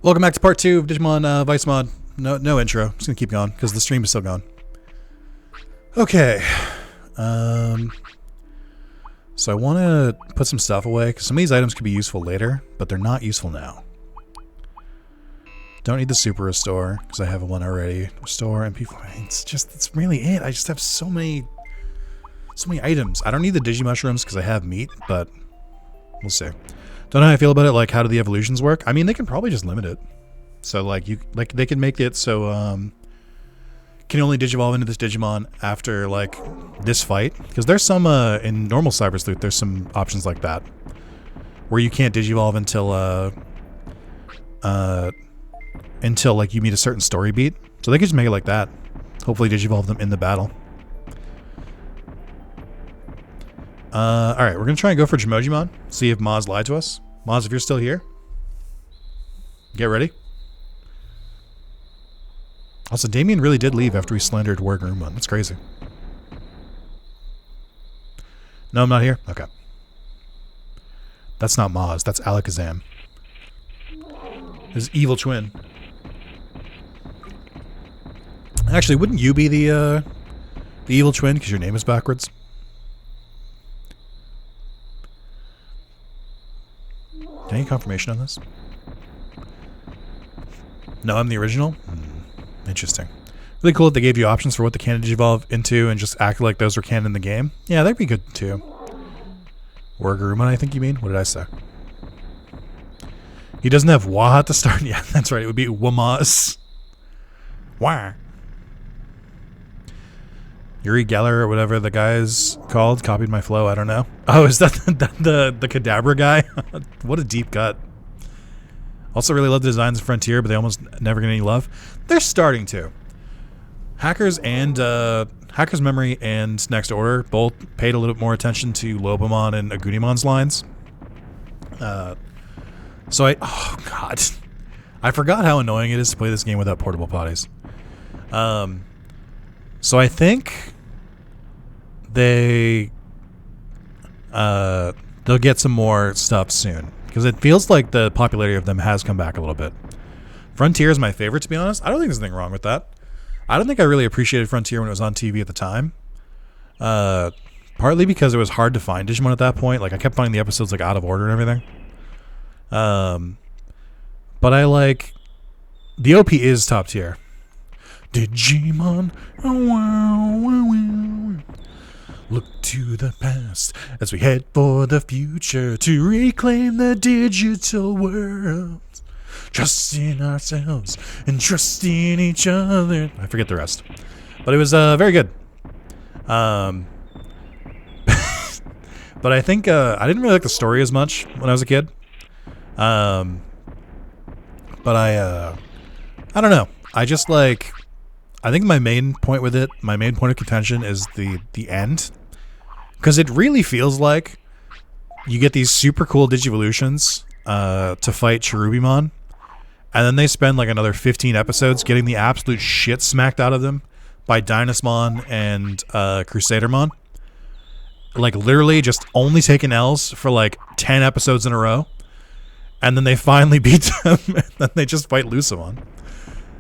Welcome back to part 2 of Digimon Vice Mod. No intro. Just gonna keep going because the stream is still going. Okay. So I want to put some stuff away because some of these items could be useful later, but they're not useful now. Don't need the super restore because I have one already. Restore MP4. It's really it. I just have so many items. I don't need the Digimushrooms because I have meat, but we'll see. Don't know how I feel about it. Like, how do the evolutions work? I mean, they can probably just limit it. So, they can make it so, can only digivolve into this Digimon after, like, this fight. Because there's some, in normal Cyber Sleuth, there's some options like that. Where you can't digivolve until, like, you meet a certain story beat. So they could just make it like that. Hopefully digivolve them in the battle. Alright, we're gonna try and go for Jimojimon. See if Maz lied to us. Maz, if you're still here, get ready. Also, Damien really did leave after we slandered Wargroomon. That's crazy. No, I'm not here? Okay. That's not Maz. That's Alakazam. His evil twin. Actually, wouldn't you be the evil twin because your name is backwards? Any confirmation on this? No, I'm the original? Interesting. Really cool that they gave you options for what the canon digivolve into and just act like those were canon in the game. Yeah, that'd be good too. Wargroomon, I think you mean? What did I say? He doesn't have Wah at the start? Yeah, that's right. It would be Wamaz. Wah. Yuri Geller or whatever the guy's called copied my flow. I don't know. Oh, is that the Kadabra guy? What a deep cut. Also really love the designs of Frontier, but they almost never get any love. They're starting to. Hackers and Hackers Memory and Next Order both paid a little bit more attention to Lobomon and Agunimon's lines. Oh god, I forgot how annoying it is to play this game without portable potties. So I think they'll get some more stuff soon because it feels like the popularity of them has come back a little bit. Frontier is my favorite, to be honest. I don't think there's anything wrong with that. I don't think I really appreciated Frontier when it was on TV at the time. Partly because it was hard to find Digimon at that point. Like, I kept finding the episodes like out of order and everything. But I like the OP is top tier. Digimon, look to the past as we head for the future to reclaim the digital world. Trust in ourselves and trust in each other. I forget the rest, but it was very good. But I think I didn't really like the story as much when I was a kid. But I don't know. I just like. I think my main point with it, my main point of contention is the end. Because it really feels like you get these super cool Digivolutions to fight Cherubimon, and then they spend like another 15 episodes getting the absolute shit smacked out of them by Dynasmon and Crusadermon. Like literally just only taking L's for like 10 episodes in a row. And then they finally beat them, and then they just fight Lucamon.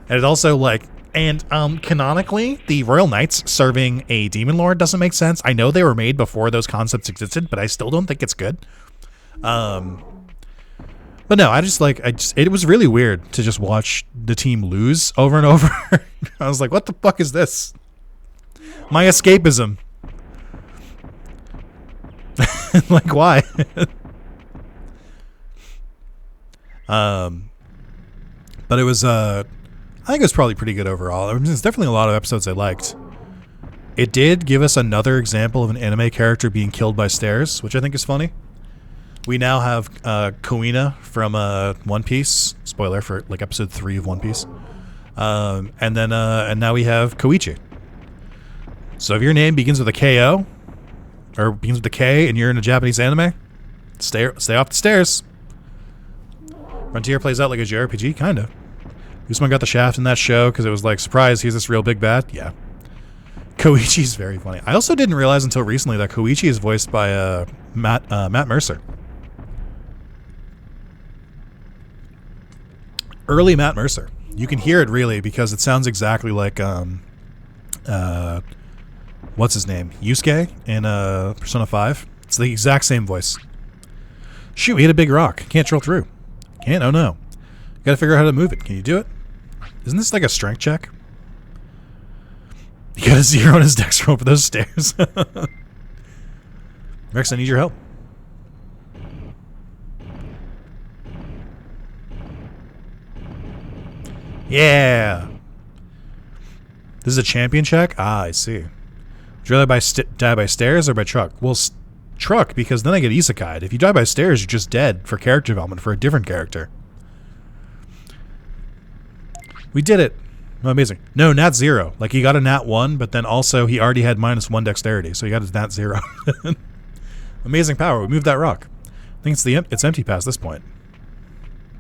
And it also like... And canonically, the Royal Knights serving a Demon Lord doesn't make sense. I know they were made before those concepts existed, but I still don't think it's good. But no, it was really weird to just watch the team lose over and over. I was like, what the fuck is this? My escapism. Like, why? But it was, I think it was probably pretty good overall. I mean, there's definitely a lot of episodes I liked. It did give us another example of an anime character being killed by stairs, which I think is funny. We now have Koina from One Piece. Spoiler for like episode 3 of One Piece. And now we have Koichi. So if your name begins with a K-O, or begins with a K, and you're in a Japanese anime, stay off the stairs. Frontier plays out like a JRPG, kind of. Usman got the shaft in that show because it was like, surprise, he's this real big bad. Yeah. Koichi's very funny. I also didn't realize until recently that Koichi is voiced by Matt Mercer. Early Matt Mercer. You can hear it really because it sounds exactly like what's his name? Yusuke in Persona 5. It's the exact same voice. Shoot, we hit a big rock. Can't drill through. Can't? Oh no. Gotta figure out how to move it. Can you do it? Isn't this like a strength check? You got a 0 on his dex roll for those stairs. Rex, I need your help. Yeah. This is a champion check? Ah, I see. Would you rather die by stairs or by truck? Well, truck, because then I get isekai'd. If you die by stairs, you're just dead for character development for a different character. We did it. Oh, amazing. No, nat 0. Like, he got a nat 1, but then also he already had -1 dexterity, so he got his nat 0. Amazing power. We moved that rock. I think it's empty past this point.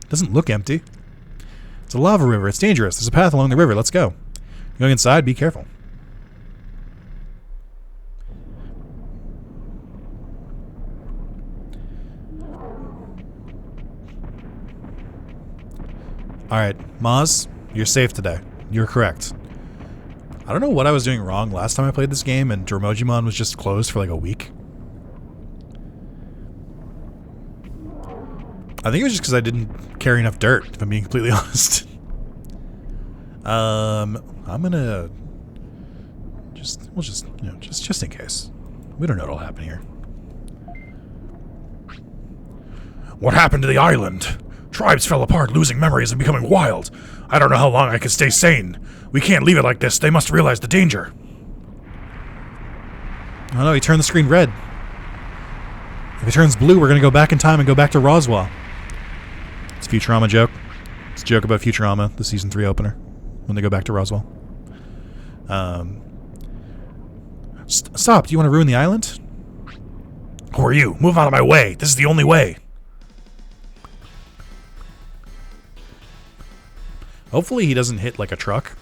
Doesn't look empty. It's a lava river. It's dangerous. There's a path along the river. Let's go. Going inside, be careful. Alright, Maz, you're safe today. You're correct. I don't know what I was doing wrong last time I played this game and Dromojimon was just closed for like a week. I think it was just because I didn't carry enough dirt, if I'm being completely honest. I'm gonna we'll just in case. We don't know what'll happen here. What happened to the island? Tribes fell apart, losing memories and becoming wild. I don't know how long I can stay sane. We can't leave it like this. They must realize the danger. Oh no, he turned the screen red. If it turns blue, we're gonna go back in time and go back to Roswell. It's a Futurama joke. It's a joke about Futurama, the season 3 opener, when they go back to Roswell. Stop! Do you want to ruin the island? Who are you? Move out of my way! This is the only way! Hopefully he doesn't hit like a truck.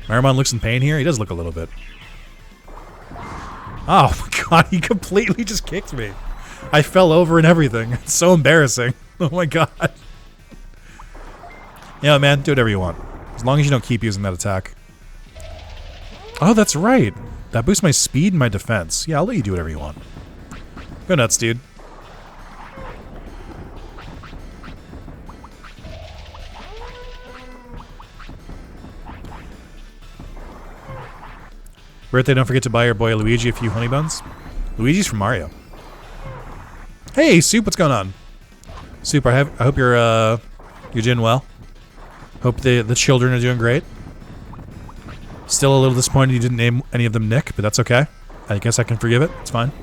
Marimon looks in pain here. He does look a little bit. Oh my god, he completely just kicked me. I fell over and everything. It's so embarrassing. Oh my god. Yeah, man, do whatever you want. As long as you don't keep using that attack. Oh, that's right. That boosts my speed and my defense. Yeah, I'll let you do whatever you want. Go nuts, dude. Birthday, don't forget to buy your boy Luigi a few honey buns. Luigi's from Mario. Hey, Soup, what's going on? Soup, I hope you're doing well. Hope the children are doing great. Still a little disappointed you didn't name any of them Nick, but that's okay. I guess I can forgive it. It's fine.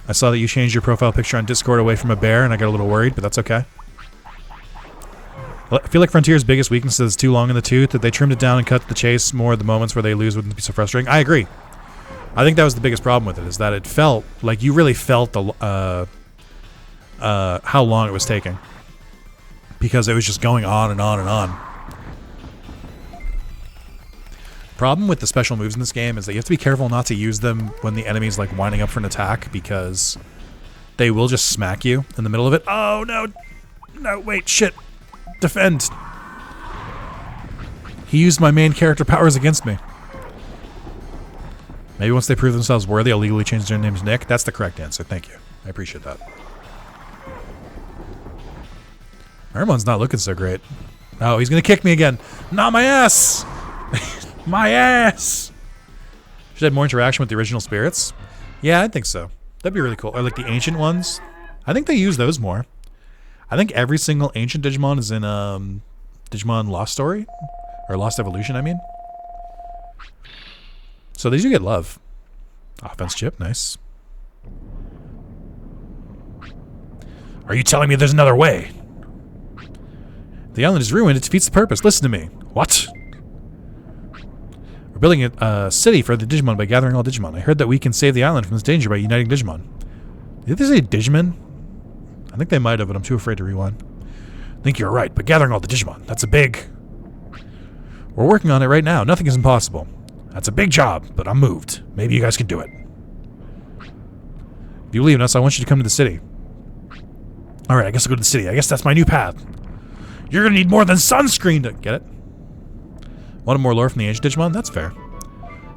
I saw that you changed your profile picture on Discord away from a bear, and I got a little worried, but that's okay. I feel like Frontier's biggest weakness is too long in the tooth, that they trimmed it down and cut the chase more. The moments where they lose wouldn't be so frustrating. I agree. I think that was the biggest problem with it, is that it felt like you really felt the how long it was taking, because it was just going on and on and on. Problem with the special moves in this game is that you have to be careful not to use them when the enemy's like winding up for an attack, because they will just smack you in the middle of it. Oh no, no, wait, shit. Defend. He used my main character powers against me. Maybe once they prove themselves worthy, I'll legally change their names Nick. That's the correct answer. Thank you. I appreciate that. Mermon's not looking so great. Oh, he's gonna kick me again. Not my ass! My ass! Should have more interaction with the original spirits. Yeah, I think so. That'd be really cool. Or like the ancient ones. I think they use those more. I think every single ancient Digimon is in Digimon Lost Story. Or Lost Evolution, I mean. So they do get love. Offense chip, nice. Are you telling me there's another way? The island is ruined, it defeats the purpose. Listen to me. What? We're building a city for the Digimon by gathering all Digimon. I heard that we can save the island from this danger by uniting Digimon. Did they say Digimon? I think they might have, but I'm too afraid to rewind. I think you're right, but gathering all the Digimon, that's a big... We're working on it right now. Nothing is impossible. That's a big job, but I'm moved. Maybe you guys can do it. If you believe in us, I want you to come to the city. All right, I guess I'll go to the city. I guess that's my new path. You're going to need more than sunscreen to get it. Wanted more lore from the Ancient Digimon? That's fair.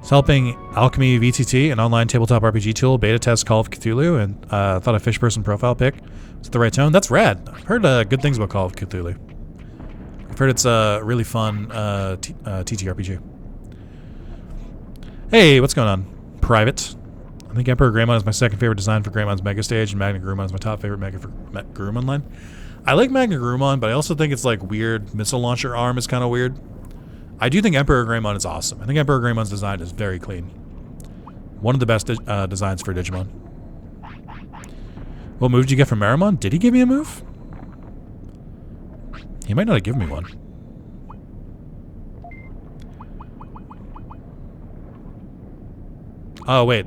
It's helping Alchemy VTT, an online tabletop RPG tool, beta test Call of Cthulhu, and thought a fish person profile pic. Is it the right tone? That's rad. I've heard good things about Call of Cthulhu. I've heard it's a really fun TTRPG. Hey, what's going on? Private. I think Emperor Greymon is my second favorite design for Greymon's Mega Stage, and Magna Garurumon is my top favorite Mega for Garurumon line. I like Magna Garurumon, but I also think it's like weird. Missile launcher arm is kind of weird. I do think Emperor Greymon is awesome. I think Emperor Greymon's design is very clean. One of the best designs for Digimon. What move did you get from Marimon? Did he give me a move? He might not have given me one. Oh, wait.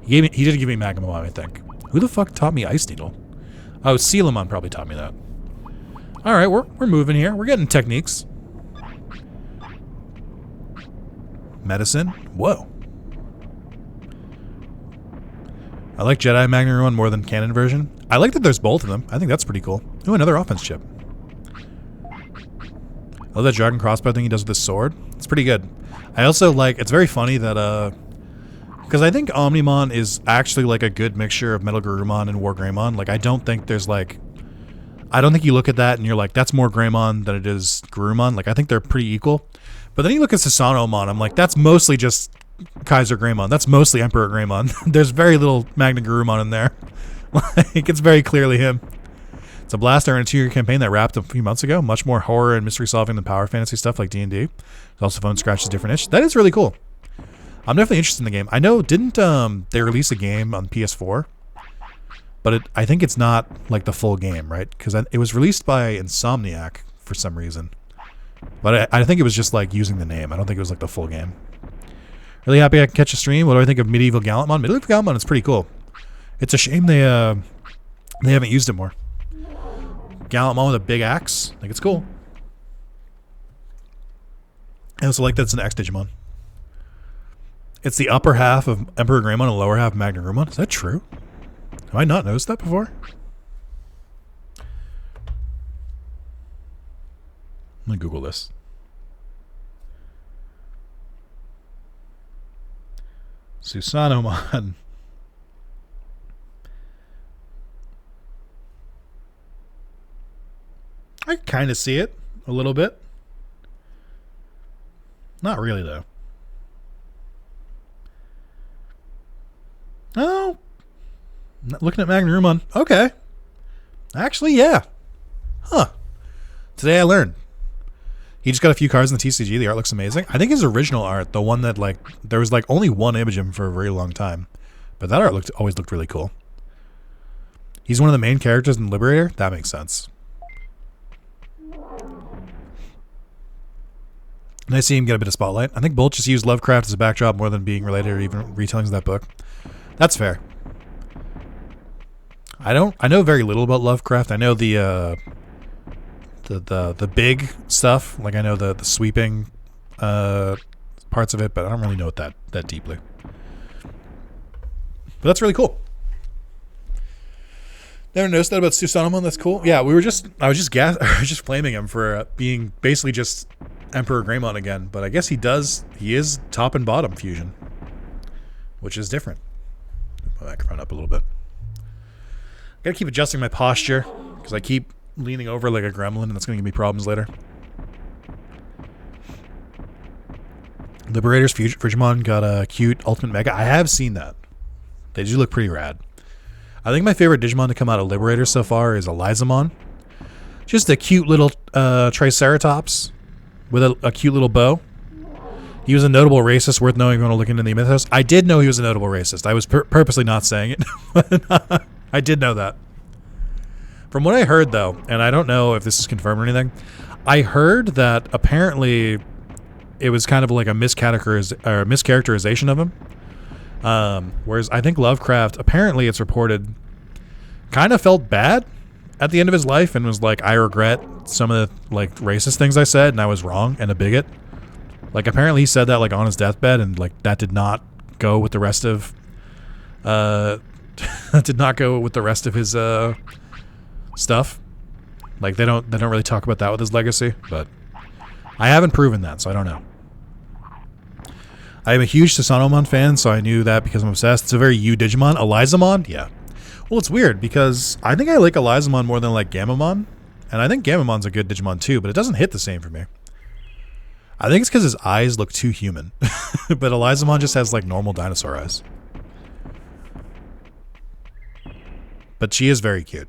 He did give me Magnemon, I think. Who the fuck taught me Ice Needle? Oh, Sealamon probably taught me that. Alright, we're moving here. We're getting techniques. Medicine? Whoa. I like Jedi Magna Garurumon more than canon version. I like that there's both of them. I think that's pretty cool. Ooh, another offense chip. I love that dragon crossbow thing he does with his sword. It's pretty good. I also like, it's very funny that, because I think Omnimon is actually like a good mixture of Metal Garurumon and War Greymon. Like, I don't think there's like, I don't think you look at that and you're like, that's more Greymon than it is Garurumon. Like, I think they're pretty equal. But then you look at Susanomon, I'm like, that's mostly just Kaiser Greymon. That's mostly Emperor Greymon. There's very little Magna Garurumon in there. Like, it's very clearly him. It's a blaster in a 2-year campaign that wrapped a few months ago. Much more horror and mystery solving than power fantasy stuff like D&D. It's also fun to scratch a different itch. That is really cool. I'm definitely interested in the game. I know, didn't they release a game on PS4? But I think it's not like the full game, right? Because it was released by Insomniac for some reason. But I think it was just like using the name. I don't think it was like the full game. Really happy I can catch a stream. What do I think of Medieval Gallantmon? Medieval Gallantmon is pretty cool. It's a shame they haven't used it more. Gallantmon with a big axe. I think it's cool. I also like that it's an X-Digimon. It's the upper half of Emperor Greymon and the lower half of Magna Garurumon. Is that true? Have I not noticed that before? I'm going to Google this. Susanomon. I kind of see it a little bit. Not really, though. Oh. Not looking at Magna Garurumon. Okay. Actually, yeah. Huh. Today I learned. He just got a few cards in the TCG. The art looks amazing. I think his original art, the one that like there was like only one image of him for a very long time, but that art always looked really cool. He's one of the main characters in Liberator. That makes sense. Nice to see him get a bit of spotlight. I think Bolt just used Lovecraft as a backdrop more than being related or even retellings of that book. That's fair. I know very little about Lovecraft. I know the big stuff. Like I know the sweeping parts of it, but I don't really know it that deeply. But that's really cool. Never noticed that about Susanomon. That's cool. Yeah, I was just flaming him for being basically just Emperor Greymon again, but I guess he is top and bottom fusion, which is different. Put my microphone up a little bit. Gotta keep adjusting my posture because I keep leaning over like a gremlin, and that's gonna give me problems later. Liberator's Frigimon got a cute Ultimate Mega. I have seen that. They do look pretty rad. I think my favorite Digimon to come out of Liberator so far is Elizamon. Just a cute little Triceratops with a cute little bow. He was a notable racist worth knowing if you want to look into the mythos. I did know he was a notable racist. I was purposely not saying it. But I did know that. From what I heard, though, and I don't know if this is confirmed or anything, I heard that apparently it was kind of like a mischaracterization of him. Whereas I think Lovecraft, apparently it's reported, kind of felt bad at the end of his life and was like, I regret some of the like racist things I said and I was wrong and a bigot. Like apparently he said that like on his deathbed and like that did not go with the rest of his stuff. Like they don't really talk about that with his legacy, but I haven't proven that, so I don't know. I am a huge Susanomon fan, so I knew that because I'm obsessed. It's a very you Digimon. Elizamon? Yeah. Well, it's weird because I think I like Elizamon more than I like Gamamon. And I think Gamamon's a good Digimon too, but it doesn't hit the same for me. I think it's because his eyes look too human. But Elizamon just has like normal dinosaur eyes. But she is very cute.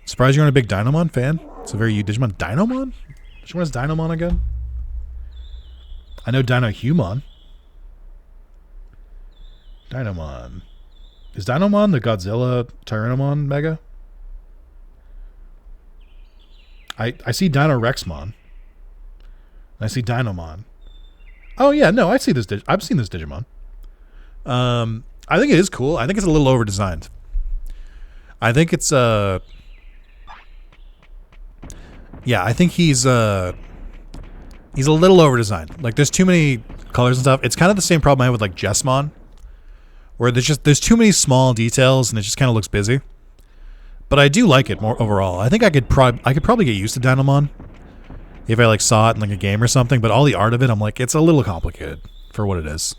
Surprised you aren't a big Dinomon fan? It's a very you Digimon. Dinomon? Which one is Dinomon again? I know Dinohumon. Dinomon. Is Dinomon the Godzilla Tyrannomon Mega? I see Dinorexmon. I see Dinomon. Oh yeah, no, I see this. I've seen this Digimon. I think it is cool. I think it's a little over designed. I think it's yeah, I think he's a little over designed. Like there's too many colors and stuff. It's kind of the same problem I have with like Jessmon, where there's too many small details and it just kind of looks busy. But I do like it more overall. I think I could probably get used to Dinomon if I like saw it in like a game or something. But all the art of it, I'm like, it's a little complicated for what it is.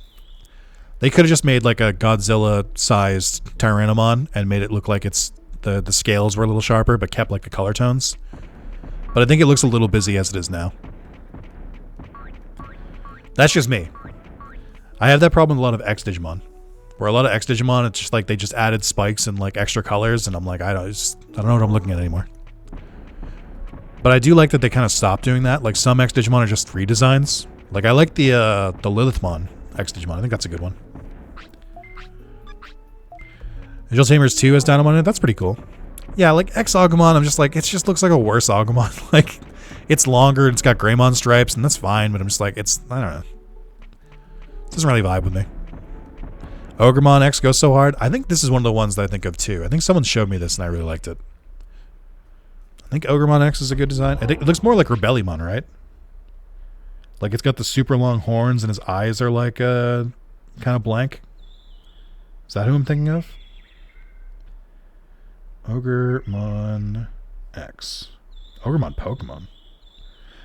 They could have just made like a Godzilla-sized Tyrannomon and made it look like it's the scales were a little sharper, but kept like the color tones. But I think it looks a little busy as it is now. That's just me. I have that problem with a lot of X-Digimon. Where a lot of X-Digimon, it's just like they just added spikes and like extra colors, and I'm like, I don't know what I'm looking at anymore. But I do like that they kind of stopped doing that. Like some X-Digimon are just redesigns. Like I like the Lilithmon X-Digimon. I think that's a good one. Angel Tamers 2 has Dinomon in it. That's pretty cool. Yeah, like X-Agumon, I'm just like, it just looks like a worse Agumon. Like, it's longer, and it's got Greymon stripes, and that's fine, but I'm just like, I don't know. It doesn't really vibe with me. Ogremon X goes so hard. I think this is one of the ones that I think of too. I think someone showed me this and I really liked it. I think Ogremon X is a good design. I think it looks more like Rebellymon, right? Like it's got the super long horns and his eyes are like kind of blank. Is that who I'm thinking of? Ogremon X. Ogremon Pokemon.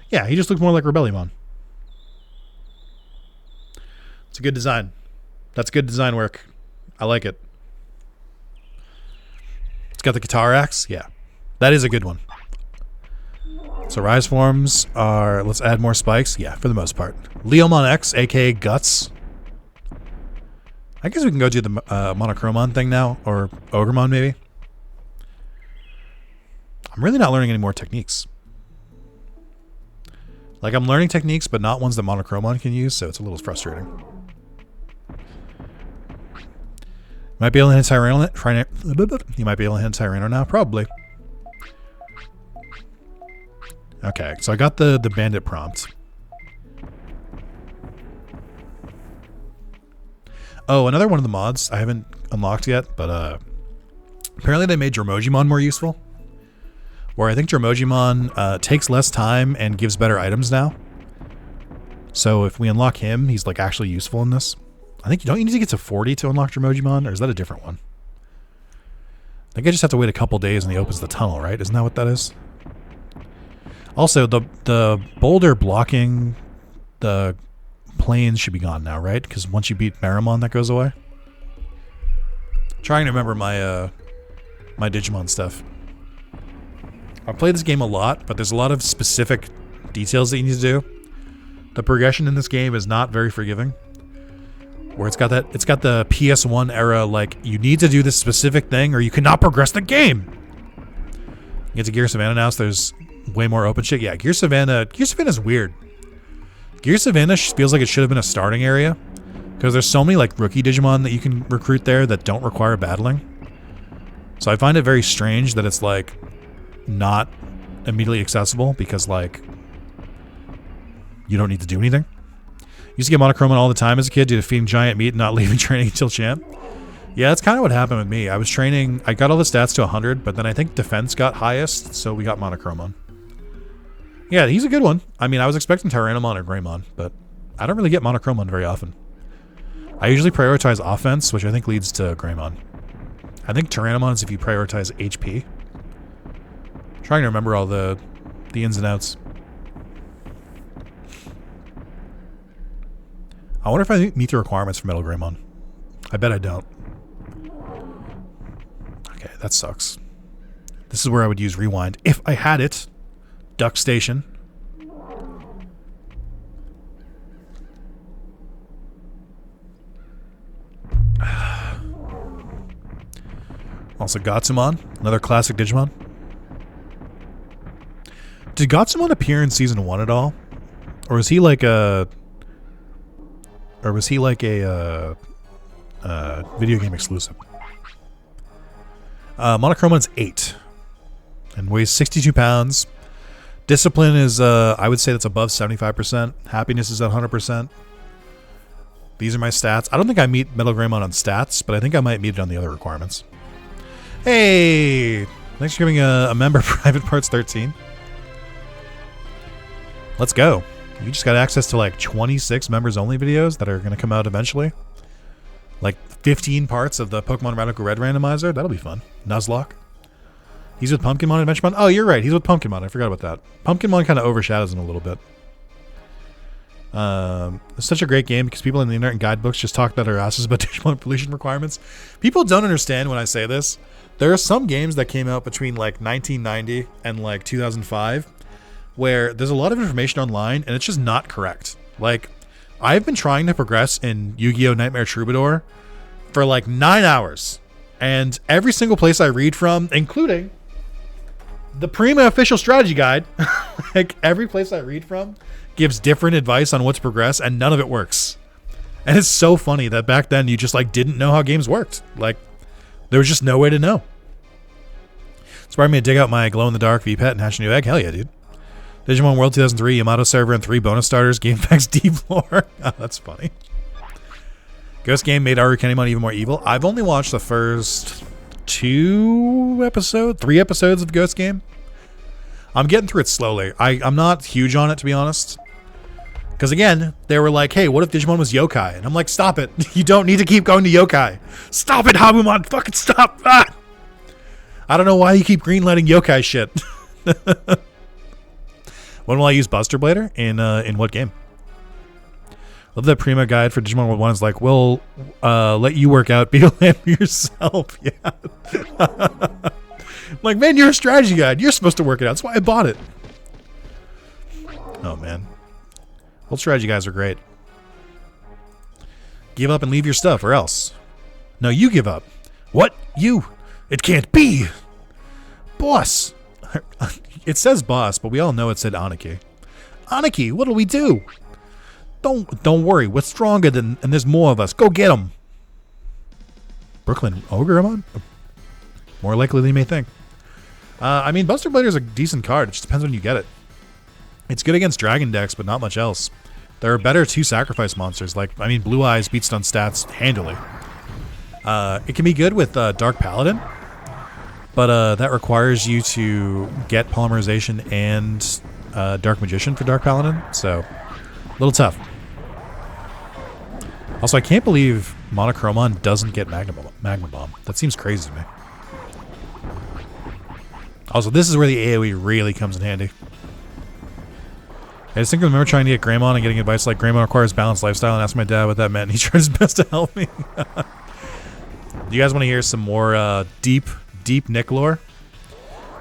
Yeah, he just looks more like Rebellymon. It's a good design. That's good design work. I like it. It's got the guitar axe. Yeah. That is a good one. So rise forms are... Let's add more spikes. Yeah, for the most part. Leomon X, a.k.a. Guts. I guess we can go do the Monochromon thing now. Or Ogremon, maybe. I'm really not learning any more techniques. Like, I'm learning techniques, but not ones that Monochromon can use, so it's a little frustrating. Might be able to hit Tyranno. You might be able to hit Tyranno now, probably. Okay, so I got the bandit prompt. Oh, another one of the mods I haven't unlocked yet, but apparently they made Dromojimon more useful. Where I think Dromojimon takes less time and gives better items now. So if we unlock him, he's like actually useful in this. I think don't you need to get to 40 to unlock Dromojimon, or is that a different one? I think I just have to wait a couple days and he opens the tunnel, right? Isn't that what that is? Also, the boulder blocking the planes should be gone now, right? Because once you beat Marimon, that goes away. I'm trying to remember my my Digimon stuff. I've played this game a lot, but there's a lot of specific details that you need to do. The progression in this game is not very forgiving. Where it's got the PS1 era, like, you need to do this specific thing or you cannot progress the game. You get to Gear Savannah now, so there's way more open shit. Yeah, Gear Savannah's weird. Gear Savannah feels like it should have been a starting area. Because there's so many, like, rookie Digimon that you can recruit there that don't require battling. So I find it very strange that it's, like, not immediately accessible because, like, you don't need to do anything. Used to get Monochromon all the time as a kid due to feeding giant meat and not leaving training until champ. Yeah, that's kind of what happened with me. I was training, I got all the stats to 100, but then I think defense got highest, so we got Monochromon. Yeah, he's a good one. I mean, I was expecting Tyrannomon or Greymon, but I don't really get Monochromon very often. I usually prioritize offense, which I think leads to Greymon. I think Tyrannomon is if you prioritize HP. Trying to remember all the ins and outs. I wonder if I meet the requirements for Metal Greymon. I bet I don't. Okay, that sucks. This is where I would use Rewind. If I had it. Duck Station. Also Gatsumon, another classic Digimon. Did Gatsumon appear in season 1 at all? Or was he like a... video game exclusive? Monochromon's 8. And weighs 62 pounds. Discipline is, I would say that's above 75%. Happiness is at 100%. These are my stats. I don't think I meet Metal Greymon on stats, but I think I might meet it on the other requirements. Hey! Thanks for giving a member Private Parts 13. Let's go. You just got access to like 26 members only videos that are going to come out eventually. Like 15 parts of the Pokemon Radical Red randomizer. That'll be fun. Nuzlocke. He's with Pumpkinmon and Adventuremon. Oh, you're right. He's with Pumpkinmon. I forgot about that. Pumpkinmon kind of overshadows him a little bit. It's such a great game because people in the internet and guidebooks just talk about their asses about Digimon pollution requirements. People don't understand when I say this. There are some games that came out between like 1990 and like 2005 where there's a lot of information online and it's just not correct. Like, I've been trying to progress in Yu-Gi-Oh! Nightmare Troubadour for like 9 hours. And every single place I read from, including the Prima official strategy guide, like every place I read from gives different advice on what to progress and none of it works. And it's so funny that back then you just like didn't know how games worked. Like, there was just no way to know. Inspired me to dig out my glow-in-the-dark VPET and hatch a new egg. Hell yeah, dude. Digimon World 2003, Yamato server, and 3 bonus starters. Game facts deep lore. Oh, that's funny. Ghost Game made Arukenimon even more evil. I've only watched the first 3 episodes of Ghost Game. I'm getting through it slowly. I'm not huge on it, to be honest. Because again, they were like, hey, what if Digimon was yokai? And I'm like, stop it. You don't need to keep going to yokai. Stop it, Habumon. Fucking stop. Ah! I don't know why you keep greenlighting yokai shit. When will I use Buster Blader? In what game? Love that Prima guide for Digimon World 1 is like, we'll let you work out, be a lamb yourself. Yeah. Like, man, you're a strategy guide. You're supposed to work it out. That's why I bought it. Oh, man. Old strategy guys are great. Give up and leave your stuff, or else. No, you give up. What? You? It can't be. Boss. It says boss, but we all know it said Aniki. Aniki, what'll we do? Don't worry. We're stronger and there's more of us. Go get them. Brooklyn Ogremon? More likely than you may think. I mean, Buster Blader is a decent card. It just depends when you get it. It's good against Dragon decks, but not much else. There are better 2 sacrifice monsters. Like, I mean, Blue Eyes beats on stats handily. It can be good with Dark Paladin, but that requires you to get Polymerization and Dark Magician for Dark Paladin, so a little tough. Also, I can't believe Monochromon doesn't get Magma Bomb. That seems crazy to me. Also, this is where the AoE really comes in handy. I just think I remember trying to get Greymon and getting advice like Greymon requires balanced lifestyle and asked my dad what that meant, and he tried his best to help me. Do you guys want to hear some more deep Nick lore?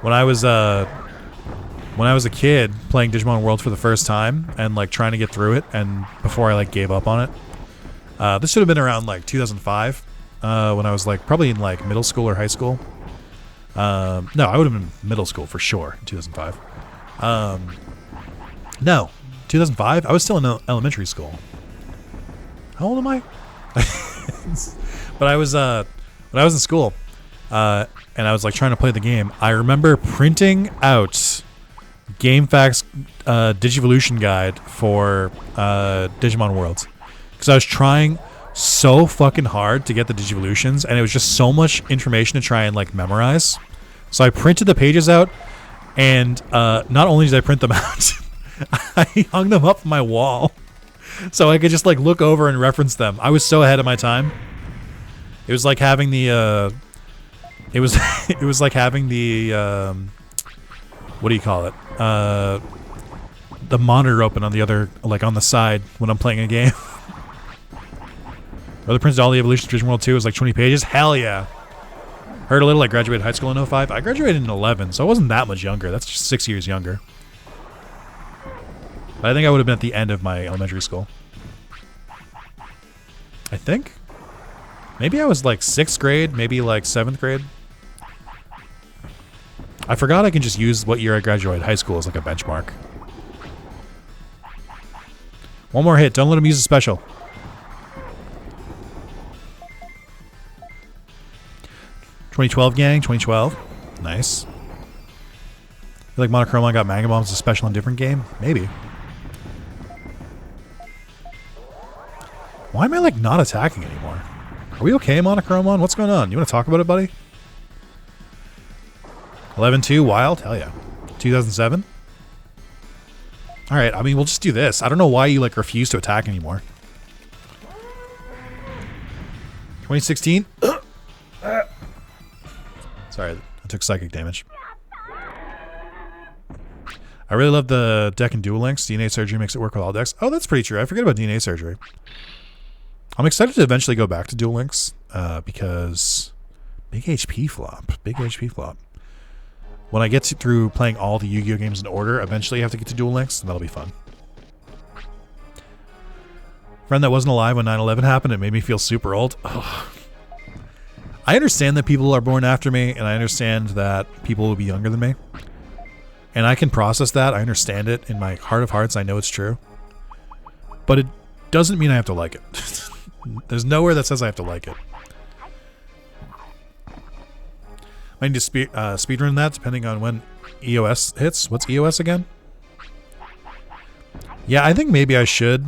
When I was a kid playing Digimon World for the first time and like trying to get through it, and before I like gave up on it, this should have been around like 2005, when I was like probably in like middle school or high school. No, I would have been middle school for sure in 2005. No, 2005. I was still in elementary school. How old am I? But I was when I was in school, and I was like trying to play the game. I remember printing out GameFAQs Digivolution guide for Digimon Worlds because I was trying so fucking hard to get the Digivolutions, and it was just so much information to try and like memorize. So I printed the pages out, and not only did I print them out, I hung them up on my wall so I could just like look over and reference them. I was so ahead of my time. It was like having the It was it was like having the what do you call it? The monitor open on the other, like on the side when I'm playing a game. Brother Prince Dolly Evolution Division World 2 was like 20 pages. Hell yeah. Heard a little. I graduated high school in 05. I graduated in 11, so I wasn't that much younger. That's just 6 years younger. But I think I would have been at the end of my elementary school. I think. Maybe I was like 6th grade, maybe like 7th grade. I forgot I can just use what year I graduated high school as like a benchmark. One more hit. Don't let him use a special. '2012 gang. 2012. Nice. I feel like Monochromon got Manga Bombs a special in a different game. Maybe. Why am I like not attacking anymore? Are we okay, Monochromon? What's going on? You want to talk about it, buddy? 11-2 Wild? Hell yeah. 2007? Alright, I mean, we'll just do this. I don't know why you, like, refuse to attack anymore. 2016? Sorry, I took psychic damage. I really love the deck in Duel Links. DNA Surgery makes it work with all decks. Oh, that's pretty true. I forget about DNA Surgery. I'm excited to eventually go back to Duel Links because big HP flop. Big HP flop. When I get through playing all the Yu-Gi-Oh games in order, eventually I have to get to Duel Links, and that'll be fun. Friend that wasn't alive when 9/11 happened, it made me feel super old. Ugh. I understand that people are born after me, and I understand that people will be younger than me. And I can process that. I understand it. In my heart of hearts, I know it's true. But it doesn't mean I have to like it. There's nowhere that says I have to like it. I need to speedrun that depending on when EOS hits. What's EOS again? Yeah, I think maybe I should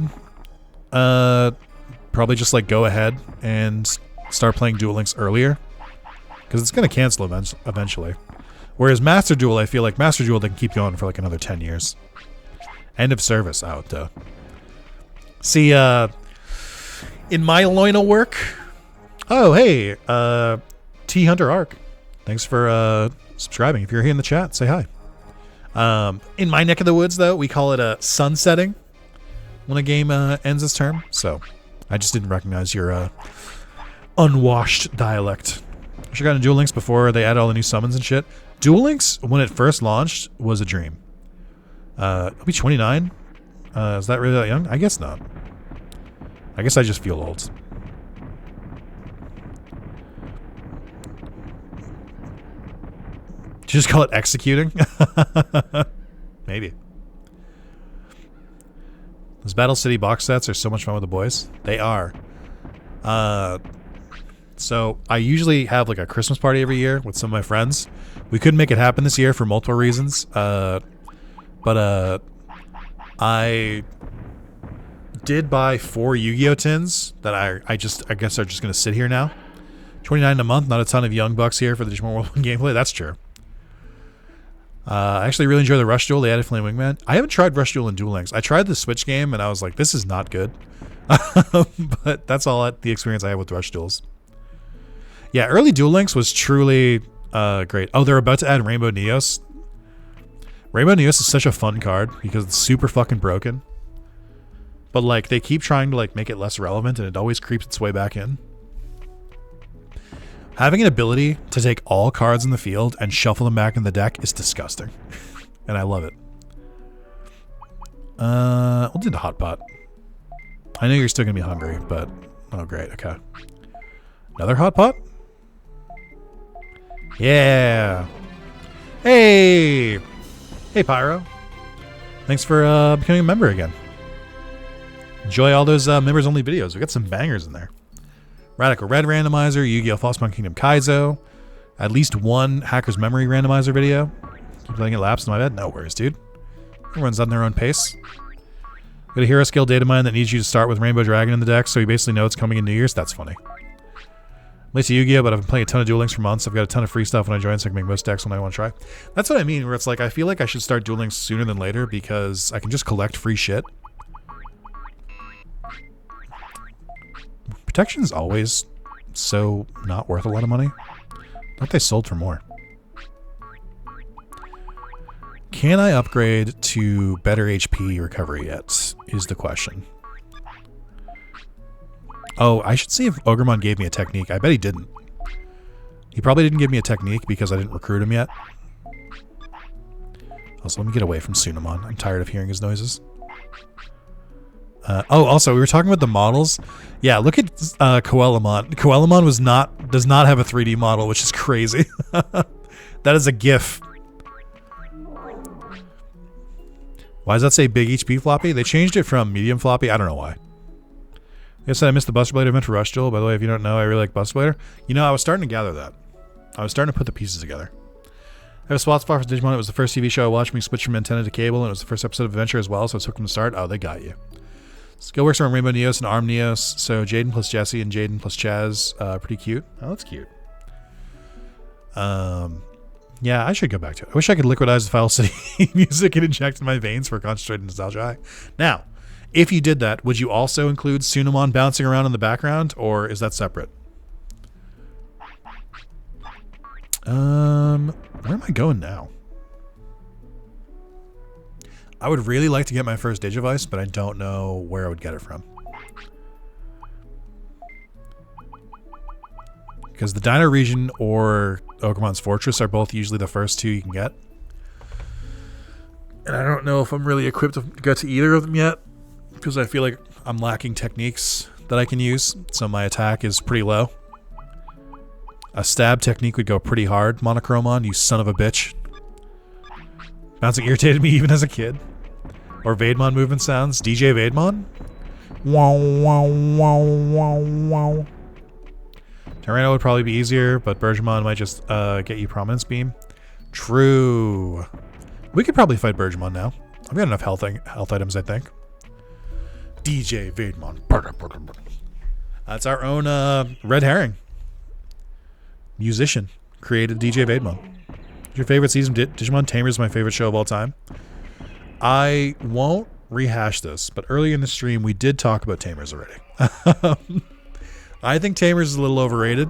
probably just like go ahead and start playing Duel Links earlier. Because it's going to cancel eventually. Whereas Master Duel, I feel like Master Duel, they can keep going for like another 10 years. End of service out. See, in my line of work... Oh, hey, T Hunter Arc. Thanks for subscribing. If you're here in the chat, say hi. In my neck of the woods, though, we call it a sunsetting when a game ends its term. So I just didn't recognize your unwashed dialect. I should have gotten Duel Links before they added all the new summons and shit. Duel Links, when it first launched, was a dream. I'll be 29. Is that really that young? I guess not. I guess I just feel old. Did you just call it executing? Maybe. Those Battle City box sets are so much fun with the boys. They are. So I usually have like a Christmas party every year with some of my friends. We couldn't make it happen this year for multiple reasons. But I did buy 4 Yu-Gi-Oh tins that I guess are just going to sit here now. $29 a month, not a ton of young bucks here for the Digimon World 1 gameplay. That's true. I actually really enjoy the Rush Duel. They added Flame Wingman. I haven't tried Rush Duel in Duel Links. I tried the Switch game, and I was like, this is not good. But that's all the experience I had with Rush Duels. Yeah, early Duel Links was truly great. Oh, they're about to add Rainbow Neos. Rainbow Neos is such a fun card because it's super fucking broken. But, like, they keep trying to, like, make it less relevant, and it always creeps its way back in. Having an ability to take all cards in the field and shuffle them back in the deck is disgusting. And I love it. We'll do the hot pot. I know you're still going to be hungry, but... Oh, great. Okay. Another hot pot? Yeah. Hey! Hey, Pyro. Thanks for becoming a member again. Enjoy all those members-only videos. We got some bangers in there. Radical Red Randomizer, Yu-Gi-Oh! Falsepawn Kingdom Kaizo, at least one Hacker's Memory Randomizer video. Keep letting it lapse in my bed? No worries, dude. Everyone's on their own pace. Got a hero skill data mine that needs you to start with Rainbow Dragon in the deck, so you basically know it's coming in New Year's. That's funny. I'm late to Yu-Gi-Oh! But I've been playing a ton of Duel Links for months. I've got a ton of free stuff when I join, so I can make most decks when I want to try. That's what I mean, where it's like, I feel like I should start Duel Links sooner than later because I can just collect free shit. Protection is always so not worth a lot of money. thought they sold for more. Can I upgrade to better HP recovery yet? Is the question. Oh, I should see if Ogremon gave me a technique. I bet he didn't. He probably didn't give me a technique because I didn't recruit him yet. Also, let me get away from Sunamon. I'm tired of hearing his noises. Also, we were talking about the models. Yeah, look at Coelamon. Coelamon does not have a 3D model, which is crazy. That is a GIF. Why does that say big HP floppy? They changed it from medium floppy. I don't know why. I said I missed the Buster Blader event for Rush Duel. By the way, if you don't know, I really like Buster Blader. You know, I was starting to gather that. I was starting to put the pieces together. I have a spot for Digimon. It was the first TV show I watched when we switched from antenna to cable, and it was the first episode of Adventure as well, so it took them to start. Oh, they got you. Skill works from Rainbow Neos and Arm Neos, so Jaden plus Jesse and Jaden plus Chaz. Pretty cute. Oh, that's cute. Yeah, I should go back to it. I wish I could liquidize the Foul City music and inject in my veins for a concentrated nostalgia high. Now, if you did that, would you also include Sunamon bouncing around in the background, or is that separate? Where am I going now? I would really like to get my first Digivice, but I don't know where I would get it from. Because the Dino Region or Ogermon's Fortress are both usually the first two you can get. And I don't know if I'm really equipped to go to either of them yet, because I feel like I'm lacking techniques that I can use, so my attack is pretty low. A stab technique would go pretty hard, Monochromon, you son of a bitch. Bouncing irritated me even as a kid. Or Vaidmon movement sounds. DJ Vaidmon? Wow, wow, wow, wow, wow. Tyranno would probably be easier, but Bergemon might just get you Prominence Beam. True. We could probably fight Bergemon now. I've got enough health items, I think. DJ Vaidmon. That's our own red herring. Musician. Created DJ Vaidmon. What's your favorite season? Digimon Tamers is my favorite show of all time. I won't rehash this, but earlier in the stream we did talk about Tamers already. I think Tamers is a little overrated.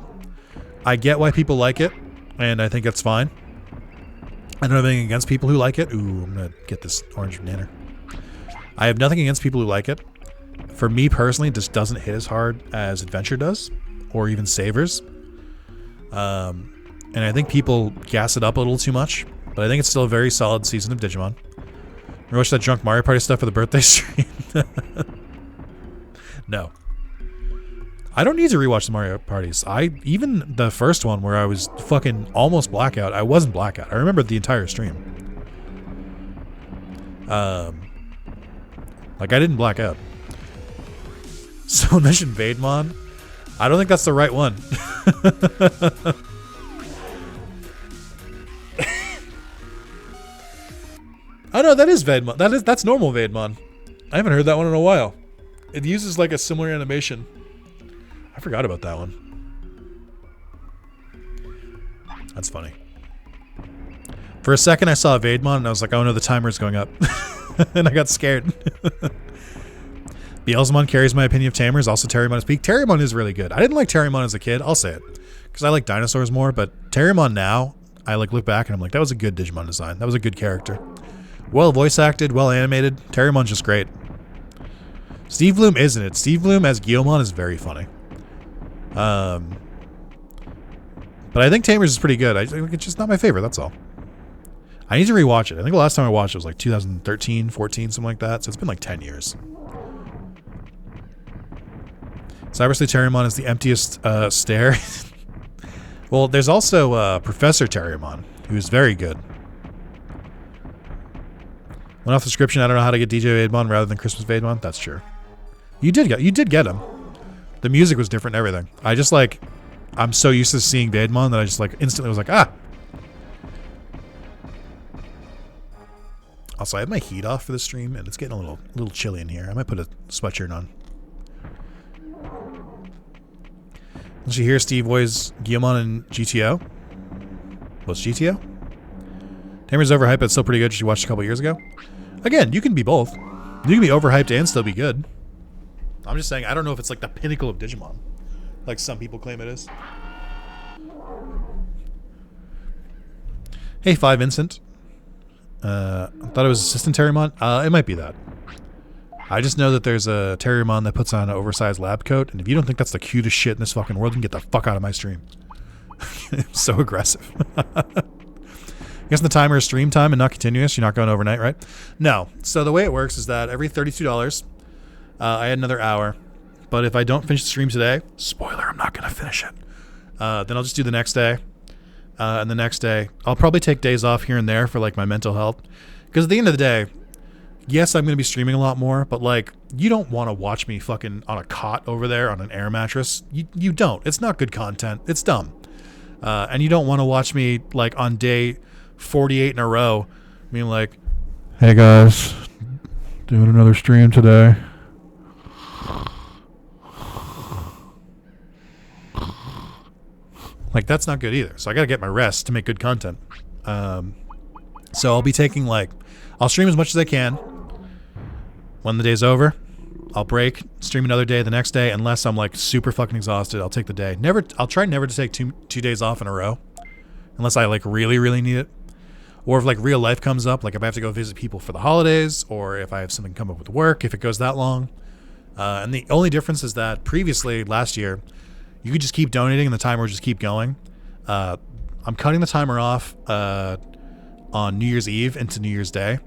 I get why people like it, and I think that's fine. I don't have anything against people who like it. Ooh, I'm going to get this orange banana. I have nothing against people who like it. For me personally, it just doesn't hit as hard as Adventure does, or even Savers. And I think people gas it up a little too much, but I think it's still a very solid season of Digimon. You watch that Drunk Mario Party stuff for the birthday stream? No. I don't need to rewatch the Mario parties. Even the first one where I was fucking almost blackout, I wasn't blackout. I remember the entire stream. Like I didn't black out. Someone mentioned Vaidmon. I don't think that's the right one. Oh no, that is Vaidmon. That's normal Vaidmon. I haven't heard that one in a while. It uses like a similar animation. I forgot about that one. That's funny. For a second I saw Vaidmon and I was like, oh no, the timer's going up. And I got scared. Beelzemon carries my opinion of Tamers. Also Terriermon is peak. Terriermon is really good. I didn't like Terriermon as a kid. I'll say it. Because I like dinosaurs more. But Terriermon now, I like look back and I'm like, that was a good Digimon design. That was a good character. Well voice acted, well animated. Terriermon's just great. Steve Bloom isn't it? Steve Bloom as Guilmon is very funny. But I think Tamers is pretty good. It's just not my favorite, that's all. I need to rewatch it. I think the last time I watched it was like 2013, 14, something like that. So it's been like 10 years. Cybersleep Terriermon is the emptiest stare. Well, there's also Professor Terriermon, who is very good. Went off the description. I don't know how to get DJ Vaidmon rather than Christmas Vaidmon. That's true. You did get him. The music was different and everything. I just like, I'm so used to seeing Vaidmon that I just like instantly was like, ah. Also, I have my heat off for the stream and it's getting a little chilly in here. I might put a sweatshirt on. Did you hear Steve voice Guilmon in GTO? What's GTO? Tamer's overhyped, but it's still pretty good. She watched a couple years ago. Again, you can be both. You can be overhyped and still be good. I'm just saying, I don't know if it's like the pinnacle of Digimon, like some people claim it is. Hey, 5 Vincent. I thought it was Assistant Terriermon. It might be that. I just know that there's a Terriermon that puts on an oversized lab coat, and if you don't think that's the cutest shit in this fucking world, you can get the fuck out of my stream. So aggressive. Guessing the timer is stream time and not continuous. You're not going overnight, right? No. So the way it works is that every $32, I had another hour. But if I don't finish the stream today, spoiler, I'm not going to finish it. Then I'll just do the next day. And the next day, I'll probably take days off here and there for like my mental health. Because at the end of the day, yes, I'm going to be streaming a lot more, but like, you don't want to watch me fucking on a cot over there on an air mattress. You don't. It's not good content. It's dumb. And you don't want to watch me like on day 48 in a row being like, hey guys, doing another stream today. Like, that's not good either. So I got to get my rest to make good content. So I'll be taking like, I'll stream as much as I can. When the day's over, I'll break, stream another day the next day. Unless I'm like super fucking exhausted, I'll take the day. I'll try never to take two days off in a row. Unless I like really, really need it. Or if like real life comes up, like if I have to go visit people for the holidays, or if I have something come up with work, if it goes that long. And the only difference is that previously, last year, you could just keep donating and the timer would just keep going. I'm cutting the timer off on New Year's Eve into New Year's Day.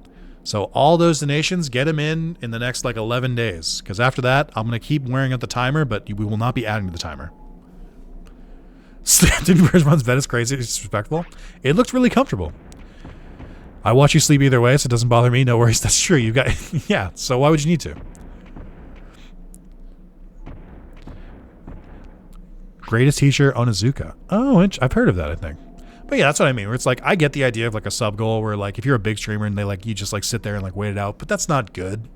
So all those donations, get them in the next like 11 days. Because after that, I'm going to keep wearing out the timer, but we will not be adding to the timer. Dude, Rizmon's bed is crazy. It's disrespectful. It looks really comfortable. I watch you sleep either way, so it doesn't bother me. No worries. That's true. You got, yeah. So why would you need to? Greatest teacher, Onizuka. Oh, I've heard of that, I think. But yeah, that's what I mean. Where it's like, I get the idea of like a sub goal where like if you're a big streamer and they like you just like sit there and like wait it out, but that's not good.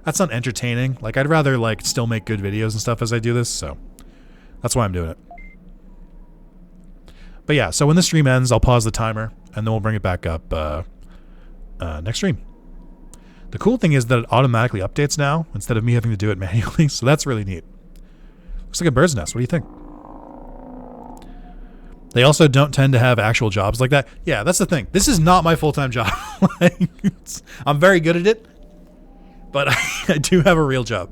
That's not entertaining. Like I'd rather like still make good videos and stuff as I do this. So that's why I'm doing it. But yeah, so when the stream ends, I'll pause the timer and then we'll bring it back up next stream. The cool thing is that it automatically updates now instead of me having to do it manually. So that's really neat. Looks like a bird's nest. What do you think? They also don't tend to have actual jobs like that. Yeah, that's the thing. This is not my full-time job. Like, I'm very good at it, but I do have a real job.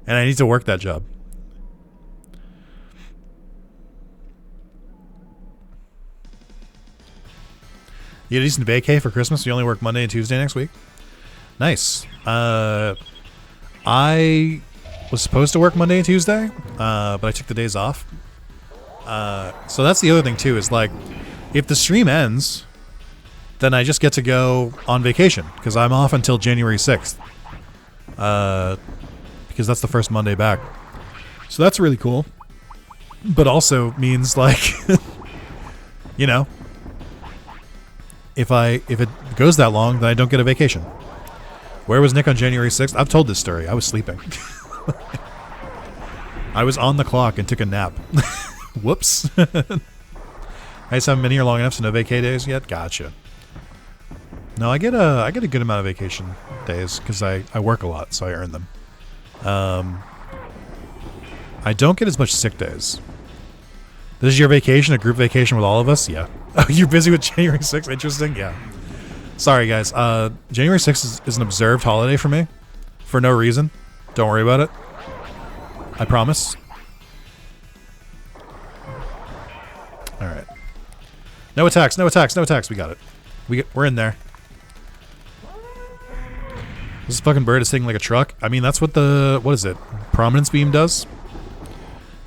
And I need to work that job. You get a decent vacay for Christmas? You only work Monday and Tuesday next week? Nice. I was supposed to work Monday and Tuesday, but I took the days off. So that's the other thing too, is like, if the stream ends, then I just get to go on vacation because I'm off until January 6th. Because that's the first Monday back. So that's really cool. But also means like, you know, if it goes that long, then I don't get a vacation. Where was Nick on January 6th? I've told this story. I was sleeping. I was on the clock and took a nap. Whoops. I just haven't been here long enough, so no vacay days yet. Gotcha. No, I get a good amount of vacation days because I work a lot, so I earn them. I don't get as much sick days. This is your vacation, a group vacation with all of us? Yeah. Oh, you're busy with January 6th? Interesting? Yeah. Sorry, guys. January 6th is an observed holiday for me. For no reason. Don't worry about it. I promise. Alright. No attacks, no attacks, no attacks. We got it. We're in there. This fucking bird is sitting like a truck. I mean, that's what what is it? Prominence beam does?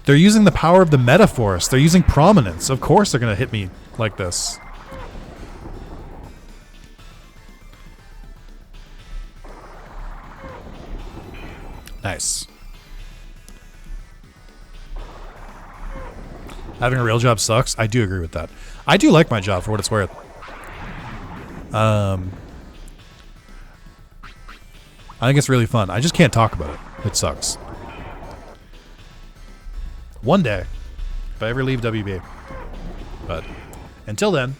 They're using the power of the metaphors. They're using prominence. Of course they're going to hit me like this. Nice. Having a real job sucks. I do agree with that. I do like my job for what it's worth. I think it's really fun. I just can't talk about it. It sucks. One day, if I ever leave WB. But until then.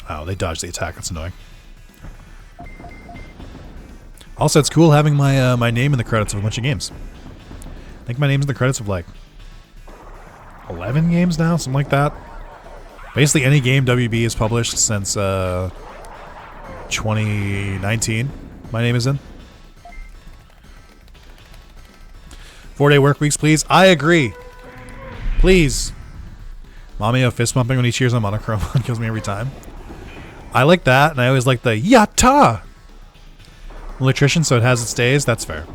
Oh, they dodged the attack. That's annoying. Also, it's cool having my name in the credits of a bunch of games. I think my name's in the credits of like 11 games now, something like that. Basically any game WB has published since 2019, my name is in. 4-day work weeks, please. I agree. Please. Mamio fist bumping when he cheers on Monochrome kills me every time. I like that, and I always like the yatta. Electrician, so it has its days. That's fair.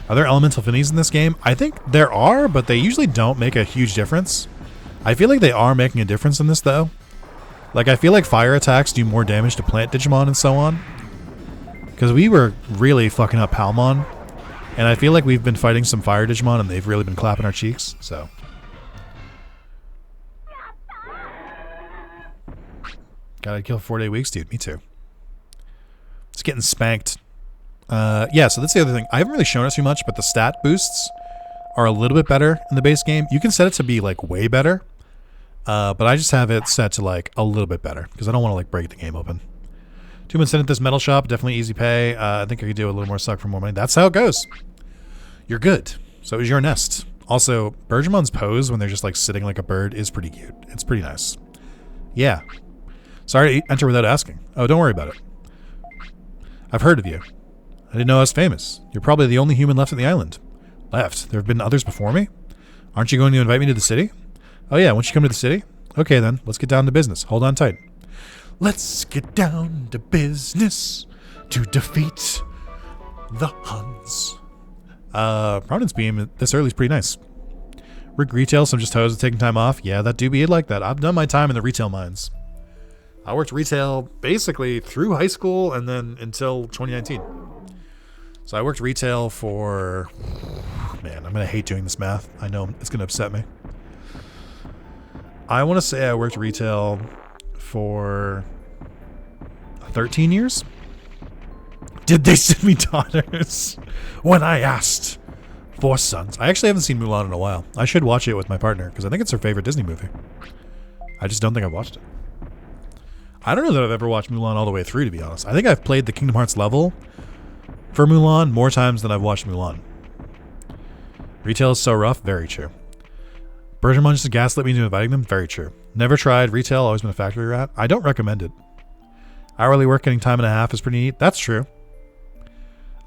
Are there elemental finis in this game? I think there are, but they usually don't make a huge difference. I feel like they are making a difference in this, though. Like, I feel like fire attacks do more damage to plant Digimon and so on. Because we were really fucking up Palmon. And I feel like we've been fighting some fire Digimon and they've really been clapping our cheeks, so. Gotta kill 4-day weeks, dude. Me too. It's getting spanked. Yeah, so that's the other thing. I haven't really shown it too much, but the stat boosts are a little bit better in the base game. You can set it to be, like, way better. But I just have it set to, like, a little bit better. Because I don't want to, like, break the game open. 2 months in at this metal shop. Definitely easy pay. I think I could do a little more suck for more money. That's how it goes. You're good. So is your nest. Also, Bergemon's pose when they're just, like, sitting like a bird is pretty cute. It's pretty nice. Yeah. Sorry to enter without asking. Oh, don't worry about it. I've heard of you. I didn't know I was famous. You're probably the only human left on the island. Left? There have been others before me? Aren't you going to invite me to the city? Oh yeah, won't you come to the city? Okay then, let's get down to business. Hold on tight. Let's get down to business to defeat the Huns. Prominence Beam this early is pretty nice. Rick retail, so I'm just hoes taking time off. Yeah, that do be like that. I've done my time in the retail mines. I worked retail basically through high school and then until 2019. So I worked retail for, man, I'm going to hate doing this math. I know it's going to upset me. I want to say I worked retail for 13 years. Did they send me daughters when I asked for sons? I actually haven't seen Mulan in a while. I should watch it with my partner because I think it's her favorite Disney movie. I just don't think I've watched it. I don't know that I've ever watched Mulan all the way through, to be honest. I think I've played the Kingdom Hearts level for Mulan more times than I've watched Mulan. Retail is so rough. Very true. Bergeron just gaslit me into inviting them. Very true. Never tried retail. Always been a factory rat. I don't recommend it. Hourly work getting time and a half is pretty neat. That's true.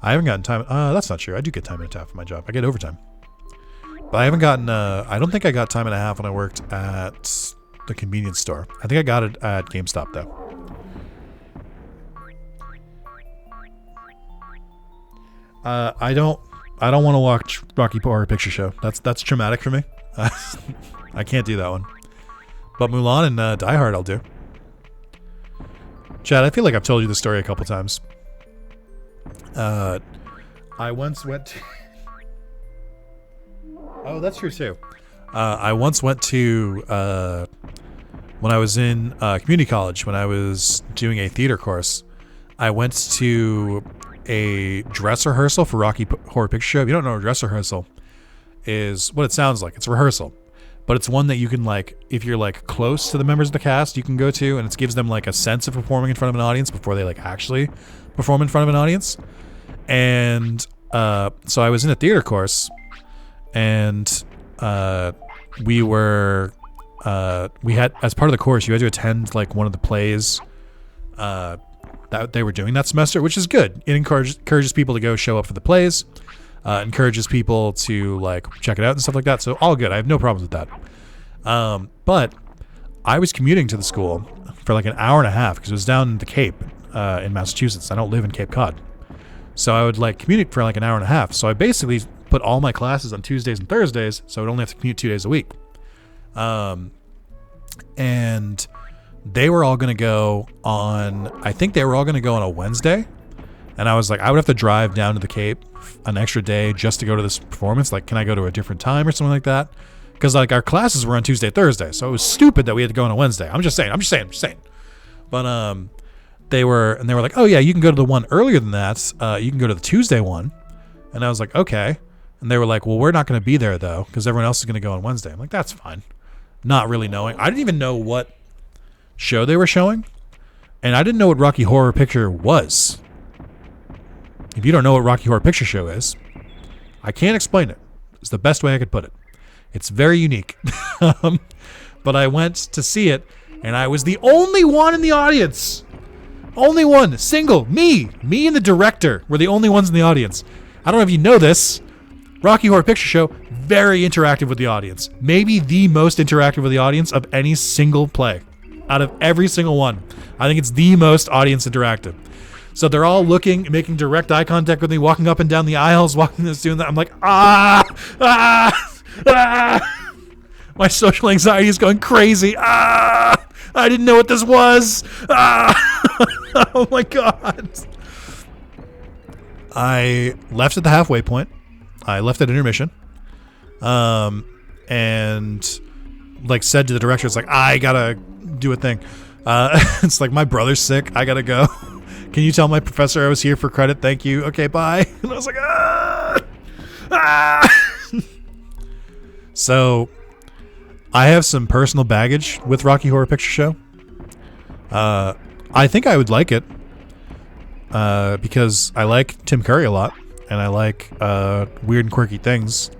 I haven't gotten time. That's not true. I do get time and a half for my job. I get overtime. But I haven't gotten, I don't think I got time and a half when I worked at the convenience store. I think I got it at GameStop though. I don't want to watch Rocky Horror Picture Show. That's traumatic for me. I can't do that one. But Mulan and Die Hard I'll do. Chad, I feel like I've told you this story a couple times. I once went to... Oh, that's true too. I once went to, when I was in community college, when I was doing a theater course, I went to a dress rehearsal for Rocky Horror Picture Show. If you don't know what a dress rehearsal is, what it sounds like. It's a rehearsal. But it's one that you can, like, if you're, like, close to the members of the cast, you can go to, and it gives them, like, a sense of performing in front of an audience before they, like, actually perform in front of an audience. And so I was in a theater course, and we had, as part of the course, you had to attend, like, one of the plays that they were doing that semester, which is good. It encourages people to go show up for the plays. Encourages people to like check it out and stuff like that. So all good. I have no problems with that. But I was commuting to the school for like an hour and a half because it was down in the Cape in Massachusetts. I don't live in Cape Cod. So I would like commute for like an hour and a half. So I basically put all my classes on Tuesdays and Thursdays. So I would only have to commute 2 days a week. And they were all going to go on, I think they were all going to go on a Wednesday. And I was like, I would have to drive down to the Cape an extra day just to go to this performance. Like, can I go to a different time or something like that? Because like our classes were on Tuesday, Thursday, so it was stupid that we had to go on a Wednesday. I'm just saying. But they were like, oh yeah, you can go to the one earlier than that. You can go to the Tuesday one. And I was like, okay. And they were like, well, we're not going to be there though, because everyone else is going to go on Wednesday. I'm like, that's fine. Not really knowing. I didn't even know what show they were showing, and I didn't know what Rocky Horror Picture was. If you don't know what Rocky Horror Picture Show is, I can't explain it. It's the best way I could put it. It's very unique. But I went to see it, and I was the only one in the audience. Only one. Single. Me. Me and the director were the only ones in the audience. I don't know if you know this. Rocky Horror Picture Show, very interactive with the audience. Maybe the most interactive with the audience of any single play. Out of every single one. I think it's the most audience interactive. So they're all looking, making direct eye contact with me, walking up and down the aisles, walking this, doing that. I'm like, my social anxiety is going crazy. I didn't know what this was. Oh my God. I left at the halfway point. I left at intermission. And like said to the director, it's like, I gotta do a thing. It's like, my brother's sick. I gotta go. Can you tell my professor I was here for credit? Thank you. Okay, bye. And I was like, So I have some personal baggage with Rocky Horror Picture Show. I think I would like it because I like Tim Curry a lot, and I like weird and quirky things.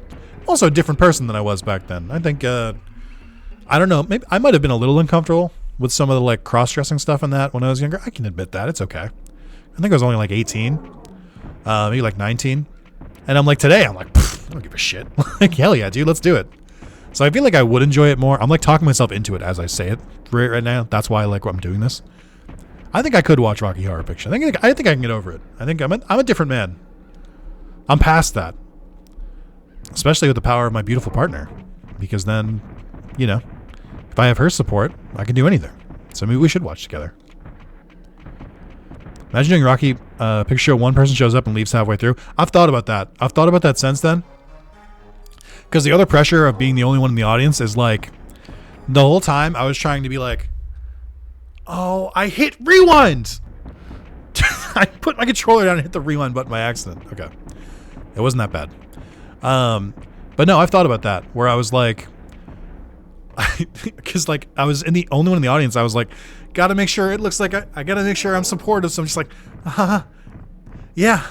I'm also a different person than I was back then. I think I don't know. Maybe I might have been a little uncomfortable with some of the like cross-dressing stuff in that when I was younger. I can admit that. It's okay. I think I was only like 18, maybe like 19. And I'm like, today, I'm like, I don't give a shit. Like, hell yeah, dude, let's do it. So I feel like I would enjoy it more. I'm like talking myself into it as I say it right now. That's why I like what I'm doing this. I think I could watch Rocky Horror Picture. I think I can get over it. I think I'm a different man. I'm past that. Especially with the power of my beautiful partner. Because then, you know, if I have her support, I can do anything. So maybe we should watch together. Imagine doing Rocky Picture Show, one person shows up and leaves halfway through. I've thought about that. I've thought about that since then. Because the other pressure of being the only one in the audience is like, the whole time I was trying to be like, oh, I hit rewind. I put my controller down and hit the rewind button by accident. Okay. It wasn't that bad. But no, I've thought about that where I was like, because like I was the only one in the audience. I was like, gotta make sure it looks like I gotta make sure I'm supportive. So I'm just like, yeah,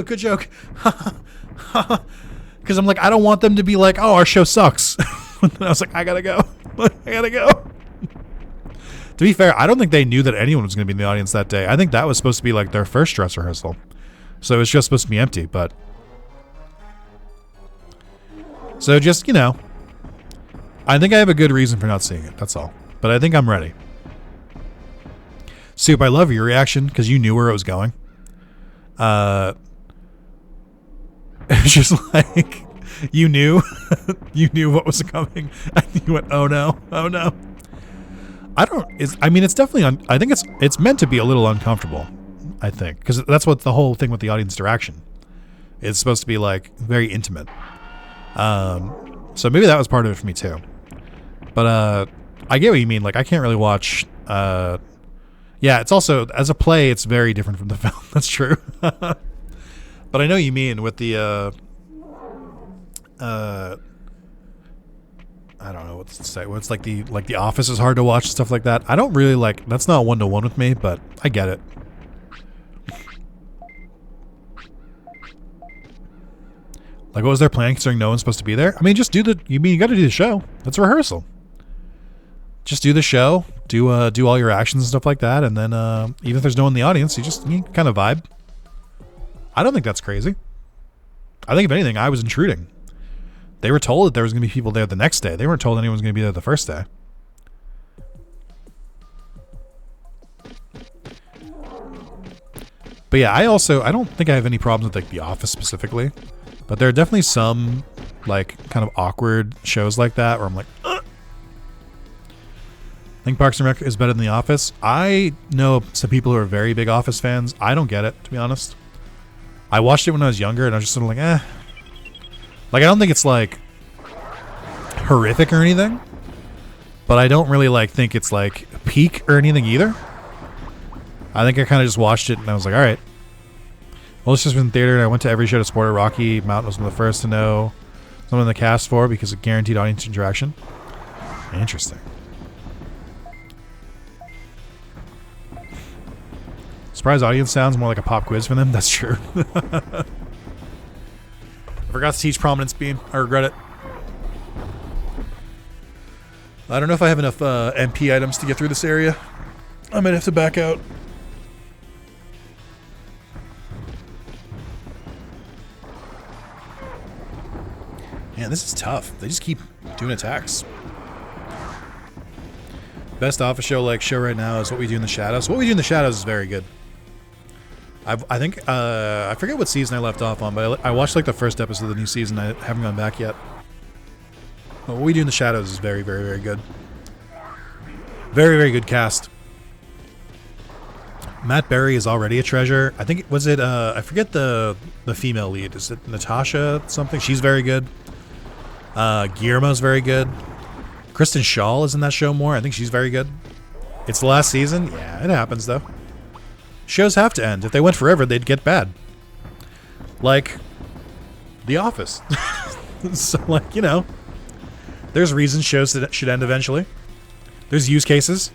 good joke. Because I'm like, I don't want them to be like, oh, our show sucks. And I was like, I gotta go. To be fair, I don't think they knew that anyone was going to be in the audience that day. I think that was supposed to be like their first dress rehearsal. So it was just supposed to be empty, but... So just, you know, I think I have a good reason for not seeing it. That's all. But I think I'm ready. Soup, I love your reaction because you knew where it was going. It was just like, you knew what was coming. And you went, oh no. It's definitely, I think it's meant to be a little uncomfortable, I think. Because that's what the whole thing with the audience interaction. It's supposed to be like very intimate. So maybe that was part of it for me too. But I get what you mean. Like I can't really watch. Yeah, it's also as a play, it's very different from the film. That's true. But I know what you mean with the. I don't know what to say. It's like the Office is hard to watch, stuff like that. I don't really like. That's not 1-to-1 with me, but I get it. Like, what was their plan considering no one's supposed to be there? I mean, just you got to do the show. That's a rehearsal. Just do the show, do all your actions and stuff like that, and then even if there's no one in the audience, you kind of vibe. I don't think that's crazy. I think if anything, I was intruding. They were told that there was going to be people there the next day. They weren't told anyone was going to be there the first day. But yeah, I don't think I have any problems with like The Office specifically. But there are definitely some like kind of awkward shows like that where I'm like, ugh. I think Parks and Rec is better than The Office. I know some people who are very big Office fans. I don't get it, to be honest. I watched it when I was younger and I was just sort of like, eh. Like, I don't think it's like horrific or anything, but I don't really like think it's like peak or anything either. I think I kind of just watched it and I was like, all right. Well, it's just been in theater and I went to every show to support it. Rocky Mountain was one of the first to know someone in the cast for because of guaranteed audience interaction. Interesting. Surprise audience sounds more like a pop quiz for them. That's true. I forgot to teach Prominence Beam. I regret it. I don't know if I have enough MP items to get through this area. I might have to back out. Man, this is tough. They just keep doing attacks. Best office show right now is What We Do in the Shadows. What We Do in the Shadows is very good. I think I forget what season I left off on, but I watched like the first episode of the new season. I haven't gone back yet. But What We Do in the Shadows is very, very, very good. Very, very good cast. Matt Berry is already a treasure. I think I forget the female lead. Is it Natasha something? She's very good. Guillermo's very good. Kristen Schaal is in that show more. I think she's very good. It's the last season. Yeah, it happens though. Shows have to end. If they went forever, they'd get bad. Like The Office. So like, you know, there's reasons shows that should end eventually. There's use cases.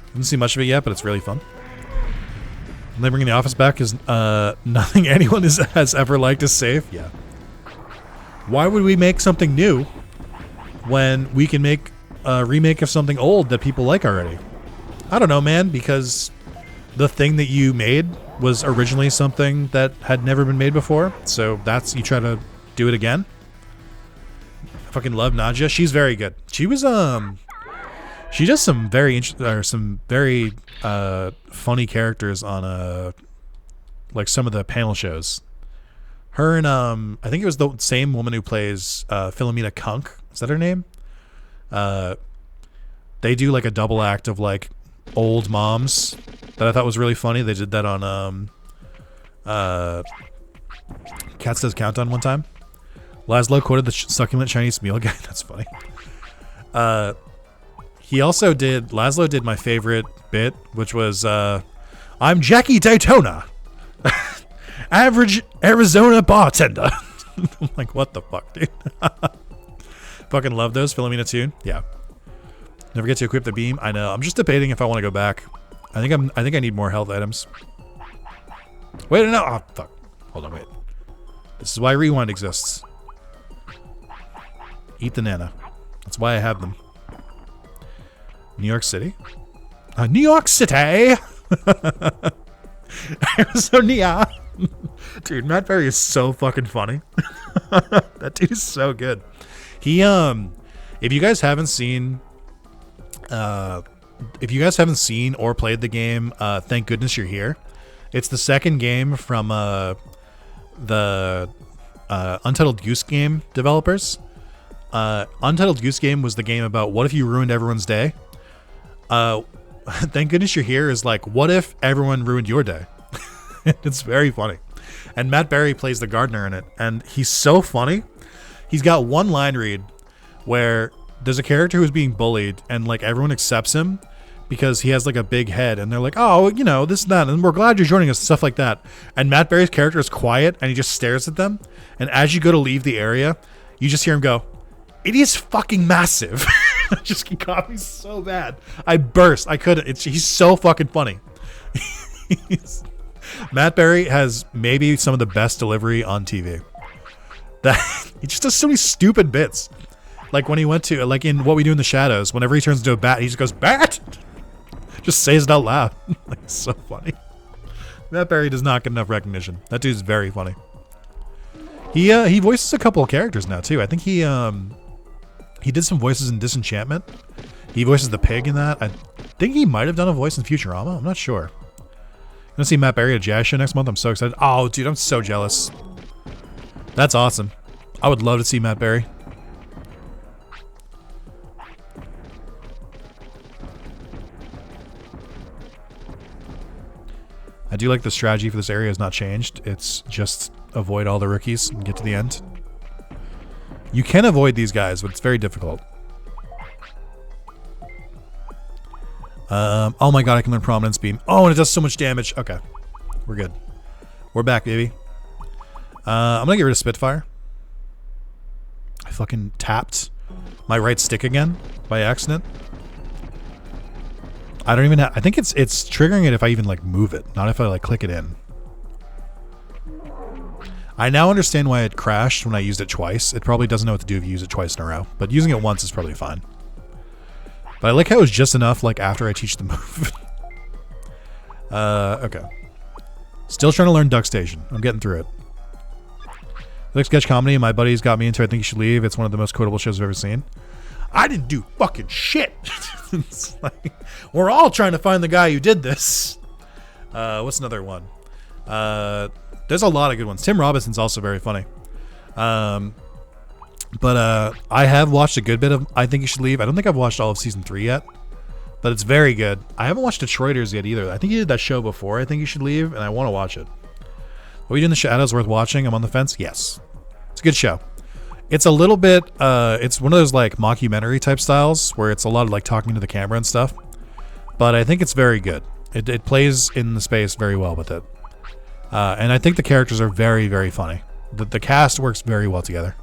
Didn't see much of it yet, but it's really fun. And they bringing The Office back is nothing anyone has ever liked is safe. Yeah. Why would we make something new when we can make a remake of something old that people like already? I don't know, man, because the thing that you made was originally something that had never been made before. So you try to do it again. I fucking love Nadja. She's very good. She was she does some very funny characters on like some of the panel shows. Her and I think it was the same woman who plays Philomena Kunk. Is that her name? They do like a double act of like old moms that I thought was really funny. They did that on Cat Says Countdown one time. Laszlo quoted the succulent Chinese meal guy. That's funny. Laszlo did my favorite bit, which was I'm Jackie Daytona. Average Arizona bartender. I'm like, what the fuck, dude? Fucking love those. Philomena too. Yeah. Never get to equip the beam. I know. I'm just debating if I want to go back. I think I need more health items. Wait, no. Oh, fuck. Hold on, wait. This is why Rewind exists. Eat the Nana. That's why I have them. New York City? New York City! Arizona. Dude, Matt Berry is so fucking funny. That dude is so good. He if you guys haven't seen or played the game, thank goodness you're here. It's the second game from the Untitled Goose Game developers. Untitled Goose Game was the game about what if you ruined everyone's day. Thank goodness you're here is like, what if everyone ruined your day? It's very funny. And Matt Berry plays the gardener in it, and he's so funny. He's got one line read where there's a character who's being bullied, and like everyone accepts him because he has like a big head, and they're like, oh, you know, this and that, and we're glad you're joining us, stuff like that. And Matt Berry's character is quiet, and he just stares at them. And as you go to leave the area, you just hear him go, "It is fucking massive." Just got me so bad. I burst. I couldn't. He's so fucking funny. Matt Berry has maybe some of the best delivery on TV. That he just does so many stupid bits. Like when he went to, like in What We Do in the Shadows, whenever he turns into a bat, he just goes, "Bat!" Just says it out loud. Like, so funny. Matt Berry does not get enough recognition. That dude's very funny. He voices a couple of characters now too. I think he did some voices in Disenchantment. He voices the pig in that. I think he might have done a voice in Futurama. I'm not sure. I'm gonna see Matt Berry at a jazz show next month. I'm so excited. Oh, dude, I'm so jealous. That's awesome. I would love to see Matt Berry. I do like the strategy for this area has not changed. It's just avoid all the rookies and get to the end. You can avoid these guys, but it's very difficult. Oh my god, I can learn Prominence Beam. Oh, and it does so much damage. Okay. We're good. We're back, baby. I'm gonna get rid of Spitfire. I fucking tapped my right stick again by accident. I don't even have... I think it's triggering it if I even, like, move it. Not if I, like, click it in. I now understand why it crashed when I used it twice. It probably doesn't know what to do if you use it twice in a row, but using it once is probably fine. But I like how it was just enough, like, after I teach the move. Okay. Still trying to learn Duck Station. I'm getting through it. Like sketch comedy, my buddies got me into it. I think you should leave. It's one of the most quotable shows I've ever seen. I didn't do fucking shit. It's like, we're all trying to find the guy who did this. What's another one? There's a lot of good ones. Tim Robinson's also very funny. But I have watched a good bit of I Think You Should Leave. I don't think I've watched all of season 3 yet, but it's very good. I haven't watched Detroiters yet either. I think he did that show before I Think You Should Leave, and I want to watch it. Are we doing the Shadows worth watching? I'm on the fence. Yes. It's a good show. It's a little bit, it's one of those like mockumentary type styles where it's a lot of like talking to the camera and stuff, but I think it's very good. It plays in the space very well with it. And I think the characters are very, very funny. The cast works very well together.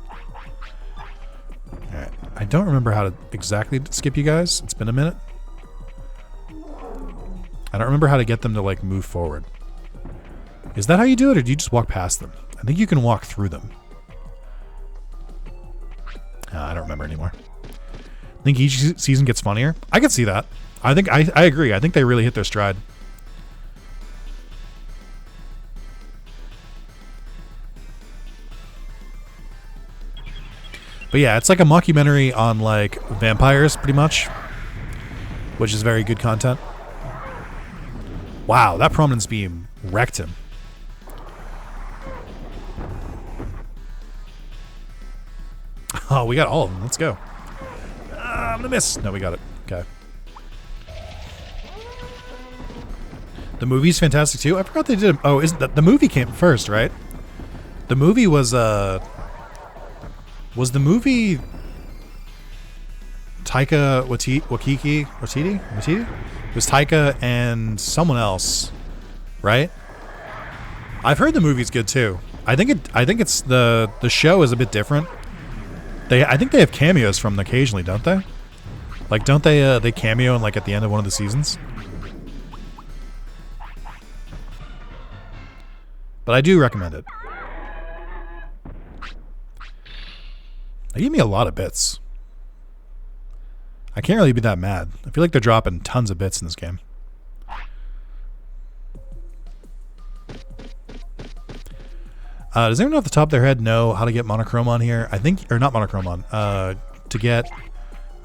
All right. I don't remember how to exactly skip you guys. It's been a minute. I don't remember how to get them to like move forward. Is that how you do it, or do you just walk past them? I think you can walk through them. I don't remember anymore. I think each season gets funnier. I could see that. I think I agree. I think they really hit their stride. But yeah, it's like a mockumentary on like vampires, pretty much, which is very good content. Wow, that prominence beam wrecked him. Oh, we got all of them. Let's go. I'm gonna miss. No, we got it. Okay. The movie's fantastic too. I forgot they did. Oh, isn't that the movie came first, right? The movie was the movie Taika Waititi? It was Taika and someone else, right? I've heard the movie's good too. I think it's the show is a bit different. I think they have cameos from them occasionally, don't they? Like, don't they cameo in like at the end of one of the seasons? But I do recommend it. They give me a lot of bits. I can't really be that mad. I feel like they're dropping tons of bits in this game. Does anyone off the top of their head know how to get Monochromon here? I think, or not Monochromon, to get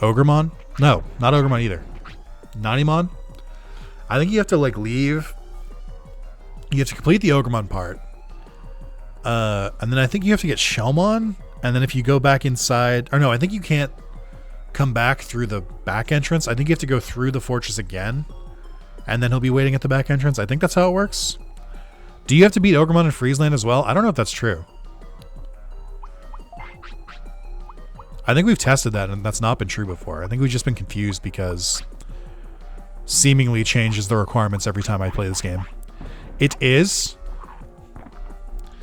Ogremon? No, not Ogremon either. Nanimon? I think you have to like leave. You have to complete the Ogremon part. And then I think you have to get Shellmon. And then if you go back inside, or no, I think you can't come back through the back entrance. I think you have to go through the fortress again. And then he'll be waiting at the back entrance. I think that's how it works. Do you have to beat Ogremon in Friesland as well? I don't know if that's true. I think we've tested that, and that's not been true before. I think we've just been confused because seemingly changes the requirements every time I play this game. It is.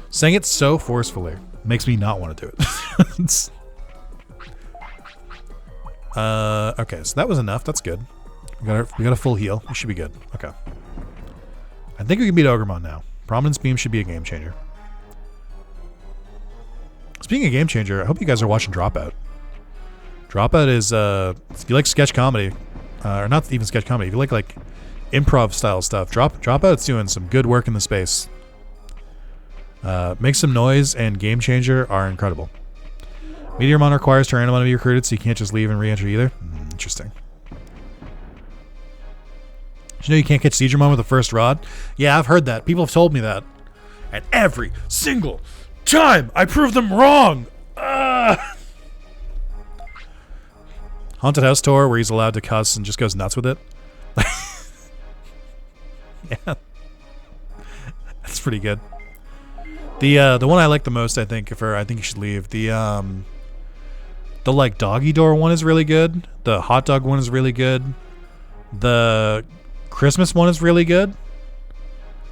Saying it so forcefully makes me not want to do it. Okay, so that was enough. That's good. We got a full heal. We should be good. Okay. I think we can beat Ogremon now. Prominence Beam should be a game changer. Speaking of game changer, I hope you guys are watching Dropout. Dropout is, if you like sketch comedy, or not even sketch comedy, if you like improv style stuff, Dropout's doing some good work in the space. Make Some Noise and Game Changer are incredible. Meteormon requires Tyrannomon to be recruited, so you can't just leave and re-enter either. Interesting. Did you know you can't catch Siegramon with the first rod? Yeah, I've heard that. People have told me that. And every single time I prove them wrong. Haunted House Tour, where he's allowed to cuss and just goes nuts with it. Yeah. That's pretty good. The one I like the most, I think, I think you should leave. The like doggy door one is really good. The hot dog one is really good. The Christmas one is really good.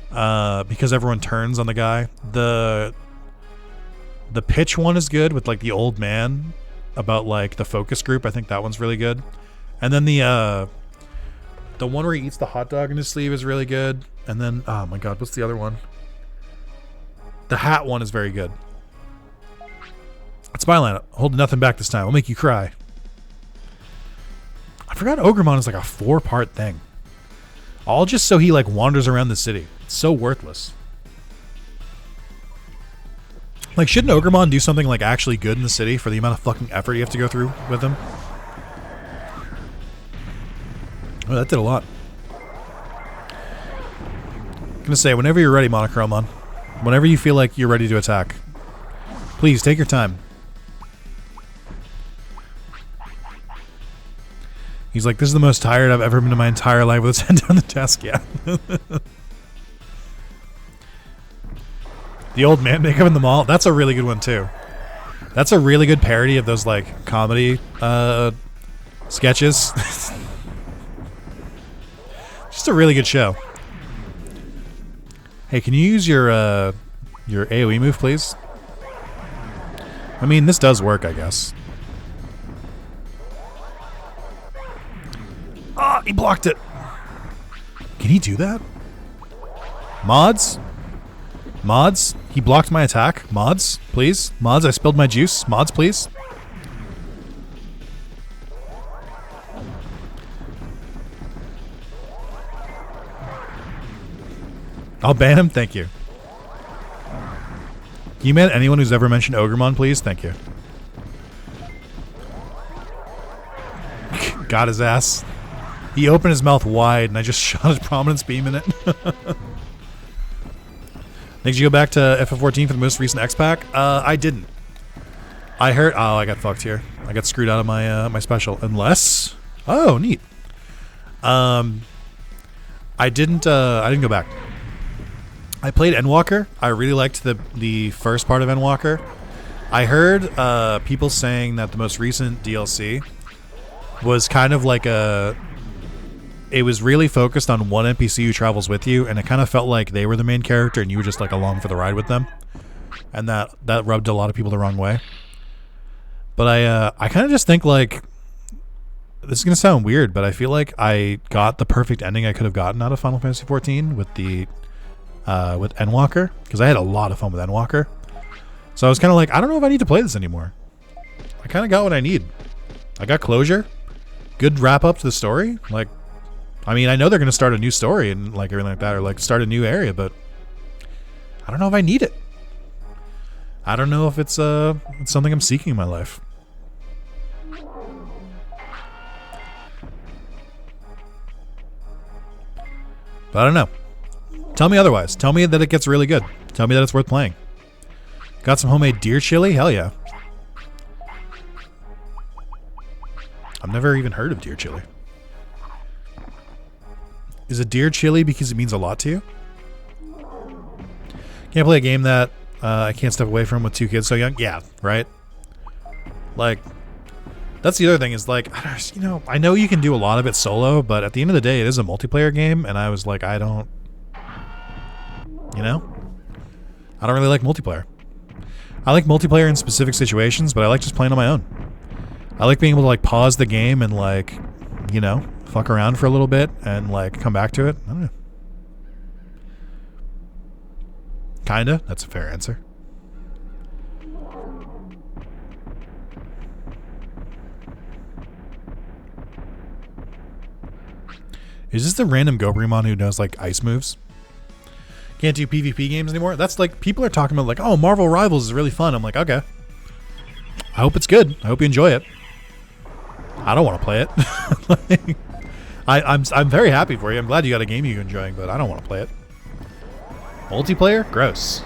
Because everyone turns on the guy. The pitch one is good with like the old man about like the focus group. I think that one's really good. And then the one where he eats the hot dog in his sleeve is really good. And then, oh my god, what's the other one? The hat one is very good. Spyline, hold nothing back this time. I'll make you cry. I forgot Ogremon is like a 4-part thing. All just so he like wanders around the city. It's so worthless. Like, shouldn't Ogremon do something like actually good in the city for the amount of fucking effort you have to go through with him? Oh, that did a lot. I'm gonna say, whenever you're ready, Monochromon, whenever you feel like you're ready to attack, please take your time. He's like, this is the most tired I've ever been in my entire life with his head down the desk. Yeah. The old man makeup in the mall. That's a really good one, too. That's a really good parody of those, like, comedy sketches. Just a really good show. Hey, can you use your AoE move, please? I mean, this does work, I guess. Ah, he blocked it. Can he do that? Mods? Mods? He blocked my attack. Mods, please. Mods, I spilled my juice. Mods, please. I'll ban him. Thank you. Can you ban anyone who's ever mentioned Ogremon, please? Thank you. Got his ass. He opened his mouth wide, and I just shot his prominence beam in it. Did you go back to FF14 for the most recent X-Pack? I didn't. I heard... Oh, I got fucked here. I got screwed out of my my special. Unless... Oh, neat. I didn't go back. I played Endwalker. I really liked the first part of Endwalker. I heard people saying that the most recent DLC was kind of like a... It was really focused on one NPC who travels with you, and it kind of felt like they were the main character and you were just like along for the ride with them. And that rubbed a lot of people the wrong way. But I kind of just think like... This is going to sound weird, but I feel like I got the perfect ending I could have gotten out of Final Fantasy XIV with the... with Endwalker, because I had a lot of fun with Endwalker. So I was kind of like, I don't know if I need to play this anymore. I kind of got what I need. I got closure. Good wrap up to the story. Like, I mean, I know they're going to start a new story and like everything like that, or like start a new area, but I don't know if I need it. I don't know if it's something I'm seeking in my life. But I don't know. Tell me otherwise. Tell me that it gets really good. Tell me that it's worth playing. Got some homemade deer chili? Hell yeah. I've never even heard of deer chili. Is it deer chili because it means a lot to you? Can't play a game that I can't step away from with 2 kids so young? Yeah, right? Like, that's the other thing is like, you know, I know you can do a lot of it solo, but at the end of the day, it is a multiplayer game, and I was like, I don't... You know? I don't really like multiplayer. I like multiplayer in specific situations, but I like just playing on my own. I like being able to like pause the game and like, you know, fuck around for a little bit and like come back to it. I don't know. Kinda. That's a fair answer. Is this the random Gobrimon who knows like ice moves? Can't do PvP games anymore? That's like, people are talking about like, oh, Marvel Rivals is really fun. I'm like, okay. I hope it's good. I hope you enjoy it. I don't want to play it. Like, I'm very happy for you. I'm glad you got a game you're enjoying, but I don't want to play it. Multiplayer? Gross.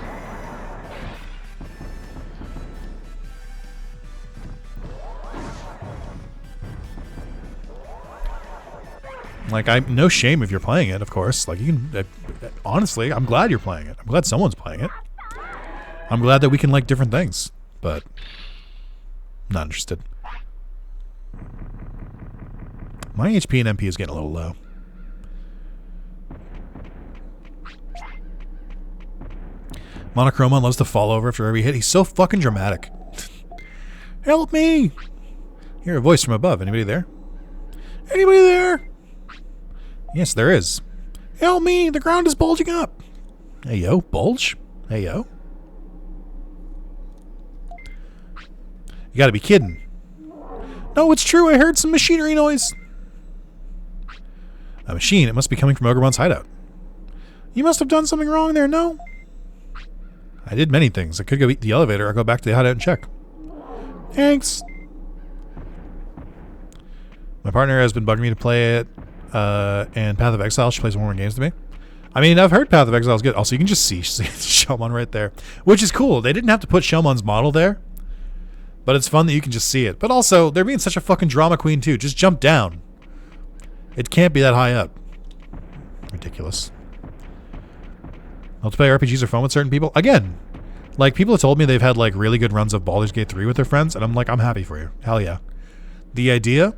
Like, no shame if you're playing it, of course. Like, you can... honestly, I'm glad you're playing it. I'm glad someone's playing it. I'm glad that we can like different things, but not interested. My HP and MP is getting a little low. Monochromon loves to fall over after every hit. He's so fucking dramatic. Help me! Hear a voice from above. Anybody there? Anybody there? Yes, there is. Help me! The ground is bulging up. Hey yo, bulge. Hey yo. You gotta be kidding. No, it's true. I heard some machinery noise. A machine. It must be coming from Ogremon's hideout. You must have done something wrong there, no? I did many things. I could go eat the elevator or go back to the hideout and check. Thanks. My partner has been bugging me to play it, and Path of Exile. She plays more games than me. I mean, I've heard Path of Exile is good. Also, you can just see Shelmon right there, which is cool. They didn't have to put Shelmon's model there, but it's fun that you can just see it. But also, they're being such a fucking drama queen, too. Just jump down. It can't be that high up. Ridiculous. Multiplayer RPGs are fun with certain people. Again, like, people have told me they've had, like, really good runs of Baldur's Gate 3 with their friends, and I'm like, I'm happy for you. Hell yeah. The idea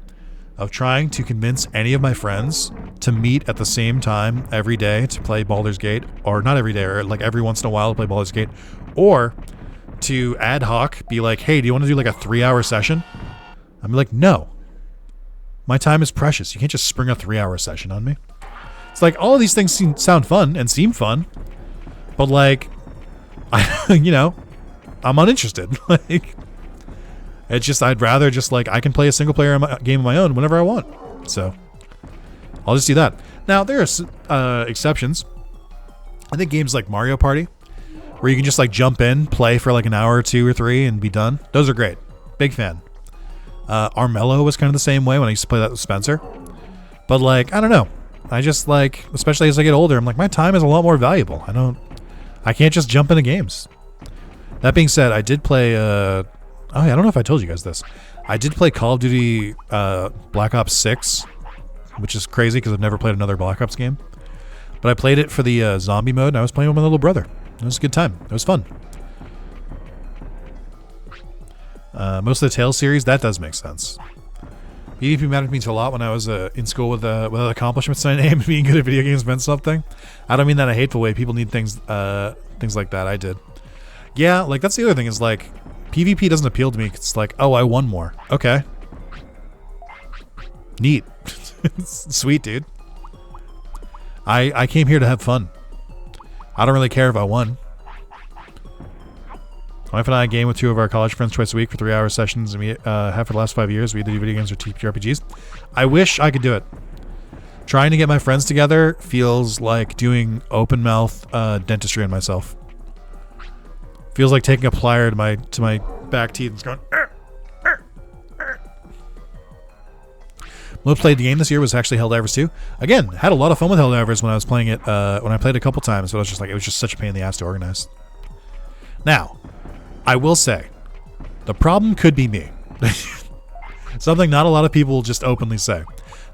of trying to convince any of my friends to meet at the same time every day to play Baldur's Gate, or not every day, or like every once in a while to play Baldur's Gate, or to ad hoc be like, hey, do you want to do like a 3-hour session? I'm like, no. My time is precious. You can't just spring a 3-hour session on me. It's like, all of these things sound fun and seem fun, but like, you know, I'm uninterested. Like, it's just, I'd rather just like, I can play a single player game of my own whenever I want. So I'll just do that. Now, there are exceptions. I think games like Mario Party, where you can just like jump in, play for like an hour or 2 or 3 and be done. Those are great. Big fan. Armello was kind of the same way when I used to play that with Spencer. But like, I don't know. I just like, especially as I get older, I'm like, my time is a lot more valuable. I can't just jump into games. That being said, I did play, I don't know if I told you guys this. I did play Call of Duty Black Ops 6, which is crazy because I've never played another Black Ops game. But I played it for the zombie mode, and I was playing with my little brother. It was a good time. It was fun. Most of the Tales series, that does make sense. PvP mattered to me a lot when I was in school with accomplishments in my name. Being good at video games meant something. I don't mean that in a hateful way. People need things like that. I did. Yeah, like that's the other thing is like, PvP doesn't appeal to me. It's like, oh, I won more. Okay. Neat. Sweet, dude. I came here to have fun. I don't really care if I won. My wife and I game with 2 of our college friends twice a week for 3-hour sessions, and we have for the last 5 years. We either do video games or TTRPGs. I wish I could do it. Trying to get my friends together feels like doing open mouth dentistry on myself. Feels like taking a plier to my back teeth and going. Most played game this year was actually Helldivers 2. Again, had a lot of fun with Helldivers when I was playing it. When I played it a couple times, but I was just like, it was just such a pain in the ass to organize. Now, I will say, the problem could be me. Something not a lot of people just openly say.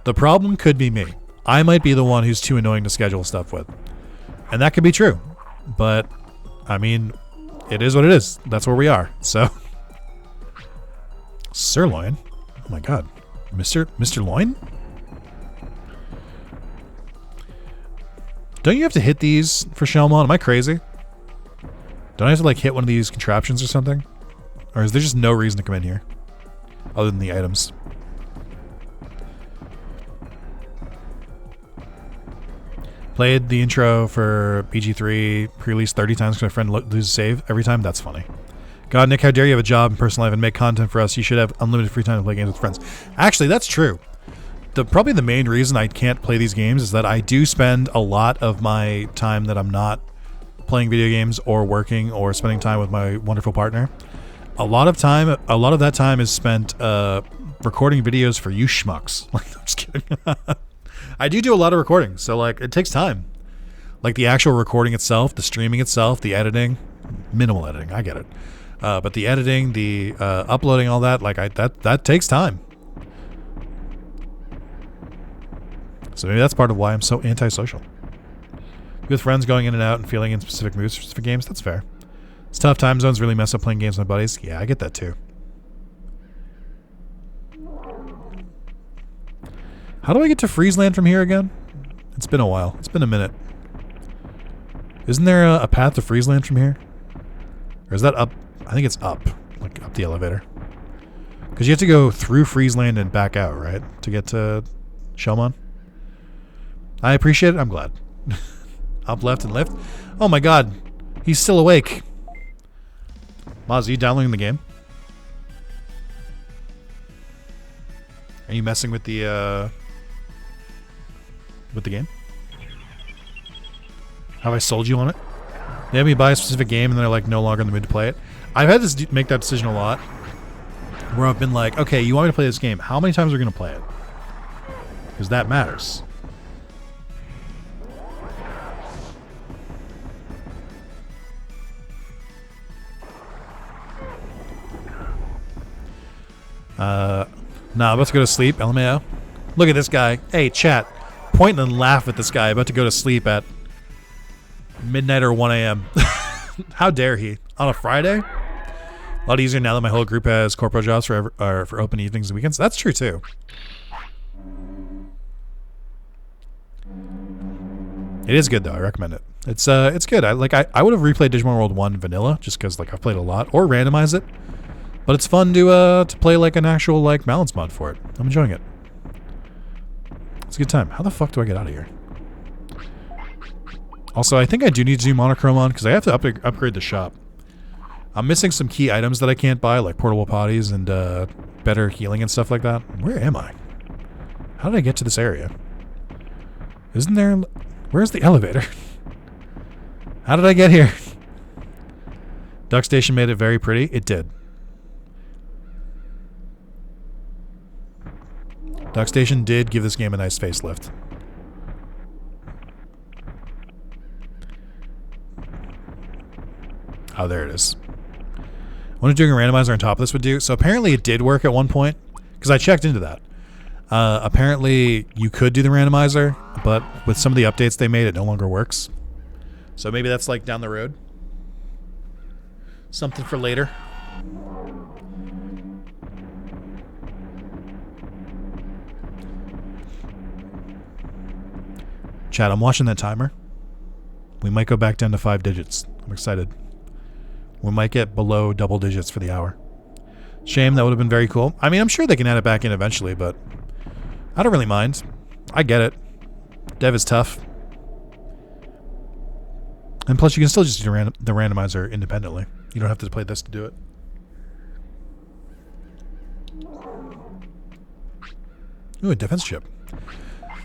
The problem could be me. I might be the one who's too annoying to schedule stuff with, and that could be true. But I mean, it is what it is. That's where we are. So, Sirloin. Oh my God, Mr. Loin. Don't you have to hit these for Shelmon? Am I crazy? Don't I have to like hit one of these contraptions or something? Or is there just no reason to come in here? Other than the items. Played the intro for BG3 pre-release 30 times because my friend loses save every time. That's funny. God, Nick, how dare you have a job and personal life and make content for us? You should have unlimited free time to play games with friends. Actually, that's true. Probably the main reason I can't play these games is that I do spend a lot of my time that I'm not playing video games or working or spending time with my wonderful partner. A lot of that time is spent recording videos for you schmucks. Like, I'm just kidding. I do a lot of recording, so like it takes time. Like the actual recording itself, the streaming itself, the editing, minimal editing. I get it, but the editing, the uploading, all that, like that takes time. So maybe that's part of why I'm so antisocial. With friends going in and out and feeling in specific moods for specific games, that's fair. It's tough. Time zones really mess up playing games with my buddies. Yeah, I get that too. How do I get to Friesland from here again? It's been a while. It's been a minute. Isn't there a path to Friesland from here? Or is that up? I think it's up. Like up the elevator. Because you have to go through Friesland and back out, right? To get to Shelmon. I appreciate it. I'm glad. Up, left, and lift. Oh my God. He's still awake. Maz, are you downloading the game? Are you messing with the game? Have I sold you on it? They have me buy a specific game and they're like no longer in the mood to play it. I've had to make that decision a lot. Where I've been like, okay, you want me to play this game? How many times are we going to play it? Because that matters. Nah, I'm about to go to sleep. LMAO. Look at this guy. Hey, chat. Point and laugh at this guy about to go to sleep at midnight or 1 a.m. How dare he? On a Friday? A lot easier now that my whole group has corporate jobs for open evenings and weekends. That's true, too. It is good, though. I recommend it. It's good. I would have replayed Digimon World 1 vanilla just because like I've played a lot, or randomize it. But it's fun to play like an actual like balance mod for it. I'm enjoying it. It's a good time. How the fuck do I get out of here? Also, I think I do need to do monochrome on because I have to upgrade the shop. I'm missing some key items that I can't buy, like portable potties and better healing and stuff like that. Where am I? How did I get to this area? Isn't there... Where's the elevator? How did I get here? Duck Station made it very pretty. It did. Duck Station did give this game a nice facelift. Oh, there it is. I wonder if doing a randomizer on top of this would do. So apparently it did work at one point, because I checked into that. Apparently you could do the randomizer, but with some of the updates they made, it no longer works. So maybe that's like down the road. Something for later. Chat, I'm watching that timer. We might go back down to 5 digits. I'm excited. We might get below double digits for the hour. Shame, that would have been very cool. I mean, I'm sure they can add it back in eventually, but I don't really mind. I get it. Dev is tough. And plus, you can still just do the randomizer independently. You don't have to play this to do it. Ooh, a defense chip.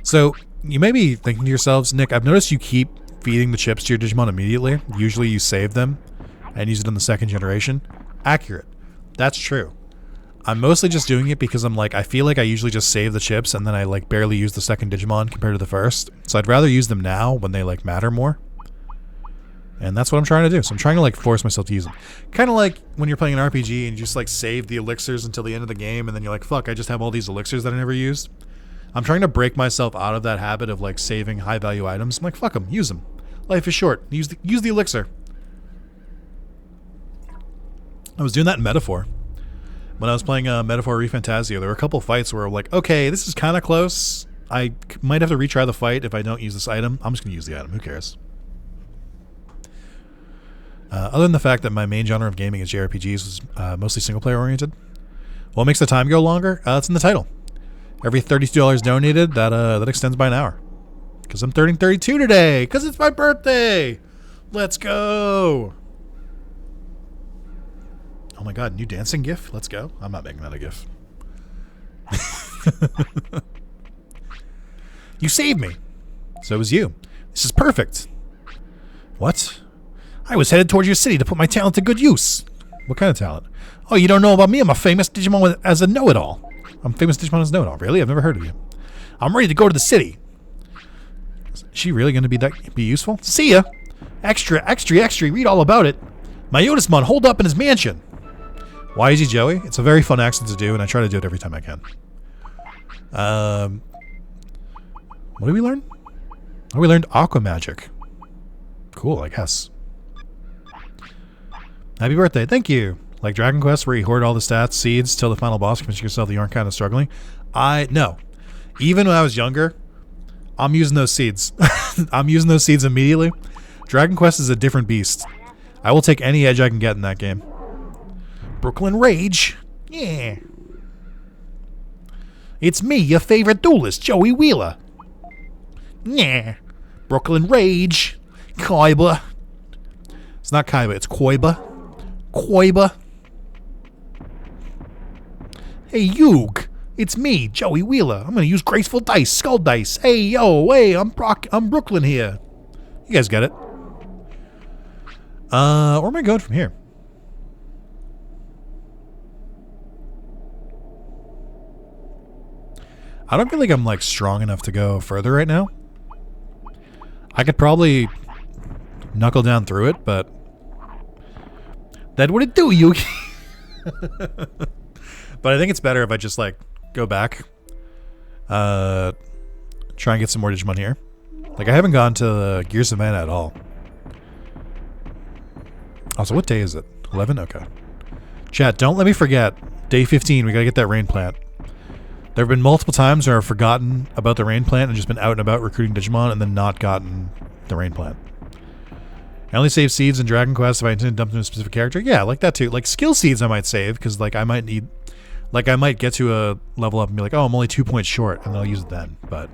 So, you may be thinking to yourselves, Nick, I've noticed you keep feeding the chips to your Digimon immediately. Usually you save them and use it on the second generation. Accurate. That's true. I'm mostly just doing it because I'm like, I feel like I usually just save the chips and then I like barely use the second Digimon compared to the first. So I'd rather use them now when they like matter more. And that's what I'm trying to do. So I'm trying to like force myself to use them. Kind of like when you're playing an RPG and you just like save the elixirs until the end of the game and then you're like, fuck, I just have all these elixirs that I never used. I'm trying to break myself out of that habit of like saving high value items. I'm like, fuck them, use them. Life is short. Use the elixir. I was doing that in Metaphor. When I was playing Metaphor ReFantazio, there were a couple fights where I'm like, okay, this is kind of close. I might have to retry the fight if I don't use this item. I'm just going to use the item. Who cares? Other than the fact that my main genre of gaming is JRPGs was mostly single-player oriented. What makes the time go longer? It's in the title. Every $32 donated, that extends by an hour. Because I'm turning 32 today. Because it's my birthday. Let's go. Oh my god, new dancing GIF? Let's go. I'm not making that a GIF. You saved me. So it was you. This is perfect. What? I was headed towards your city to put my talent to good use. What kind of talent? Oh, you don't know about me? I'm a famous Digimon as a know-it-all. I'm famous Digimon as a know-it-all. Really? I've never heard of you. I'm ready to go to the city. Is she really going to be useful? See ya. Extra, read all about it. My Yotismon holed up in his mansion. Why is he Joey? It's a very fun accent to do, and I try to do it every time I can. What did we learn? Oh, we learned Aqua Magic. Cool, I guess. Happy birthday. Thank you. Like Dragon Quest, where you hoard all the stats, seeds, till the final boss, convince yourself that you aren't kind of struggling. No. Even when I was younger, I'm using those seeds. I'm using those seeds immediately. Dragon Quest is a different beast. I will take any edge I can get in that game. Brooklyn Rage. Yeah. It's me, your favorite duelist, Joey Wheeler. Yeah. Brooklyn Rage. Koiba. It's not Kaiba, it's Koiba. Koiba. Hey, Yug. It's me, Joey Wheeler. I'm gonna use graceful dice, skull dice. Hey, yo, hey, I'm Brooklyn here. You guys get it. Where am I going from here? I don't feel like I'm like strong enough to go further right now. I could probably knuckle down through it, but that wouldn't do, Yugi. But I think it's better if I just like go back, try and get some more Digimon here. Like I haven't gone to the Gear Savannah at all. Also, what day is it? 11? Okay. Chat, don't let me forget. Day 15, we gotta get that rain plant. There have been multiple times where I've forgotten about the rain plant and just been out and about recruiting Digimon and then not gotten the rain plant. I only save seeds in Dragon Quest if I intend to dump them in a specific character. Yeah, like that too. Like skill seeds I might save because like I might need, like I might get to a level up and be like, oh, I'm only 2 points short, and then I'll use it then. But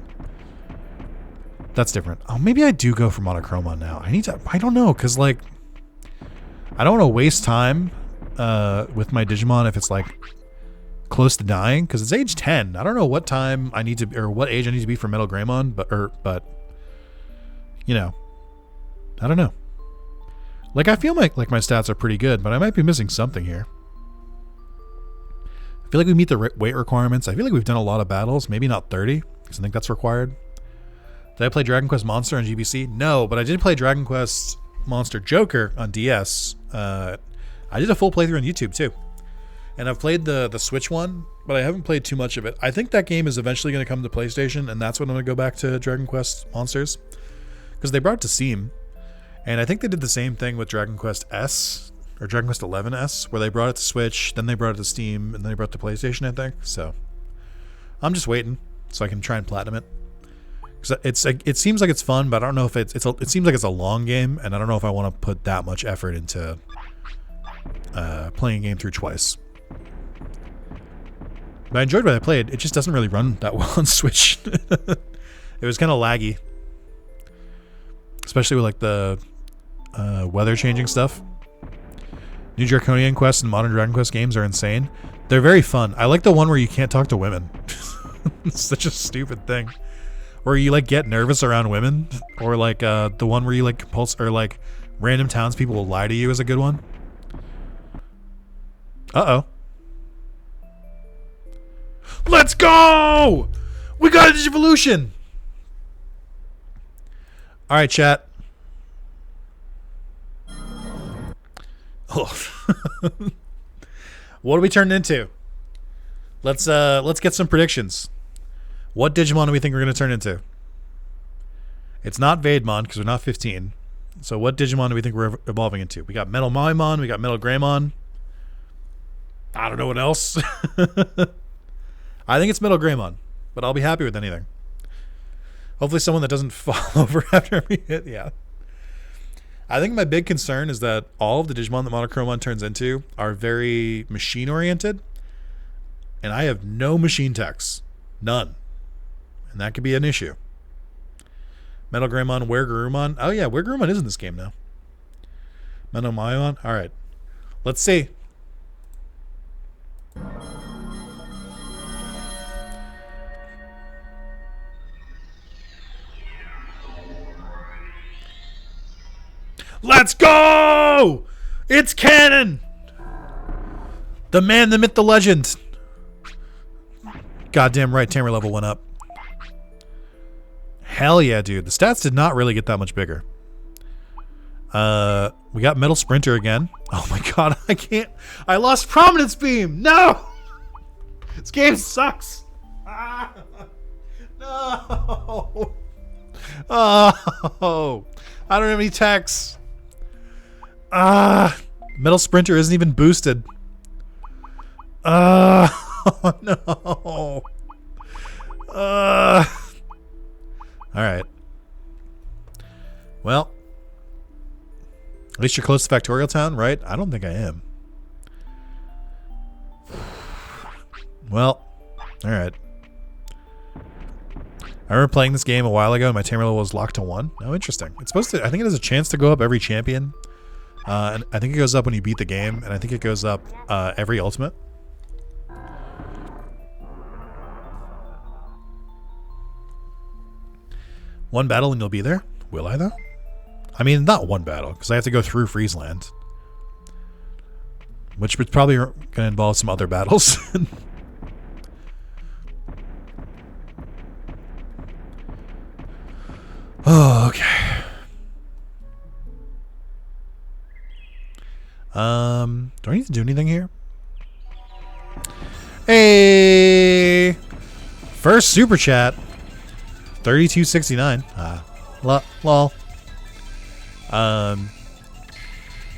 that's different. Oh, maybe I do go for Monochromon now. I don't know, because like I don't want to waste time with my Digimon if it's like close to dying, because it's age 10. I don't know what time I need to, or what age I need to be for Metal Greymon, but you know, I don't know. Like I feel like my stats are pretty good, but I might be missing something here. I feel like we meet the weight requirements. I feel like we've done a lot of battles, maybe not 30, because I think that's required. Did I play Dragon Quest Monster on GBC? No, but I did play Dragon Quest Monster Joker on DS. I did a full playthrough on YouTube too. And I've played the Switch one, but I haven't played too much of it. I think that game is eventually going to come to PlayStation, and that's when I'm going to go back to Dragon Quest Monsters. Because they brought it to Steam. And I think they did the same thing with Dragon Quest S, or Dragon Quest 11S, where they brought it to Switch, then they brought it to Steam, and then they brought it to PlayStation, I think. So I'm just waiting so I can try and platinum it. Because it seems like it's fun, but I don't know if it seems like it's a long game, and I don't know if I want to put that much effort into playing a game through twice. But I enjoyed what I played. It just doesn't really run that well on Switch. It was kind of laggy. Especially with like the weather changing stuff. New Draconian Quest and Modern Dragon Quest games are insane. They're very fun. I like the one where you can't talk to women. It's such a stupid thing. Where you like get nervous around women. Or like the one where you like compulse, or like random townspeople will lie to you is a good one. Uh-oh. Let's go! We got a Digivolution! Alright, chat. Oh. What are we turning into? Let's get some predictions. What Digimon do we think we're going to turn into? It's not Vademon, because we're not 15. So what Digimon do we think we're evolving into? We got Metal Maimon, we got Metal Greymon. I don't know what else. I think it's Metal Greymon, but I'll be happy with anything. Hopefully someone that doesn't fall over after every hit, yeah. I think my big concern is that all of the Digimon that Monochromon turns into are very machine-oriented, and I have no machine techs. None. And that could be an issue. Metal Greymon, Weregarurumon. Oh yeah, Weregarurumon is in this game now. Metal Maimon. Alright. Let's see. Let's go! It's canon! The man, the myth, the legend. Goddamn right, Tamer level went up. Hell yeah, dude. The stats did not really get that much bigger. We got Metal Sprinter again. Oh my god, I can't. I lost Prominence Beam! No! This game sucks! Ah, no! Oh! I don't have any techs. Metal Sprinter isn't even boosted. Oh no. Alright. Well. At least you're close to Factorial Town, right? I don't think I am. Well. Alright. I remember playing this game a while ago and my Tamer level was locked to 1. Oh, interesting. It's supposed to, I think it has a chance to go up every champion. And I think it goes up when you beat the game, and I think it goes up every ultimate. One battle and you'll be there? Will I, though? I mean, not one battle, because I have to go through Friesland. Which would probably going to involve some other battles. Oh, okay. Do I need to do anything here? Hey! First super chat. 3269. Lol. I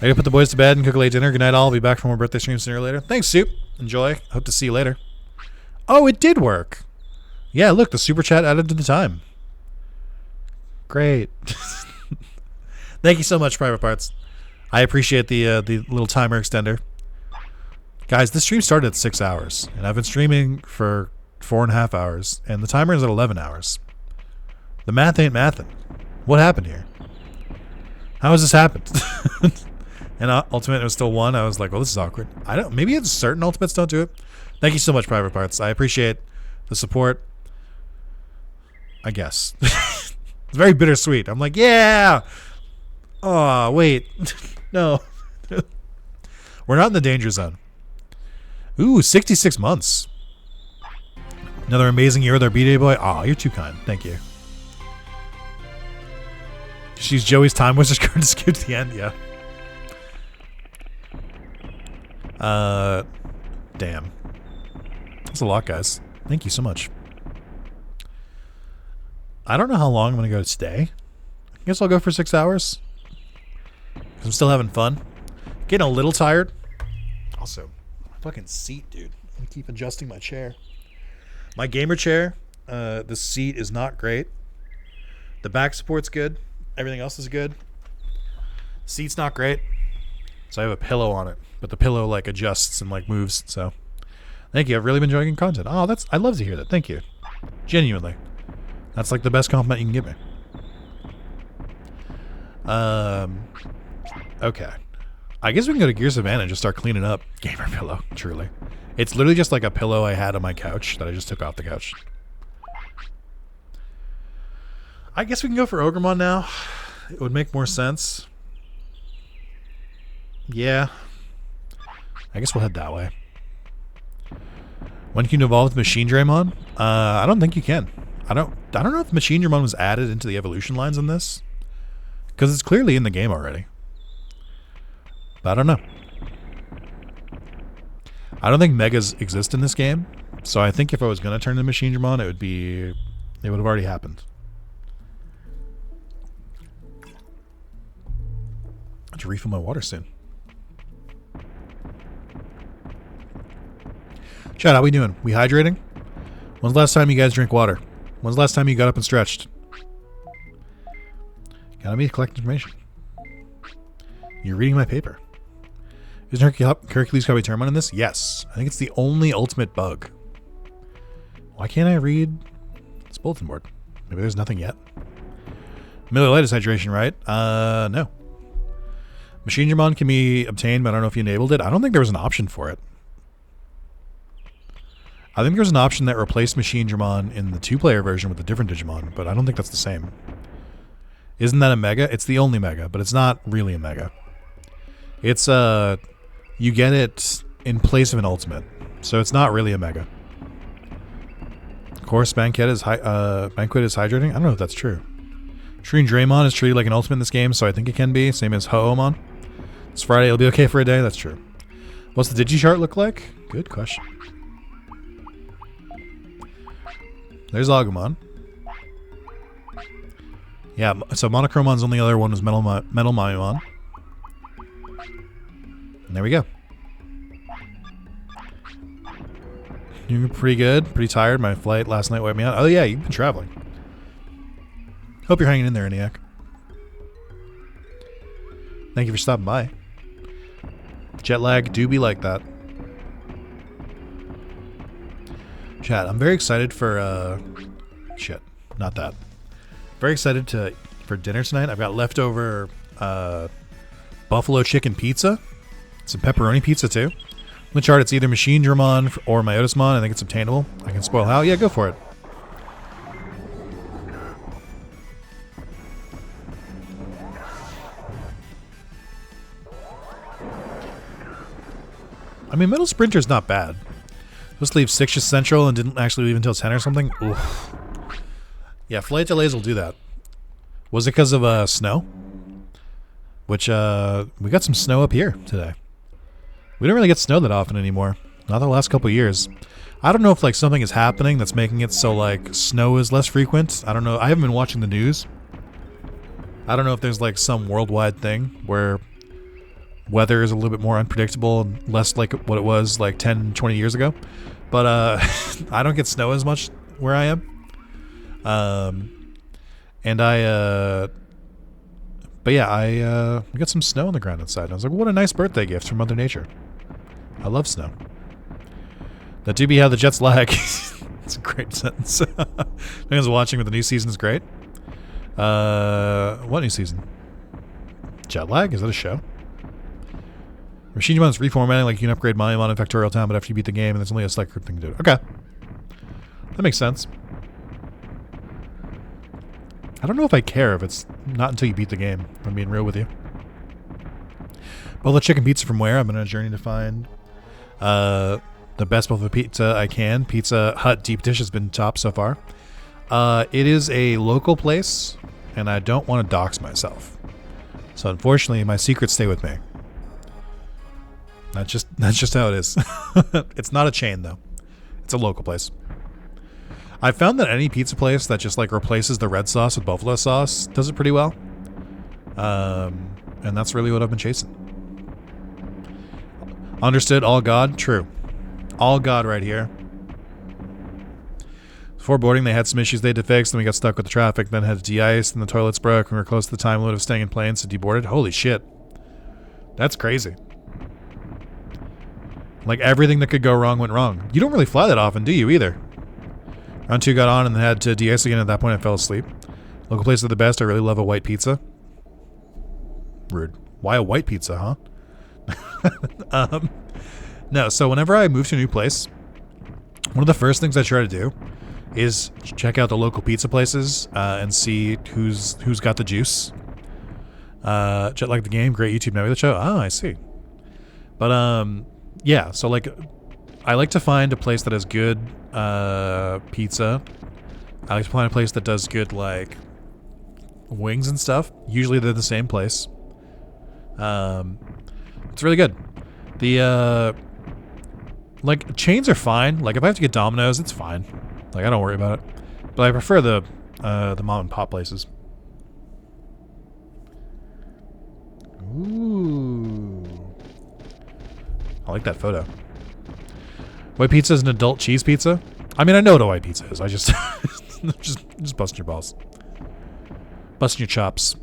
gotta put the boys to bed and cook a late dinner. Good night, all. I'll be back for more birthday streams sooner or later. Thanks, Soup. Enjoy. Hope to see you later. Oh, it did work. Yeah, look, the super chat added to the time. Great. Thank you so much, Private Parts. I appreciate the little timer extender. Guys, this stream started at 6 hours, and I've been streaming for 4.5 hours, and the timer is at 11 hours. The math ain't mathin'. What happened here? How has this happened? And Ultimate, it was still 1. I was like, well, this is awkward. Maybe it's certain Ultimates don't do it. Thank you so much, Private Parts. I appreciate the support. I guess. It's very bittersweet. I'm like, yeah. Oh, wait. No. We're not in the danger zone. Ooh, 66 months. Another amazing year with our B-Day boy. Aw, you're too kind. Thank you. She's Joey's Time Wizard card to skip to the end. Yeah. Damn. That's a lot, guys. Thank you so much. I don't know how long I'm going to go to stay. I guess I'll go for 6 hours. Because I'm still having fun. Getting a little tired. Also, my fucking seat, dude. I keep adjusting my chair. My gamer chair, the seat is not great. The back support's good. Everything else is good. Seat's not great. So I have a pillow on it. But the pillow like adjusts and like moves. So thank you. I've really been enjoying content. Oh, I love to hear that. Thank you. Genuinely. That's like the best compliment you can give me. Okay. I guess we can go to Gear Savannah and just start cleaning up. Gamer pillow, truly. It's literally just like a pillow I had on my couch that I just took off the couch. I guess we can go for Ogremon now. It would make more sense. Yeah. I guess we'll head that way. When can you evolve with Machine Draymon? I don't think you can. I don't know if Machine Draymon was added into the evolution lines in this. Because it's clearly in the game already. But I don't know. I don't think Megas exist in this game. So I think if I was going to turn to Machine Draymon, it would have already happened. I have to refill my water soon. Chat, how we doing? We hydrating? When's the last time you guys drink water? When's the last time you got up and stretched? Gotta be collecting information. You're reading my paper. Isn't Hercules Copy Termon in this? Yes. I think it's the only ultimate bug. Why can't I read this bulletin board? Maybe there's nothing yet. Miller Lite is hydration, right? No. Machine Dramon can be obtained, but I don't know if you enabled it. I don't think there was an option for it. I think there's an option that replaced Machine Dramon in the 2-player version with a different Digimon, but I don't think that's the same. Isn't that a Mega? It's the only Mega, but it's not really a Mega. It's, you get it in place of an Ultimate, so it's not really a Mega. Of course, Banquet is hydrating. I don't know if that's true. Shreen Draymon is treated like an Ultimate in this game, so I think it can be. Same as Ho-Omon. It's Friday, it'll be okay for a day. That's true. What's the Digichart look like? Good question. There's Agumon. Yeah, so Monochromon's only other one was Metal Mayumon. And there we go. You're pretty good, pretty tired. My flight last night wiped me out. Oh yeah, you've been traveling. Hope you're hanging in there, ENIAC. Thank you for stopping by. Jet lag do be like that. Chat, I'm very excited for shit, not that. Very excited for dinner tonight. I've got leftover buffalo chicken pizza, some pepperoni pizza too. On the chart, it's either Machine Dramon or Myotismon. I think it's obtainable. I can spoil how. Yeah, go for it. I mean, Middle Sprinter's not bad. Supposed to leave 6 Central and didn't actually leave until 10 or something. Oof. Yeah, flight delays will do that. Was it because of snow? Which, we got some snow up here today. We don't really get snow that often anymore. Not the last couple of years. I don't know if, like, something is happening that's making it so, like, snow is less frequent. I don't know. I haven't been watching the news. I don't know if there's, like, some worldwide thing where weather is a little bit more unpredictable and less like what it was, like, 10, 20 years ago. But, I don't get snow as much where I am. And but yeah, we got some snow on the ground outside. And I was like, what a nice birthday gift from Mother Nature. I love snow. That do be how the Jets lag. It's a great sentence. Anyone's watching, but the new season is great. What new season? Jet lag? Is that a show? Machinimon is reformatting, like you can upgrade Monument in Factorial Town, but after you beat the game, and there's only a select group thing to do. Okay. That makes sense. I don't know if I care if it's not until you beat the game, if I'm being real with you. Buffalo chicken pizza from where? I'm on a journey to find the best buffalo pizza I can. Pizza Hut deep dish has been top so far. It is a local place, and I don't want to dox myself. So unfortunately, my secrets stay with me. That's just how it is. It's not a chain, though. It's a local place. I found that any pizza place that just like replaces the red sauce with buffalo sauce does it pretty well. And that's really what I've been chasing. Understood, all God? True. All God right here. Before boarding, they had some issues they had to fix, then we got stuck with the traffic, then had to de-ice, and the toilets broke, and we were close to the time limit of staying in planes, so deboarded. Holy shit. That's crazy. Like, everything that could go wrong went wrong. You don't really fly that often, do you, either? Round 2 got on and had to de-ice again. At that point, I fell asleep. Local places are the best. I really love a white pizza. Rude. Why a white pizza, huh? No, so whenever I move to a new place, one of the first things I try to do is check out the local pizza places and see who's got the juice. Jet Like the Game, great YouTube now. The show. Oh, I see. But yeah, so like I like to find a place that has good pizza. I like to find a place that does good like wings and stuff. Usually they're the same place. It's really good. The like chains are fine. Like if I have to get Domino's, it's fine. Like I don't worry about it. But I prefer the mom and pop places. Ooh. I like that photo. White pizza is an adult cheese pizza. I mean, I know what a white pizza is. I just just busting your balls. Busting your chops.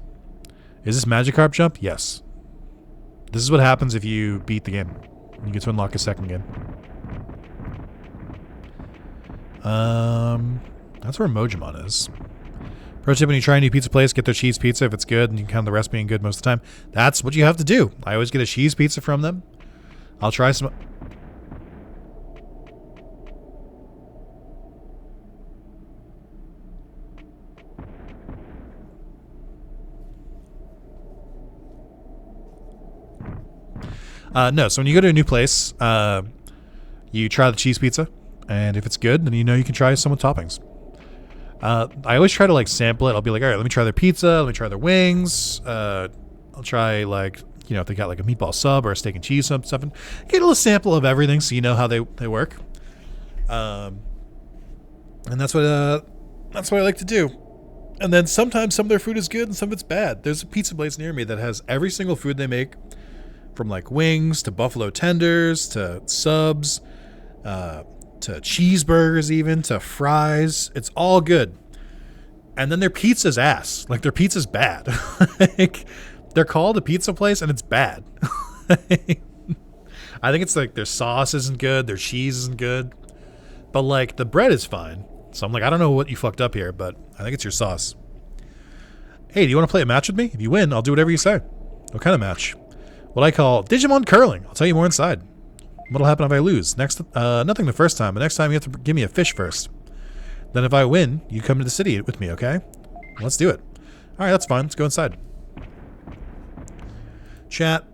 Is this Magikarp jump? Yes. This is what happens if you beat the game. You get to unlock a second game. That's where Mojimon is. Pro tip: when you try a new pizza place, get their cheese pizza if it's good, and you can count the rest being good most of the time. That's what you have to do. I always get a cheese pizza from them. I'll try some. No, so when you go to a new place, you try the cheese pizza, and if it's good, then you know you can try some with toppings. I always try to like sample it. I'll be like, all right, let me try their pizza, let me try their wings. I'll try like, you know, if they got like a meatball sub or a steak and cheese stuff, and get a little sample of everything so you know how they work. And that's what I like to do. And then sometimes some of their food is good and some of it's bad. There's a pizza place near me that has every single food they make. From like wings to buffalo tenders to subs to cheeseburgers even to fries. It's all good. And then their pizza's ass. Like their pizza's bad. Like they're called a pizza place and it's bad. I think it's like their sauce isn't good. Their cheese isn't good. But like the bread is fine. So I'm like, I don't know what you fucked up here, but I think it's your sauce. Hey, do you want to play a match with me? If you win, I'll do whatever you say. What kind of match? What I call Digimon curling. I'll tell you more inside. What'll happen if I lose? Next, nothing the first time, but next time you have to give me a fish first. Then if I win, you come to the city with me, okay? Let's do it. All right, that's fine. Let's go inside. Chat,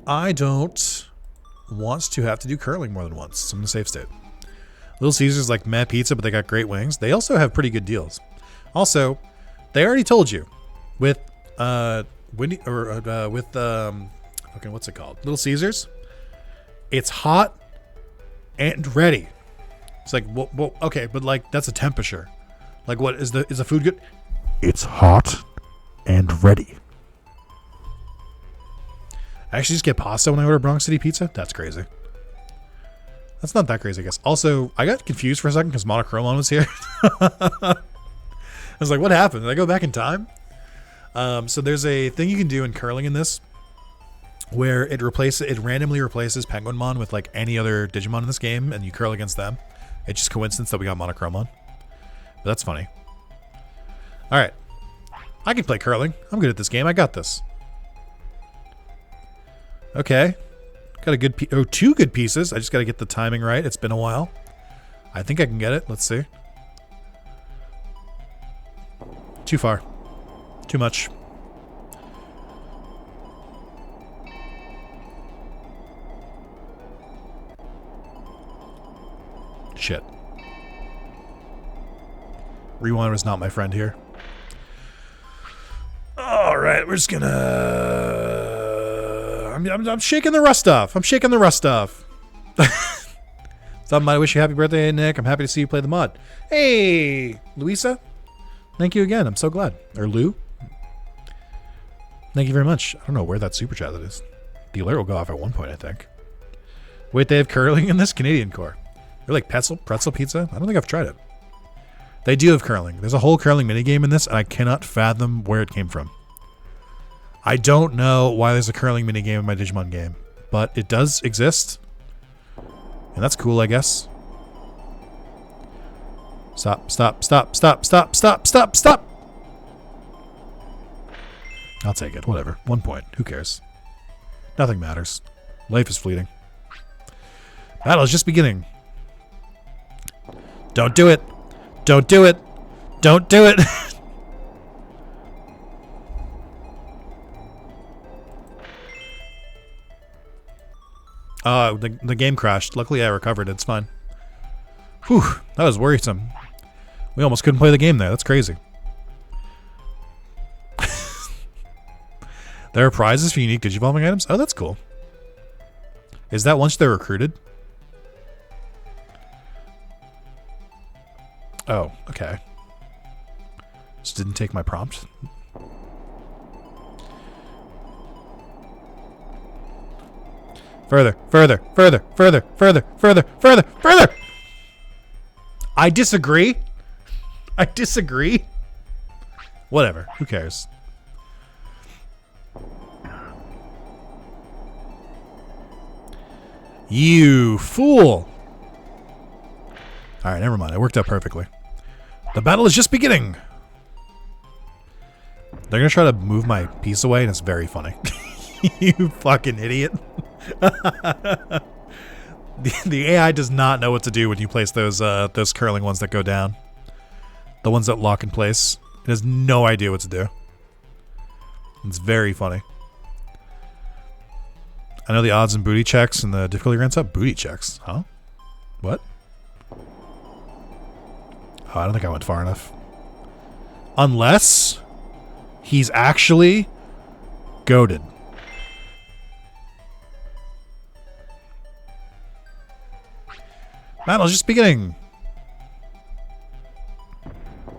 I don't wants to have to do curling more than once. So I'm in a safe state. Little Caesars like meh pizza, but they got great wings. They also have pretty good deals. Also, they already told you with fucking what's it called? Little Caesars. It's hot and ready. It's like, well, okay, but like that's a temperature. Like, what is the food good? It's hot and ready. I actually just get pasta when I order Bronx City pizza. That's crazy. That's not that crazy, I guess. Also, I got confused for a second because Monochromon was here. I was like, what happened? Did I go back in time? So there's a thing you can do in curling in this where it randomly replaces Penguinmon with like any other Digimon in this game, and you curl against them. It's just coincidence that we got Monochromon. But that's funny. All right. I can play curling. I'm good at this game. I got this. Okay. Got a good two good pieces. I just got to get the timing right. It's been a while. I think I can get it. Let's see. Too far. Too much. Shit. Rewind was not my friend here. All right, we're just gonna... I'm shaking the rust off. I'm shaking the rust off. Something I wish you happy birthday, Nick. I'm happy to see you play the mod. Hey, Louisa. Thank you again. I'm so glad. Or Lou. Thank you very much. I don't know where that super chat that is. The alert will go off at one point, I think. Wait, they have curling in this? Canadian core. They're like pretzel pizza? I don't think I've tried it. They do have curling. There's a whole curling minigame in this, and I cannot fathom where it came from. I don't know why there's a curling minigame in my Digimon game, but it does exist. And that's cool, I guess. Stop, stop, stop, stop, stop, stop, stop, stop! I'll take it, whatever. 1 point, who cares? Nothing matters. Life is fleeting. Battle is just beginning. Don't do it! Don't do it! Don't do it! The game crashed. Luckily I recovered. It's fine. Whew, that was worrisome. We almost couldn't play the game there. That's crazy. There are prizes for unique Digivolving items? Oh, that's cool. Is that once they're recruited? Oh, okay. Just didn't take my prompt. Further, further, further, further, further, further, further, further! I disagree. I disagree. Whatever. Who cares? You fool! Alright, never mind. It worked out perfectly. The battle is just beginning! They're gonna try to move my piece away, and it's very funny. You fucking idiot. The AI does not know what to do when you place those curling ones that go down. The ones that lock in place. It has no idea what to do. It's very funny. I know the odds and booty checks and the difficulty ramps up. Booty checks, huh? What? Oh, I don't think I went far enough. Unless he's actually goated. Battle's just beginning.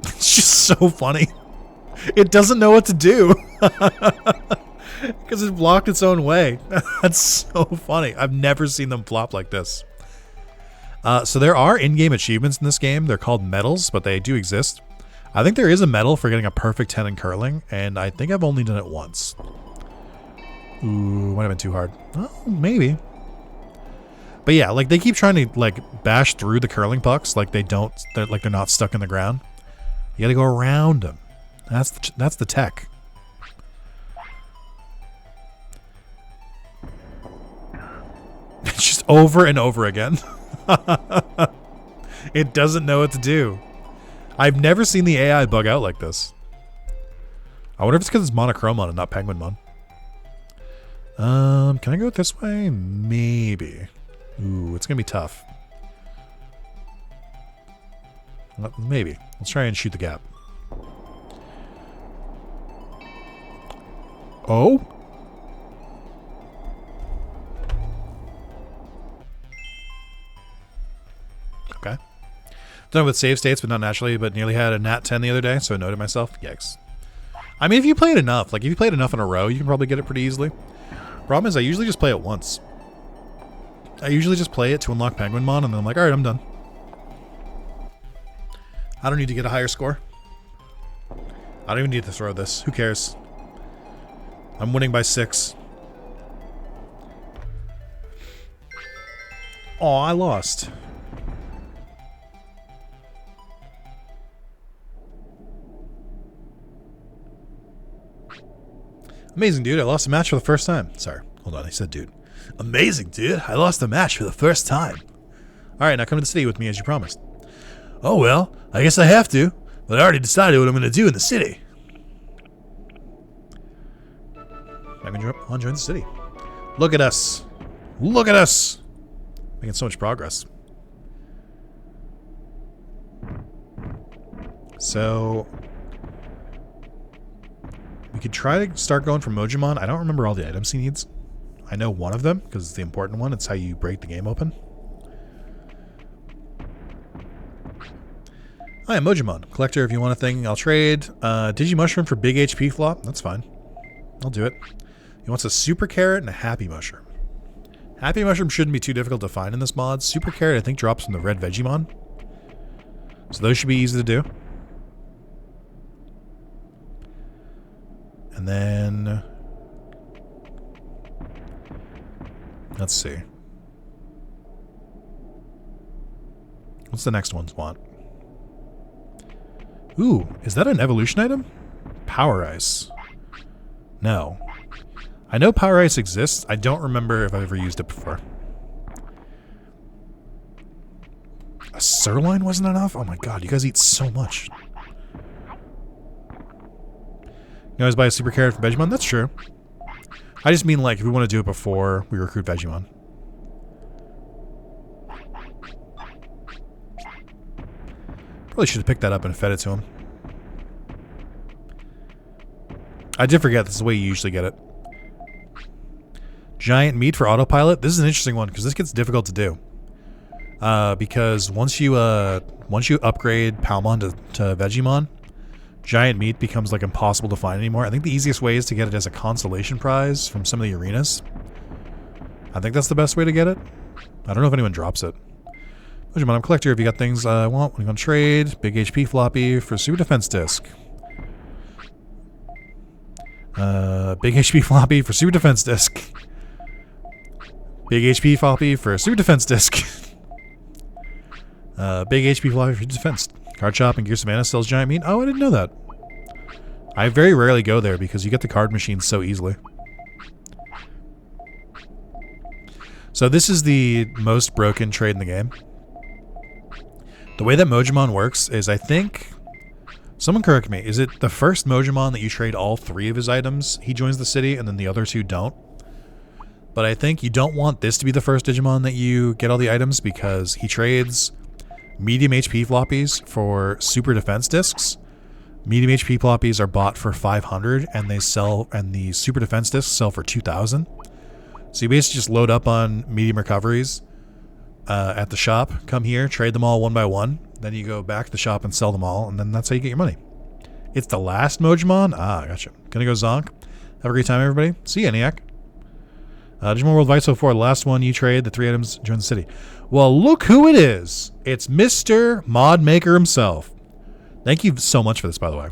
It's just so funny. It doesn't know what to do. Because it blocked its own way. That's so funny. I've never seen them flop like this. So there are in-game achievements in this game. They're called medals, but they do exist. I think there is a medal for getting a perfect 10 in curling, and I think I've only done it once. Ooh, might have been too hard. Oh, maybe. But yeah, like they keep trying to like bash through the curling pucks, like they're not stuck in the ground. You gotta go around them. That's the tech. It's just over and over again. It doesn't know what to do. I've never seen the AI bug out like this. I wonder if it's because it's Monochromon and not Penguinmon. Can I go this way? Maybe. Ooh, it's gonna be tough. Maybe. Let's try and shoot the gap. Oh? Okay. Done with save states, but not naturally, but nearly had a nat 10 the other day, so I noted myself. Yikes. I mean, if you play it enough, like if you played enough in a row, you can probably get it pretty easily. Problem is, I usually just play it once. I usually just play it to unlock Penguinmon, and then I'm like, alright, I'm done. I don't need to get a higher score. I don't even need to throw this. Who cares? I'm winning by 6. Aw, I lost. Amazing, dude. I lost a match for the first time. Sorry. Hold on. I said dude. Amazing, dude. I lost a match for the first time. Alright, now come to the city with me as you promised. Oh, well, I guess I have to. But I already decided what I'm going to do in the city. I'm going to join the city. Look at us. Look at us. Making so much progress. So we could try to start going for Mojimon. I don't remember all the items he needs. I know one of them because it's the important one. It's how you break the game open. Hi, I'm Mojimon. Collector, if you want a thing, I'll trade. Digimushroom for big HP flop. That's fine. I'll do it. He wants a super carrot and a happy mushroom. Happy mushroom shouldn't be too difficult to find in this mod. Super carrot, I think, drops from the red Vegemon. So those should be easy to do. And then let's see. What's the next one's want? Ooh, is that an evolution item? Power Ice. No. I know Power Ice exists. I don't remember if I've ever used it before. A sirloin wasn't enough? Oh my god, you guys eat so much. You always buy a super carrot for Vegemon? That's true. I just mean, like, if we want to do it before we recruit Vegemon. Probably should have picked that up and fed it to him. I did forget this is the way you usually get it. Giant meat for autopilot. This is an interesting one because this gets difficult to do. Because once you upgrade Palmon to Vegemon, giant meat becomes like impossible to find anymore. I think the easiest way is to get it as a consolation prize from some of the arenas. I think that's the best way to get it. I don't know if anyone drops it. Vegemon, I'm a collector. If you got things I want, we're gonna trade. Big HP floppy for super defense disc. Big HP floppy for super defense disc. Big HP floppy for super defense disc. Big HP floppy for defense. Card shop in Gear Savannah sells giant meat. Oh, I didn't know that. I very rarely go there because you get the card machines so easily. So this is the most broken trade in the game. The way that Mojimon works is, I think, someone correct me, is it the first Mojimon that you trade all 3 of his items, he joins the city, and then the other 2 don't? But I think you don't want this to be the first Digimon that you get all the items because he trades medium HP floppies for super defense discs. Medium HP floppies are bought for 500 and they sell, and the super defense discs sell for 2,000. So you basically just load up on medium recoveries at the shop, come here, trade them all one by one, then you go back to the shop and sell them all, and then that's how you get your money. It's the last Mojimon? Ah, gotcha. Gonna go Zonk. Have a great time, everybody. See you, ENIAC. Digimon World Vice 04, the last one you trade, the 3 items join the city. Well, look who it is. It's Mr. Mod Maker himself. Thank you so much for this, by the way.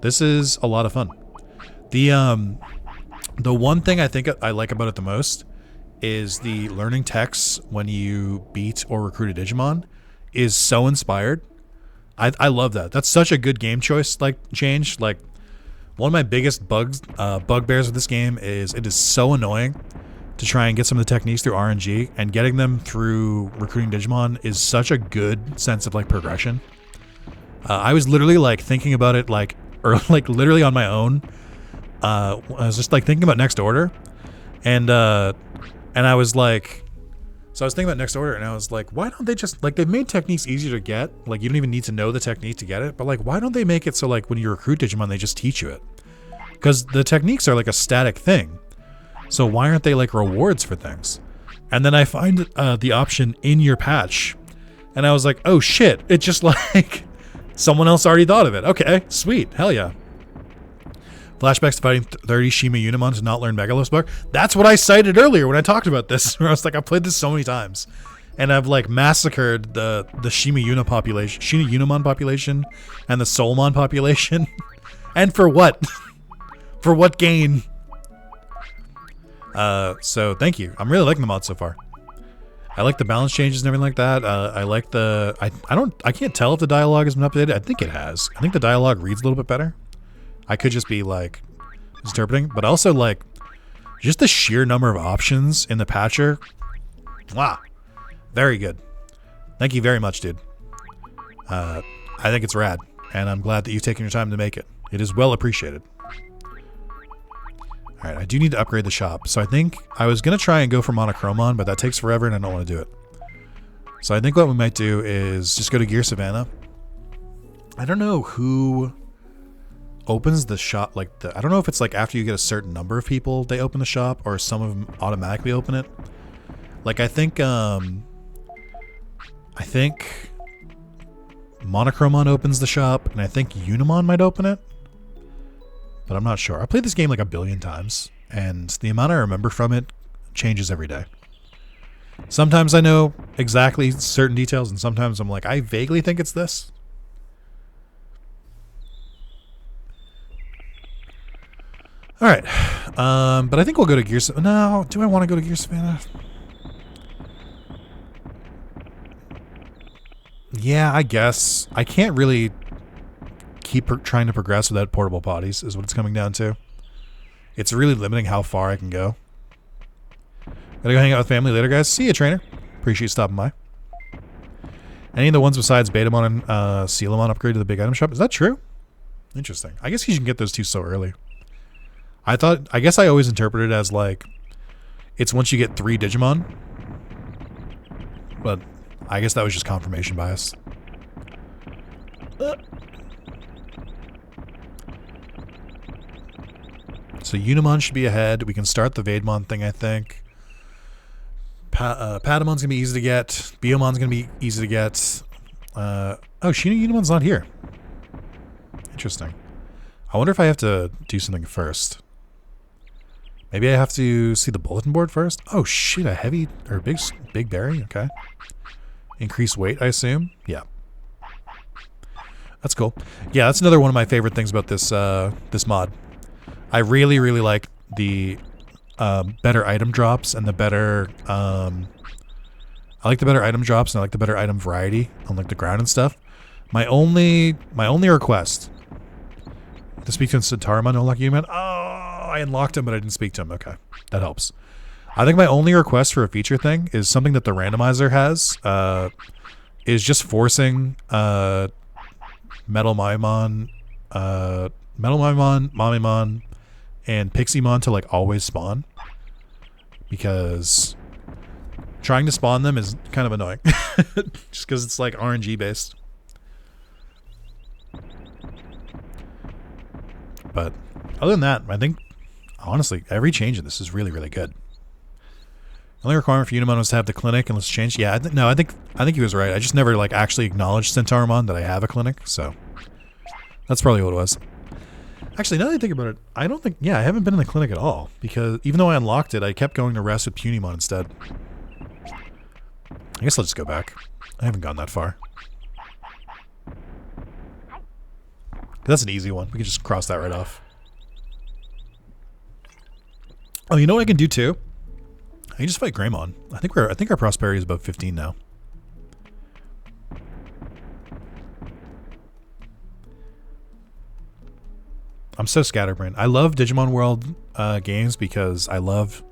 This is a lot of fun. The one thing I think I like about it the most is the learning texts when you beat or recruit a Digimon is so inspired. I love that. That's such a good game choice, like, change. Like, one of my biggest bugbears with this game is it is so annoying to try and get some of the techniques through RNG, and getting them through recruiting Digimon is such a good sense of, like, progression. I was literally, like, thinking about it, like, or like literally on my own I was just like thinking about next order, and I was like, so I was thinking about next order, and I was like, why don't they just like they've made techniques easier to get? Like you don't even need to know the technique to get it, but like why don't they make it so like when you recruit Digimon they just teach you it? Because the techniques are like a static thing, so why aren't they like rewards for things? And then I find the option in your patch, and I was like, oh shit! It just like someone else already thought of it. Okay, sweet, hell yeah. Flashbacks to fighting 30 Shima Unimon to not learn Megalospark. That's what I cited earlier when I talked about this. Where I was like, I've played this so many times, and I've like massacred the Shima Unimon population, and the Soulmon population, and for what? For what gain? So thank you. I'm really liking the mod so far. I like the balance changes and everything like that. I like the I can't tell if the dialogue has been updated. I think it has. I think the dialogue reads a little bit better. I could just be like misinterpreting, but also like just the sheer number of options in the patcher. Wow. Very good. Thank you very much, dude. I think it's rad, and I'm glad that you've taken your time to make it. It is well appreciated. All right, I do need to upgrade the shop. So I think I was going to try and go for Monochromon, but that takes forever and I don't want to do it. So I think what we might do is just go to Gear Savannah. I don't know who opens the shop. I don't know if it's like after you get a certain number of people, they open the shop, or some of them automatically open it. Like I think Monochromon opens the shop, and I think Unimon might open it. But I'm not sure. I played this game like a billion times, and the amount I remember from it changes every day. Sometimes I know exactly certain details, and sometimes I'm like, I vaguely think it's this. All right. But I think we'll go to Gear Savannah. No, do I want to go to Gear Savannah? Yeah, I guess. I can't really keep trying to progress without portable bodies is what it's coming down to. It's really limiting how far I can go. Gotta go hang out with family later, guys. See ya, trainer. Appreciate you stopping by. Any of the ones besides Betamon and Sealamon upgrade to the big item shop? Is that true? Interesting. I guess you can get those two so early. I guess I always interpreted it as like it's once you get 3 Digimon. But I guess that was just confirmation bias. So Unimon should be ahead. We can start the Vademon thing, I think. Patamon's going to be easy to get. Biomon's going to be easy to get. Oh, Unimon's not here. Interesting. I wonder if I have to do something first. Maybe I have to see the bulletin board first? Oh shit, a heavy or big berry? Okay. Increase weight, I assume? Yeah. That's cool. Yeah, that's another one of my favorite things about this this mod. I really, really like the better item drops and the better I like the better item drops and I like the better item variety on like the ground and stuff. My only request to speak to Centauromon, unlock Unimon. Oh, I unlocked him, but I didn't speak to him. Okay, that helps. I think my only request for a feature thing is something that the randomizer has, is just forcing Metal Mamimon, Mamimon, and Pixiemon to like always spawn, because trying to spawn them is kind of annoying, just because it's like RNG based. But other than that, I think honestly every change in this is really, really good. The only requirement for Unimon was to have the clinic, and let's change. Yeah, I think he was right. I just never like actually acknowledged Centauromon that I have a clinic, so that's probably what it was. Actually, now that I think about it, I don't think. Yeah, I haven't been in the clinic at all, because even though I unlocked it, I kept going to rest with Punimon instead. I guess I'll just go back. I haven't gone that far. That's an easy one. We can just cross that right off. Oh, you know what I can do too? I can just fight Greymon. I think our prosperity is above 15 now. I'm so scatterbrained. I love Digimon World games because I love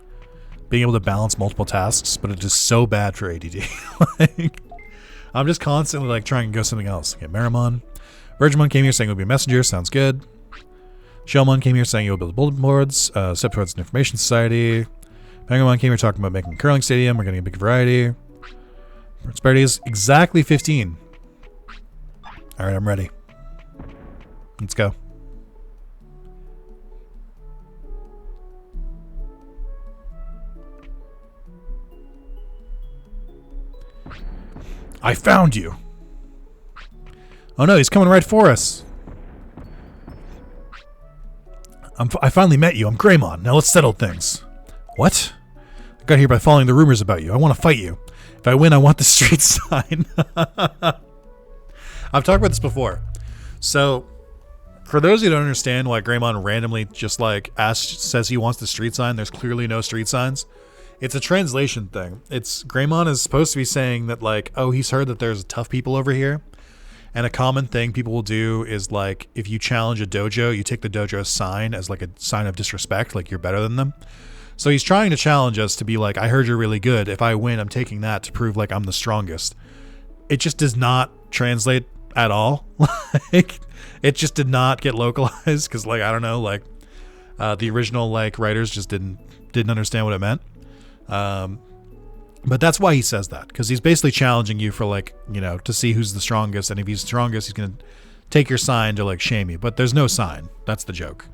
being able to balance multiple tasks, but it's just so bad for ADD. Like, I'm just constantly like trying to go something else. Okay, Marimon. Virginmon came here saying it would be a messenger. Sounds good. Shellmon came here saying you'll build bulletin boards, step towards an information society. Penguin came here talking about making a curling stadium. We're getting a big variety. Prosperity is exactly 15. All right, I'm ready. Let's go. I found you. Oh no, he's coming right for us. I finally met you. I'm Greymon. Now let's settle things. What? I got here by following the rumors about you. I want to fight you. If I win, I want the street sign. I've talked about this before. So, for those who don't understand why Greymon randomly just like says he wants the street sign, there's clearly no street signs. It's a translation thing. Greymon is supposed to be saying that like, oh, he's heard that there's tough people over here. And a common thing people will do is like, if you challenge a dojo, you take the dojo's sign as like a sign of disrespect, like you're better than them. So he's trying to challenge us to be like, I heard you're really good. If I win, I'm taking that to prove like I'm the strongest. It just does not translate at all. Like, it just did not get localized because like, I don't know, like the original like writers just didn't understand what it meant. But that's why he says that, because he's basically challenging you for like, you know, to see who's the strongest. And if he's strongest, he's going to take your sign to like shame you. But there's no sign. That's the joke.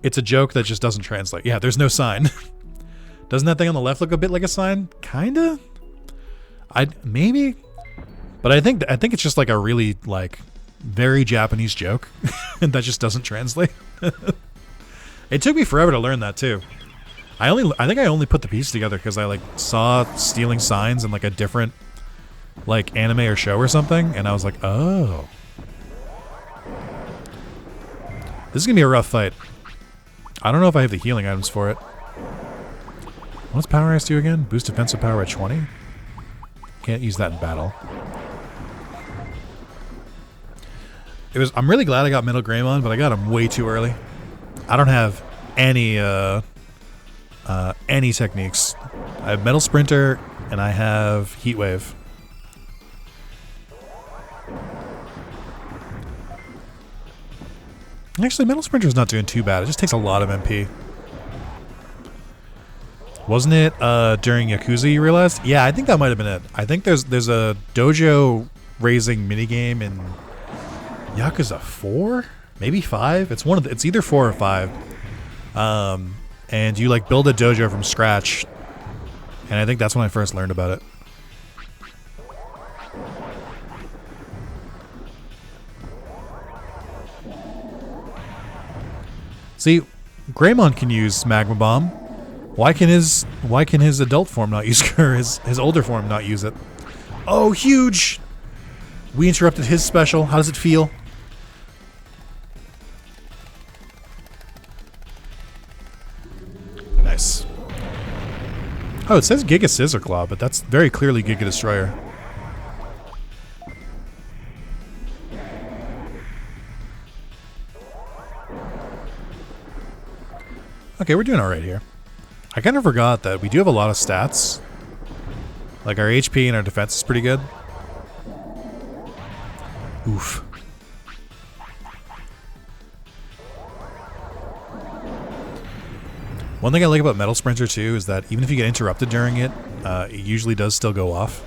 It's a joke that just doesn't translate. Yeah, there's no sign. Doesn't that thing on the left look a bit like a sign? Kinda? Maybe. But I think it's just like a really like very Japanese joke that just doesn't translate. It took me forever to learn that too. I think I only put the pieces together because I like saw stealing signs in like a different like anime or show or something, and I was like, oh, this is gonna be a rough fight. I don't know if I have the healing items for it. What's Power Ice do again? Boost defensive power at 20? Can't use that in battle. I'm really glad I got Metal Greymon, but I got him way too early. I don't have any techniques. I have Metal Sprinter and I have Heat Wave. Actually, Metal Sprinter's not doing too bad. It just takes a lot of MP. Wasn't it during Yakuza you realized? Yeah, I think that might have been it. I think there's a dojo raising minigame in Yakuza 4? Maybe 5? It's either 4 or 5. And you like build a dojo from scratch. And I think that's when I first learned about it. See, Greymon can use Magma Bomb. Why can his adult form not use or his older form not use it? Oh, huge! We interrupted his special. How does it feel? Nice. Oh, it says Giga Scissor Claw, but that's very clearly Giga Destroyer. Okay, we're doing alright here. I kind of forgot that we do have a lot of stats. Like our HP and our defense is pretty good. Oof. One thing I like about Metal Sprinter too is that even if you get interrupted during it, it usually does still go off.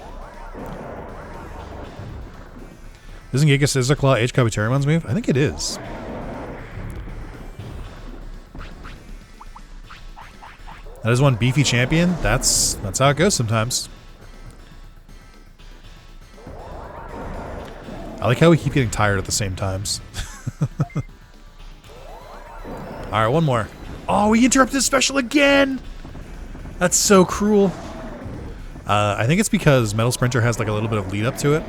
Isn't Giga Scissor Claw H Kabuterimon's move? I think it is. That is one beefy champion. That's how it goes sometimes. I like how we keep getting tired at the same times. Alright, one more. Oh, we interrupted his special again! That's so cruel. I think it's because Metal Sprinter has like a little bit of lead up to it.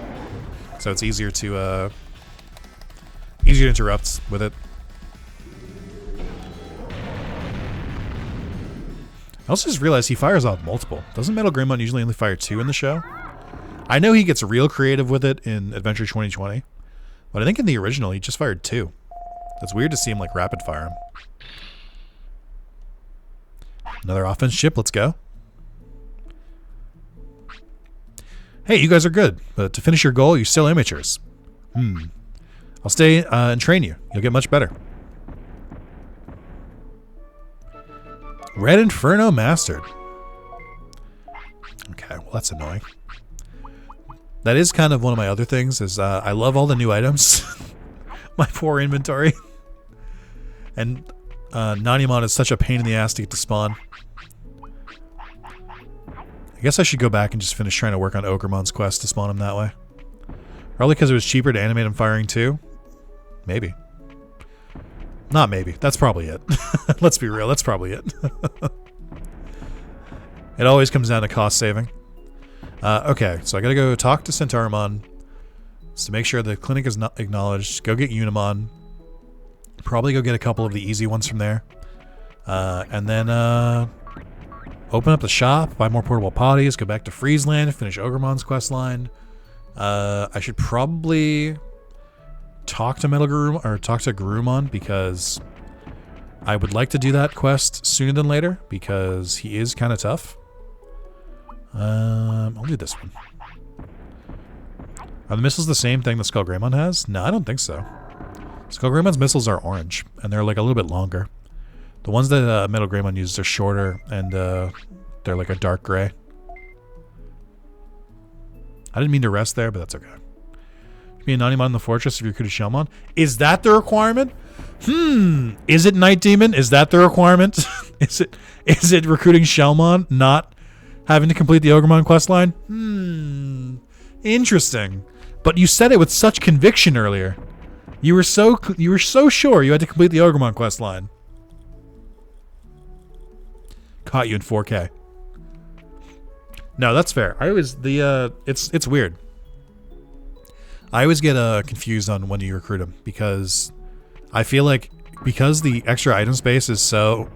So it's easier to interrupt with it. I also just realized he fires off multiple. Doesn't Metal Greymon usually only fire 2 in the show? I know he gets real creative with it in Adventure 2020, but I think in the original he just fired 2. That's weird to see him like rapid fire him. Another offense chip, let's go. Hey, you guys are good, but to finish your goal, you're still amateurs. I'll stay and train you. You'll get much better. Red Inferno Mastered. Okay, well that's annoying. That is kind of one of my other things, is I love all the new items. My poor inventory. And Nanimon is such a pain in the ass to get to spawn. I guess I should go back and just finish trying to work on Ogremon's quest to spawn him that way. Probably because it was cheaper to animate him firing too. Maybe. Not maybe. That's probably it. Let's be real. That's probably it. It always comes down to cost saving. Okay, so I gotta go talk to Centaurimon to make sure the clinic is not acknowledged. Go get Unimon. Probably go get a couple of the easy ones from there. And then open up the shop, buy more portable potties, go back to Friesland, finish Ogremon's quest line. I should probably talk to Garurumon because I would like to do that quest sooner than later because he is kind of tough. I'll do this one. Are the missiles the same thing that Skullgreymon has? No, I don't think so. Skullgreymon's missiles are orange, and they're like a little bit longer. The ones that Metal Greymon uses are shorter, and they're like a dark gray. I didn't mean to rest there, but that's okay. Be a Nanimon in the fortress if you're recruited Shellmon. Is that the requirement? Is it Night Demon? Is that the requirement? Is it recruiting Shellmon, not having to complete the Ogremon questline? Interesting. But you said it with such conviction earlier. You were so sure you had to complete the Ogremon questline. Caught you in 4K. No, that's fair. I always it's weird. I always get confused on when you recruit them because I feel like because the extra item space is so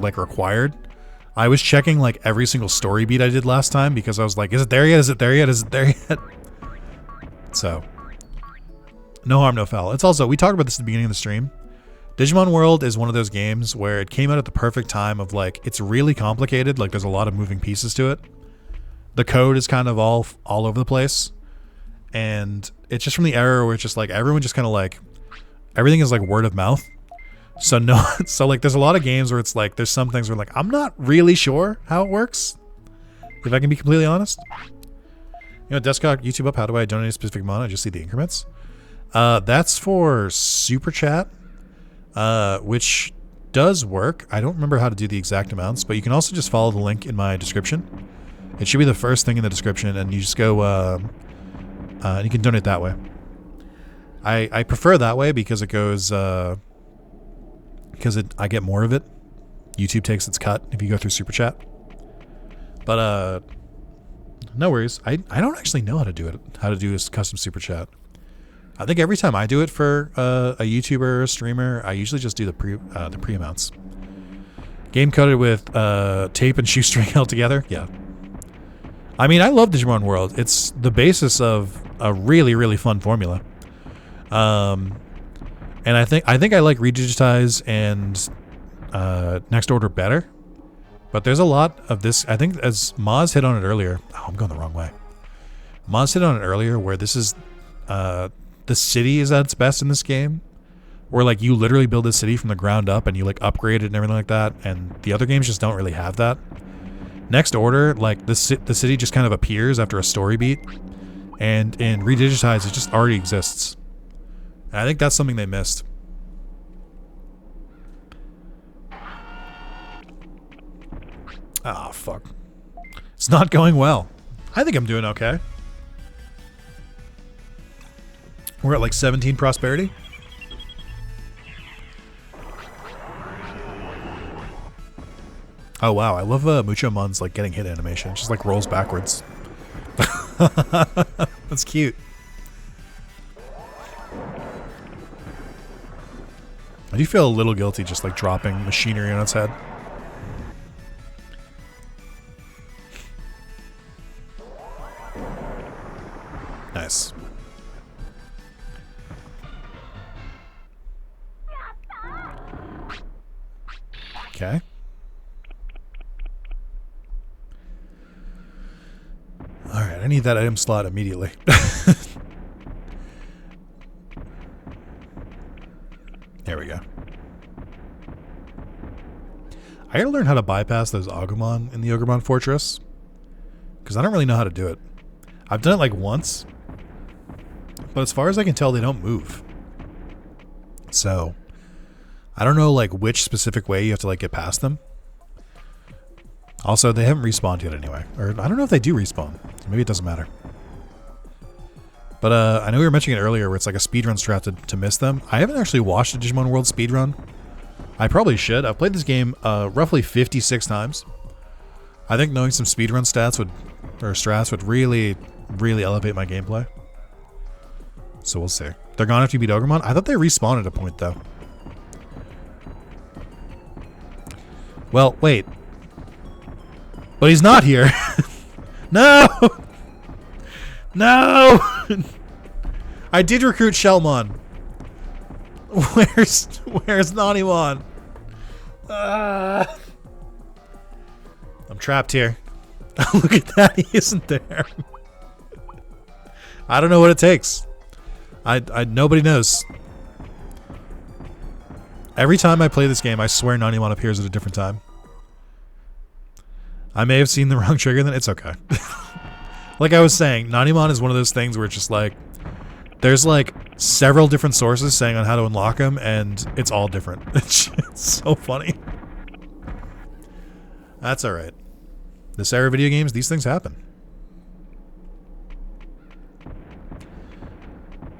like required. I was checking like every single story beat I did last time because I was like, is it there yet? Is it there yet? Is it there yet? So, no harm, no foul. It's also, we talked about this at the beginning of the stream. Digimon World is one of those games where it came out at the perfect time of like, it's really complicated. Like there's a lot of moving pieces to it. The code is kind of all over the place. And it's just from the era where it's just like, everyone just kind of like, everything is like word of mouth. So like there's a lot of games where it's like, there's some things where like, I'm not really sure how it works. If I can be completely honest. You know, Desktop YouTube up, how do I donate a specific amount? I just see the increments. That's for Super Chat, which does work. I don't remember how to do the exact amounts, but you can also just follow the link in my description. It should be the first thing in the description, and you just go, and you can donate that way. I prefer that way because it goes, I get more of it. YouTube takes its cut if you go through Super Chat. But no worries. I don't actually know how to do it. How to do this custom Super Chat. I think every time I do it for a YouTuber or a streamer, I usually just do the pre amounts. Game coded with tape and shoestring held together. Yeah. I mean, I love Digimon World. It's the basis of a really, really fun formula. And I think I like Redigitize and Next Order better. But there's a lot of this. I think as Maz hit on it earlier. Oh, I'm going the wrong way. Maz hit on it earlier where this is the city is at its best in this game. Where like you literally build a city from the ground up and you like upgrade it and everything like that. And the other games just don't really have that. Next Order, like the city just kind of appears after a story beat. And in Redigitize, it just already exists. And I think that's something they missed. Ah, fuck. It's not going well. I think I'm doing okay. We're at like 17 prosperity. Oh wow, I love Muchomon's like getting hit animation. It just like rolls backwards. That's cute. I do feel a little guilty just like dropping machinery on its head. Nice. Okay. Alright, I need that item slot immediately. There we go. I gotta learn how to bypass those Agumon in the Ogremon Fortress. Because I don't really know how to do it. I've done it like once. But as far as I can tell, they don't move. So, I don't know like which specific way you have to like get past them. Also, they haven't respawned yet anyway. Or I don't know if they do respawn. So maybe it doesn't matter. But I know we were mentioning it earlier where it's like a speedrun strat to miss them. I haven't actually watched a Digimon World speedrun. I probably should. I've played this game roughly 56 times. I think knowing some speedrun strats would really, really elevate my gameplay. So we'll see. They're gone after you beat Ogremon? I thought they respawned at a point though. Well, wait. But he's not here. No! No! I did recruit Shellmon. Where's Nanimon? I'm trapped here. Look at that, he isn't there. I don't know what it takes. Nobody knows. Every time I play this game, I swear Nanimon appears at a different time. I may have seen the wrong trigger, then it's okay. Like I was saying, Nanimon is one of those things where it's just like, there's like several different sources saying on how to unlock him, and it's all different. It's so funny. That's alright. This era of video games, these things happen.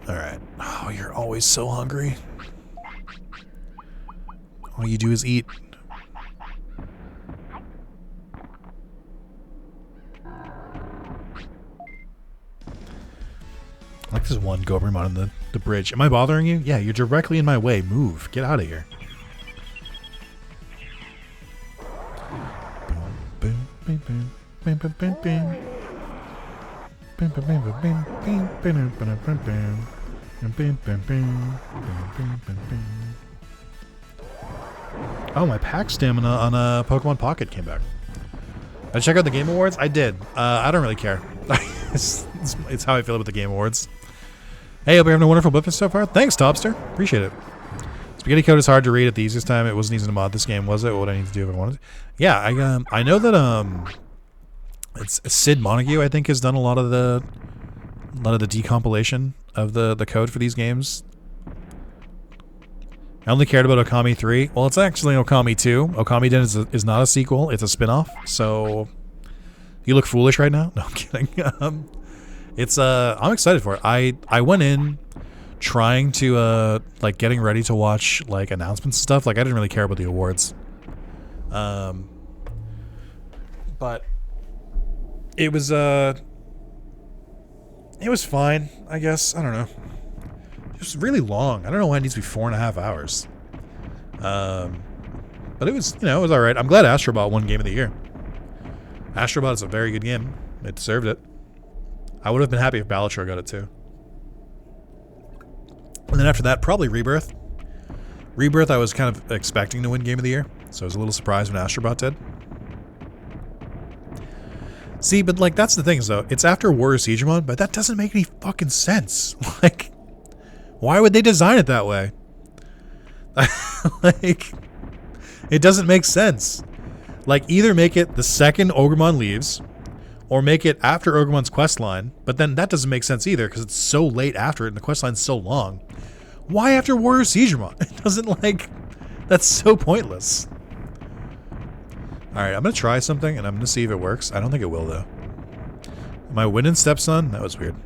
Alright. Oh, you're always so hungry. All you do is eat. I like this one Gobrimon on the bridge. Am I bothering you? Yeah, you're directly in my way. Move. Get out of here. Oh, my pack stamina on Pokemon Pocket came back. Did I check out the Game Awards? I did. I don't really care. It's how I feel about the Game Awards. Hey, hope you're having a wonderful blip so far. Thanks, Topster. Appreciate it. Spaghetti code is hard to read at the easiest time. It wasn't easy to mod this game, was it? What would I need to do if I wanted? Yeah, I know that it's Sid Montague. I think has done a lot of the decompilation of the code for these games. I only cared about Okami 3. Well, it's actually Okami 2. Okami Den is not a sequel. It's a spin-off. So you look foolish right now. No, I'm kidding. I'm excited for it. I went in trying to like getting ready to watch like announcements and stuff. Like I didn't really care about the awards. But it was fine, I guess. I don't know. It was really long. I don't know why it needs to be 4.5 hours. But it was, it was alright. I'm glad Astrobot won Game of the Year. Astrobot is a very good game. It deserved it. I would have been happy if Balatro got it too. And then after that, probably Rebirth. Rebirth I was kind of expecting to win Game of the Year, so I was a little surprised when Astrobot did. See, but like that's the thing though. It's after Warrior Sigemon, but that doesn't make any fucking sense. Like, why would they design it that way? Like, it doesn't make sense. Like, either make it the second Ogremon leaves, or make it after Ogremon's questline, but then that doesn't make sense either because it's so late after it and the questline's so long. Why after Warrior Sigemon? It doesn't like... That's so pointless. Alright, I'm going to try something and I'm going to see if it works. I don't think it will though. Am I winning Stepson? That was weird.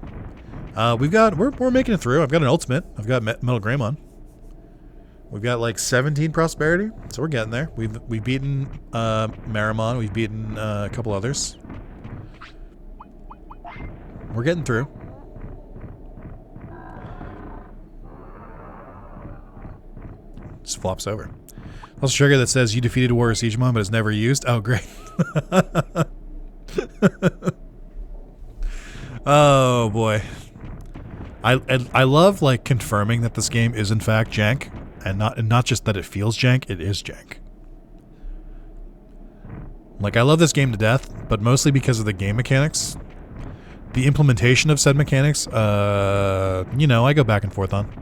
We're making it through. I've got an ultimate. I've got Metal Greymon. We've got like 17 prosperity, so we're getting there. We've beaten Marimon. We've beaten a couple others. We're getting through. Just flops over. Also, trigger that says you defeated Warrior Sigemon, but it's never used. Oh, great. Oh boy. I love like confirming that this game is in fact jank, and not just that it feels jank. It is jank. Like I love this game to death, but mostly because of the game mechanics. The implementation of said mechanics, I go back and forth on.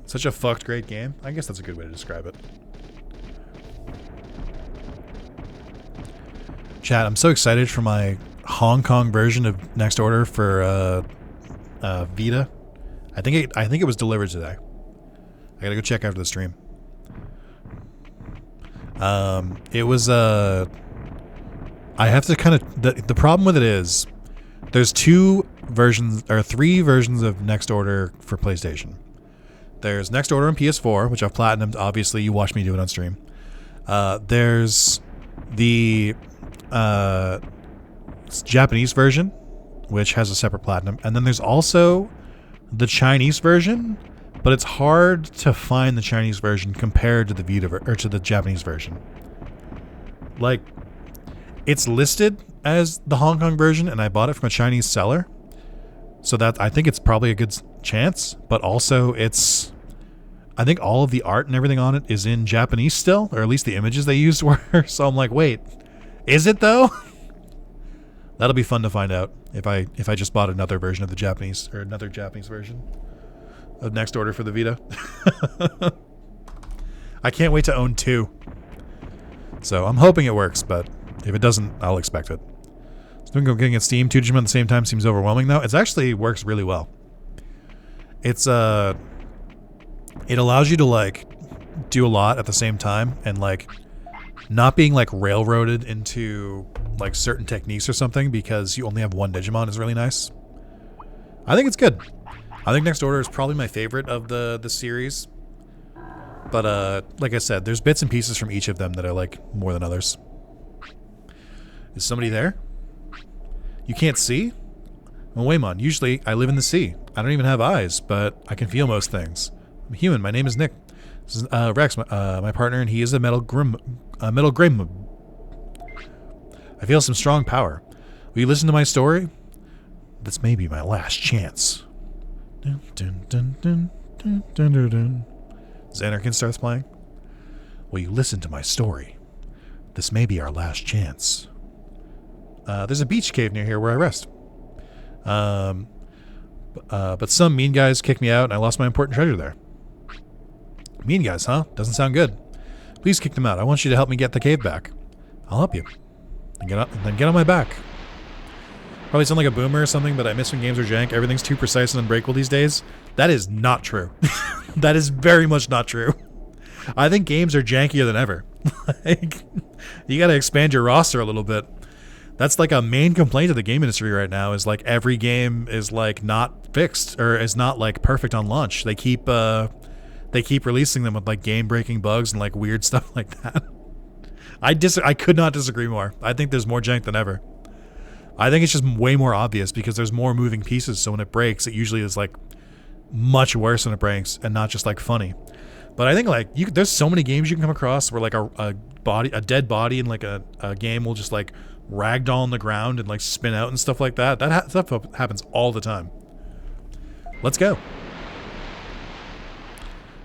Such a fucked great game. I guess that's a good way to describe it. Chat, I'm so excited for my Hong Kong version of Next Order for Vita. I think it was delivered today. I gotta go check after the stream. It was I have to kind of the problem with it is there's 3 versions of Next Order for PlayStation. There's Next Order on PS4, which I've platinumed. Obviously, you watched me do it on stream. There's the Japanese version, which has a separate platinum, and then there's also the Chinese version, but it's hard to find the Chinese version compared to the Vita or to the Japanese version. Like, it's listed as the Hong Kong version, and I bought it from a Chinese seller, so that I think it's probably a good chance. But also, I think all of the art and everything on it is in Japanese still, or at least the images they used were. So I'm like, wait, is it though? That'll be fun to find out if I just bought another version of the Japanese, or another Japanese version of Next Order for the Vita. I can't wait to own 2. So I'm hoping it works, but if it doesn't, I'll expect it. So getting it Steam, 2 Digimon at the same time seems overwhelming though. It actually works really well. It's it allows you to like do a lot at the same time, and like not being like railroaded into like certain techniques or something because you only have 1 Digimon is really nice. I think it's good. I think Next Order is probably my favorite of the series. But like I said, there's bits and pieces from each of them that I like more than others. Is somebody there? You can't see? Well, Waymon, usually I live in the sea. I don't even have eyes, but I can feel most things. I'm a human. My name is Nick. This is Rex, my partner, and he is a metal grim. I feel some strong power. Will you listen to my story? This may be my last chance. Dun, dun, dun, dun, dun, dun, dun, dun. Xanarkin starts playing. Will you listen to my story? This may be our last chance. There's a beach cave near here where I rest. But some mean guys kicked me out and I lost my important treasure there. Mean guys, huh? Doesn't sound good. Please kick them out. I want you to help me get the cave back. I'll help you. Then get on my back. Probably sound like a boomer or something, but I miss when games are jank. Everything's too precise and unbreakable these days. That is not true. That is very much not true. I think games are jankier than ever. Like, you gotta expand your roster a little bit. That's like a main complaint of the game industry right now, is like every game is like not fixed or is not like perfect on launch. They keep releasing them with like game-breaking bugs and like weird stuff like that. I could not disagree more. I think there's more jank than ever. I think it's just way more obvious because there's more moving pieces, so when it breaks, it usually is like much worse when it breaks and not just like funny. But I think like there's so many games you can come across where like a dead body in like a game will just like ragdoll on the ground and like spin out and stuff like that. That stuff happens all the time. Let's go.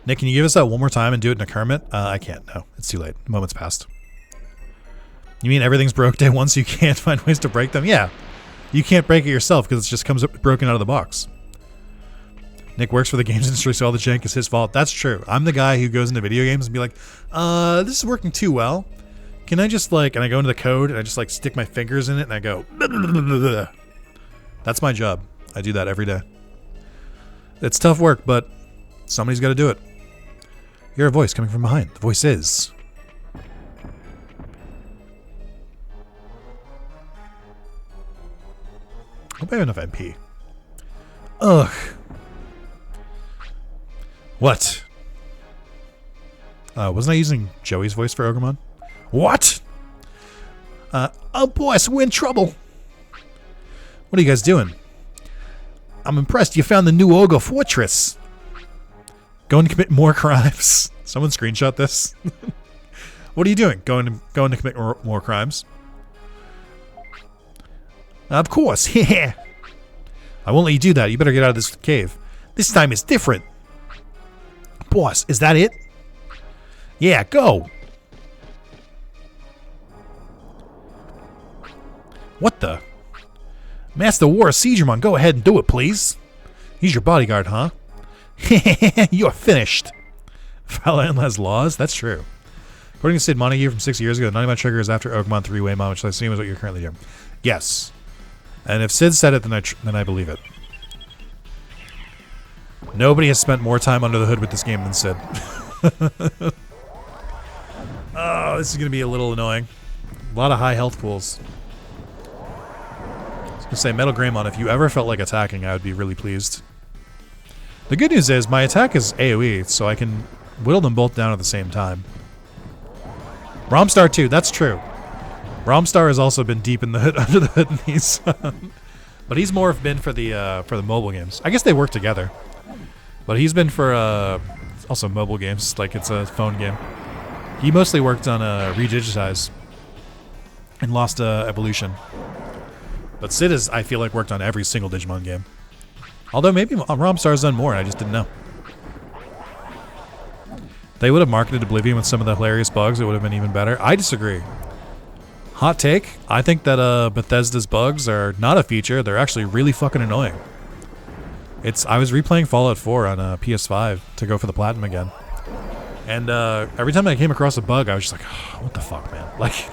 Nick, can you give us that one more time and do it in a Kermit? I can't. No, it's too late. The moment's passed. You mean everything's broke day one, so you can't find ways to break them? Yeah. You can't break it yourself because it just comes broken out of the box. Nick works for the games industry, so all the jank is his fault. That's true. I'm the guy who goes into video games and be like, this is working too well. Can I just like, and I go into the code and I just like stick my fingers in it and I go, blah, blah, blah, blah, blah. That's my job. I do that every day. It's tough work, but somebody's got to do it. Hear a voice coming from behind. The voice is... Hope I have enough MP. Ugh. What? Wasn't I using Joey's voice for Ogremon? What? Oh boss, we're in trouble. What are you guys doing? I'm impressed you found the new Ogre Fortress. Going to commit more crimes. Someone screenshot this. What are you doing? Going to commit more crimes? Of course, yeah. I won't let you do that. You better get out of this cave. This time it's different. Boss, is that it? Yeah, go. What the? Master War Siegemon, go ahead and do it, please. He's your bodyguard, huh? You're finished. Valorant has laws? That's true. According to Sid Montague from 6 years ago, the 90 trigger is after Oakmon 3-way mod, which I assume is what you're currently doing. Yes. And if Sid said it, then I believe it. Nobody has spent more time under the hood with this game than Sid. Oh, this is going to be a little annoying. A lot of high health pools. I was going to say, Metal Greymon, if you ever felt like attacking, I would be really pleased. The good news is, my attack is AoE, so I can whittle them both down at the same time. Romstar too, that's true. Romstar has also been deep in the hood, under the hood in these. But he's more been for the mobile games. I guess they work together. But he's been for also mobile games, like it's a phone game. He mostly worked on Redigitize and Lost Evolution. But Sid has, I feel like, worked on every single Digimon game. Although maybe Romstar's done more, and I just didn't know. They would have marketed Oblivion with some of the hilarious bugs. It would have been even better. I disagree. Hot take. I think that Bethesda's bugs are not a feature. They're actually really fucking annoying. I was replaying Fallout 4 on PS5 to go for the platinum again. And every time I came across a bug, I was just like, oh, what the fuck, man? Like,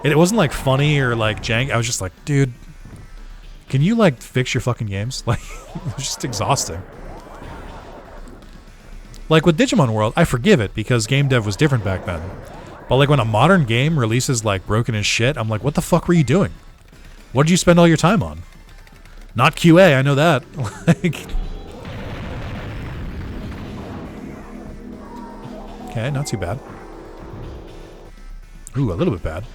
it wasn't like funny or like jank. I was just like, dude, can you like fix your fucking games? Like, it was just exhausting. Like with Digimon World, I forgive it because game dev was different back then. But like when a modern game releases like broken as shit, I'm like, what the fuck were you doing? What did you spend all your time on? Not QA, I know that. Like, okay, not too bad. Ooh, a little bit bad.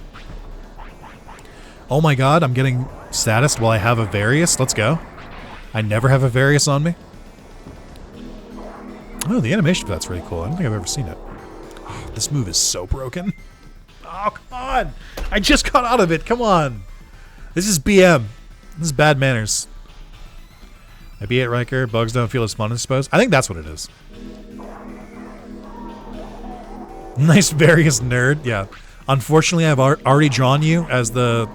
Oh my god, I'm getting status while I have a Varius. Let's go. I never have a Varius on me. Oh, the animation for that's really cool. I don't think I've ever seen it. Oh, this move is so broken. Oh, come on. I just got out of it. Come on. This is BM. This is bad manners. I be it, Riker. Bugs don't feel as fun, I suppose. I think that's what it is. Nice Various nerd. Yeah. Unfortunately, I've already drawn you as the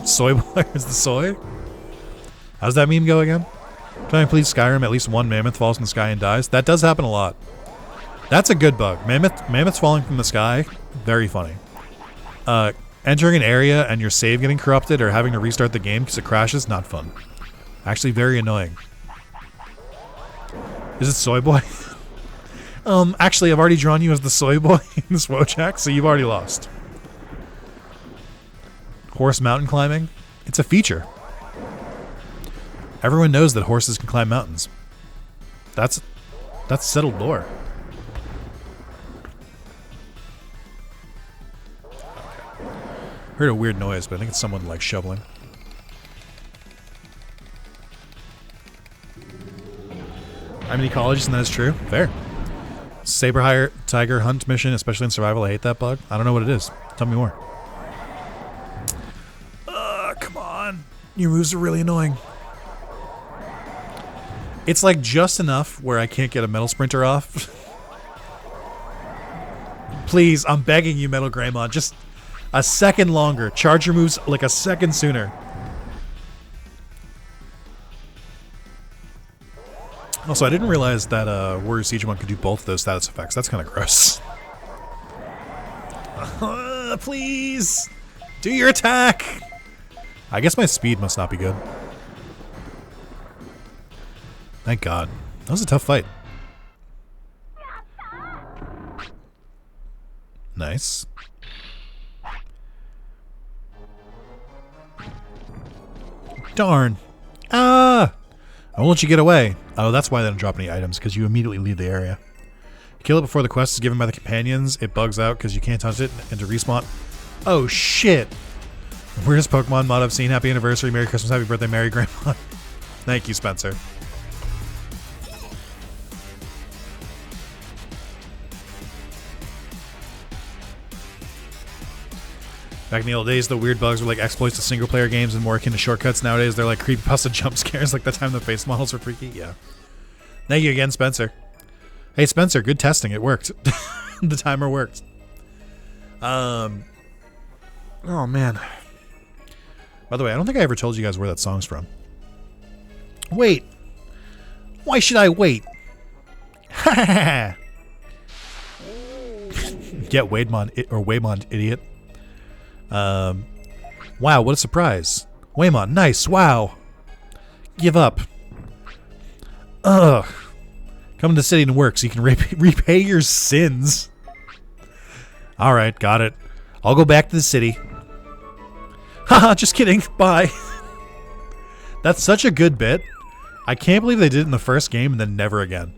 soy boy, as the soy. How's that meme go again? Trying to please Skyrim, at least one mammoth falls from the sky and dies. That does happen a lot. That's a good bug. Mammoths falling from the sky, very funny. Entering an area and your save getting corrupted or having to restart the game because it crashes, not fun. Actually very annoying. Is it Soy Boy? Actually, I've already drawn you as the Soy Boy in this Wojak, so you've already lost. Horse mountain climbing? It's a feature. Everyone knows that horses can climb mountains. That's settled lore. Heard a weird noise, but I think it's someone like shoveling. I'm in ecologists, and that is true. Fair. Saber tiger hunt mission, especially in survival. I hate that bug. I don't know what it is. Tell me more. Come on. Your moves are really annoying. It's like just enough where I can't get a Metal Sprinter off. Please, I'm begging you, Metal Greymon. Just a second longer. Charge your moves like a second sooner. Also, I didn't realize that Warrior Siegemon could do both of those status effects. That's kind of gross. Please! Do your attack! I guess my speed must not be good. Thank God. That was a tough fight. Nice. Darn. Ah! I won't let you get away. Oh, that's why they don't drop any items, because you immediately leave the area. Kill it before the quest is given by the companions. It bugs out because you can't touch it and to respawn. Oh, shit. Weirdest Pokemon mod I've seen. Happy anniversary, Merry Christmas, Happy birthday, Merry Grandma. Thank you, Spencer. Back in the old days, the weird bugs were like exploits to single-player games and more akin to shortcuts. Nowadays, they're like creepypasta jump scares, like the time the face models were freaky. Yeah. Thank you again, Spencer. Hey, Spencer, good testing. It worked. The timer worked. Oh, man. By the way, I don't think I ever told you guys where that song's from. Wait. Why should I wait? Get Waymon, idiot. Wow, what a surprise. Waymon, nice, wow. Give up. Ugh. Come to the city and work so you can repay your sins. Alright, got it. I'll go back to the city. Haha, just kidding. Bye. That's such a good bit. I can't believe they did it in the first game and then never again.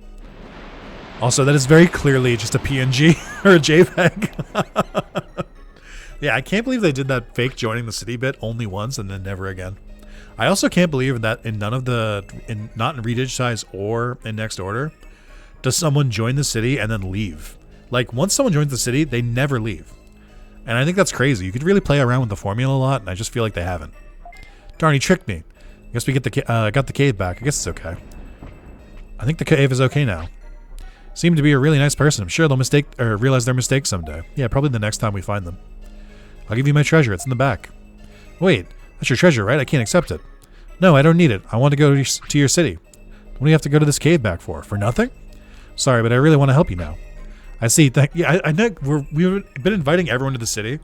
Also, that is very clearly just a PNG or a JPEG. Yeah, I can't believe they did that fake joining the city bit only once and then never again. I also can't believe that in none of the, not in Redigitize or in Next Order, does someone join the city and then leave. Like, once someone joins the city, they never leave. And I think that's crazy. You could really play around with the formula a lot, and I just feel like they haven't. Darn, he tricked me. I guess we got the cave back. I guess it's okay. I think the cave is okay now. Seem to be a really nice person. I'm sure they'll realize their mistake someday. Yeah, probably the next time we find them. I'll give you my treasure. It's in the back. Wait, that's your treasure, right? I can't accept it. No, I don't need it. I want to go to your city. What do you have to go to this cave back for? For nothing? Sorry, but I really want to help you now. I see. Yeah, I know we've been inviting everyone to the city,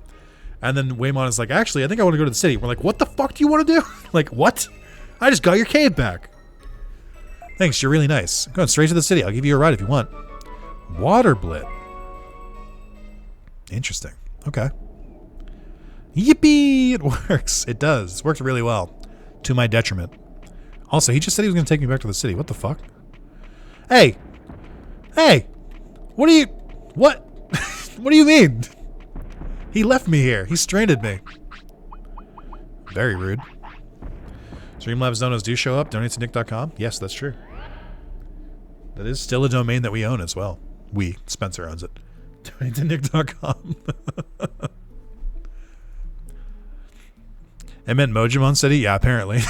and then Waymon is like, actually, I think I want to go to the city. We're like, what the fuck do you want to do? Like, what? I just got your cave back. Thanks, you're really nice. I'm going straight to the city. I'll give you a ride if you want. Water blit. Interesting. Okay. Yippee! It works. It does. It's worked really well. To my detriment. Also, he just said he was going to take me back to the city. What the fuck? Hey! Hey! What do you... What? What do you mean? He left me here. He stranded me. Very rude. Streamlabs donos do show up. Donate to nick.com. Yes, that's true. That is still a domain that we own as well. Spencer owns it. Donate to nick.com. I meant Mojimon City? Yeah, apparently.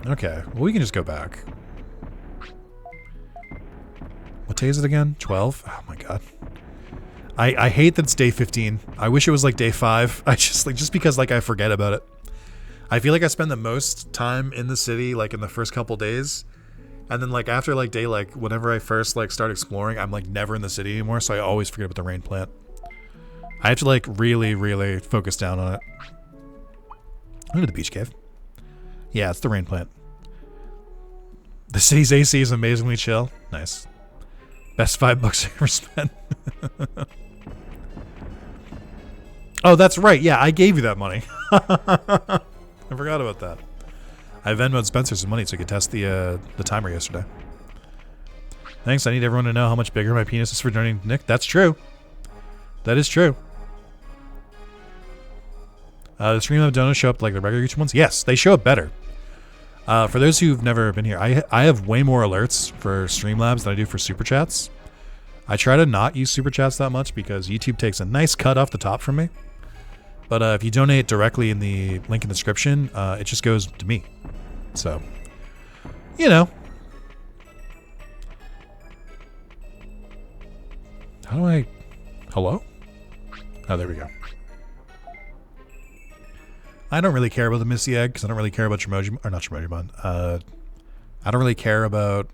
Okay, well, we can just go back. What day is it again? 12? Oh my god. I hate that it's day 15. I wish it was like day 5. I just because like I forget about it. I feel like I spend the most time in the city like in the first couple days. And then like after like day like whenever I first like start exploring, I'm like never in the city anymore, so I always forget about the rain plant. I have to like really, really focus down on it. Look at the beach cave. Yeah, it's the rain plant. The city's AC is amazingly chill. Nice. Best $5 I ever spent. Oh, that's right. Yeah, I gave you that money. I forgot about that. I Venmoed Spencer some money so he could test the timer yesterday. Thanks. I need everyone to know how much bigger my penis is for joining Nick. That's true. That is true. The Streamlabs donuts show up like the regular YouTube ones? Yes, they show up better. For those who've never been here, I have way more alerts for Streamlabs than I do for Super Chats. I try to not use Super Chats that much because YouTube takes a nice cut off the top from me. But if you donate directly in the link in the description, it just goes to me. So, you know. How do I... Hello? Oh, there we go. I don't really care about the Misty Egg because I don't really care about Tremojimon, or not Tremojimon. I don't really care about...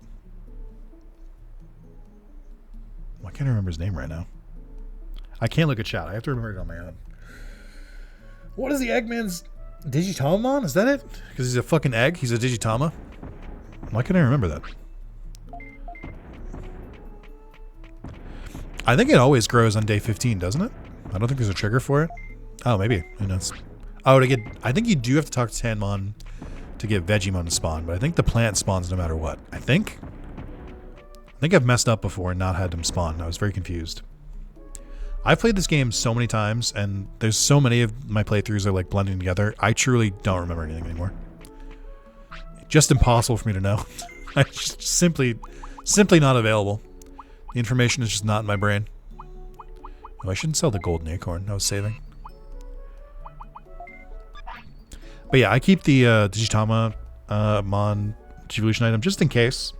I can't remember his name right now. I can't look at chat. I have to remember it on my own. What is the Eggman's... Digitamon? Is that it? Because he's a fucking egg? He's a Digitama? Why can't I remember that? I think it always grows on day 15, doesn't it? I don't think there's a trigger for it. Oh, maybe. Who knows? Oh, I think you do have to talk to Tanmon to get Vegemon to spawn, but I think the plant spawns no matter what. I think I've messed up before and not had him spawn. I was very confused. I've played this game so many times, and there's so many of my playthroughs are like blending together. I truly don't remember anything anymore. Just impossible for me to know. I just simply not available. The information is just not in my brain. Oh, I shouldn't sell the golden acorn I was saving. But yeah, I keep the Digitama Mon evolution item just in case.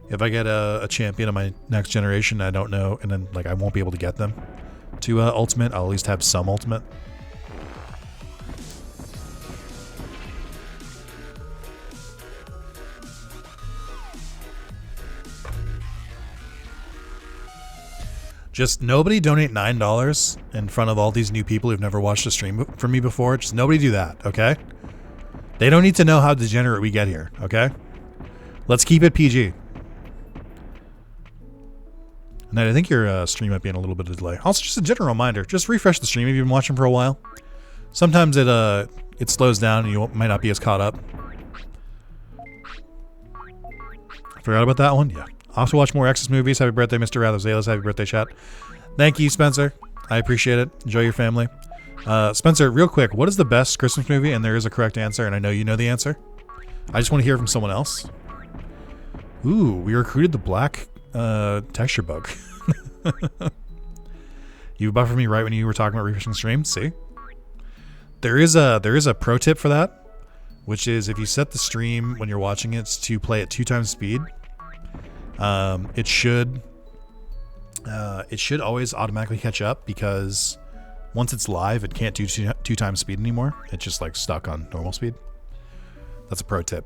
If I get a champion of my next generation, I don't know, and then like I won't be able to get them to ultimate, I'll at least have some ultimate. Just nobody donate $9 in front of all these new people who've never watched a stream from me before. Just nobody do that, okay? They don't need to know how degenerate we get here, okay? Let's keep it PG. And I think your stream might be in a little bit of delay. Also, just a general reminder, just refresh the stream if you've been watching for a while. Sometimes it slows down and you might not be as caught up. Forgot about that one? Yeah. Off to watch more X's movies. Happy birthday, Mr. Rather Zalis. Happy birthday, chat. Thank you, Spencer. I appreciate it. Enjoy your family. Spencer, real quick, what is the best Christmas movie? And there is a correct answer, and I know you know the answer. I just want to hear from someone else. Ooh, we recruited the black texture bug. You buffered me right when you were talking about refreshing the stream. See? There is a pro tip for that, which is if you set the stream when you're watching it to play at 2 times speed, it should always automatically catch up, because once it's live, it can't do 2 times speed anymore. It's just like stuck on normal speed. That's a pro tip.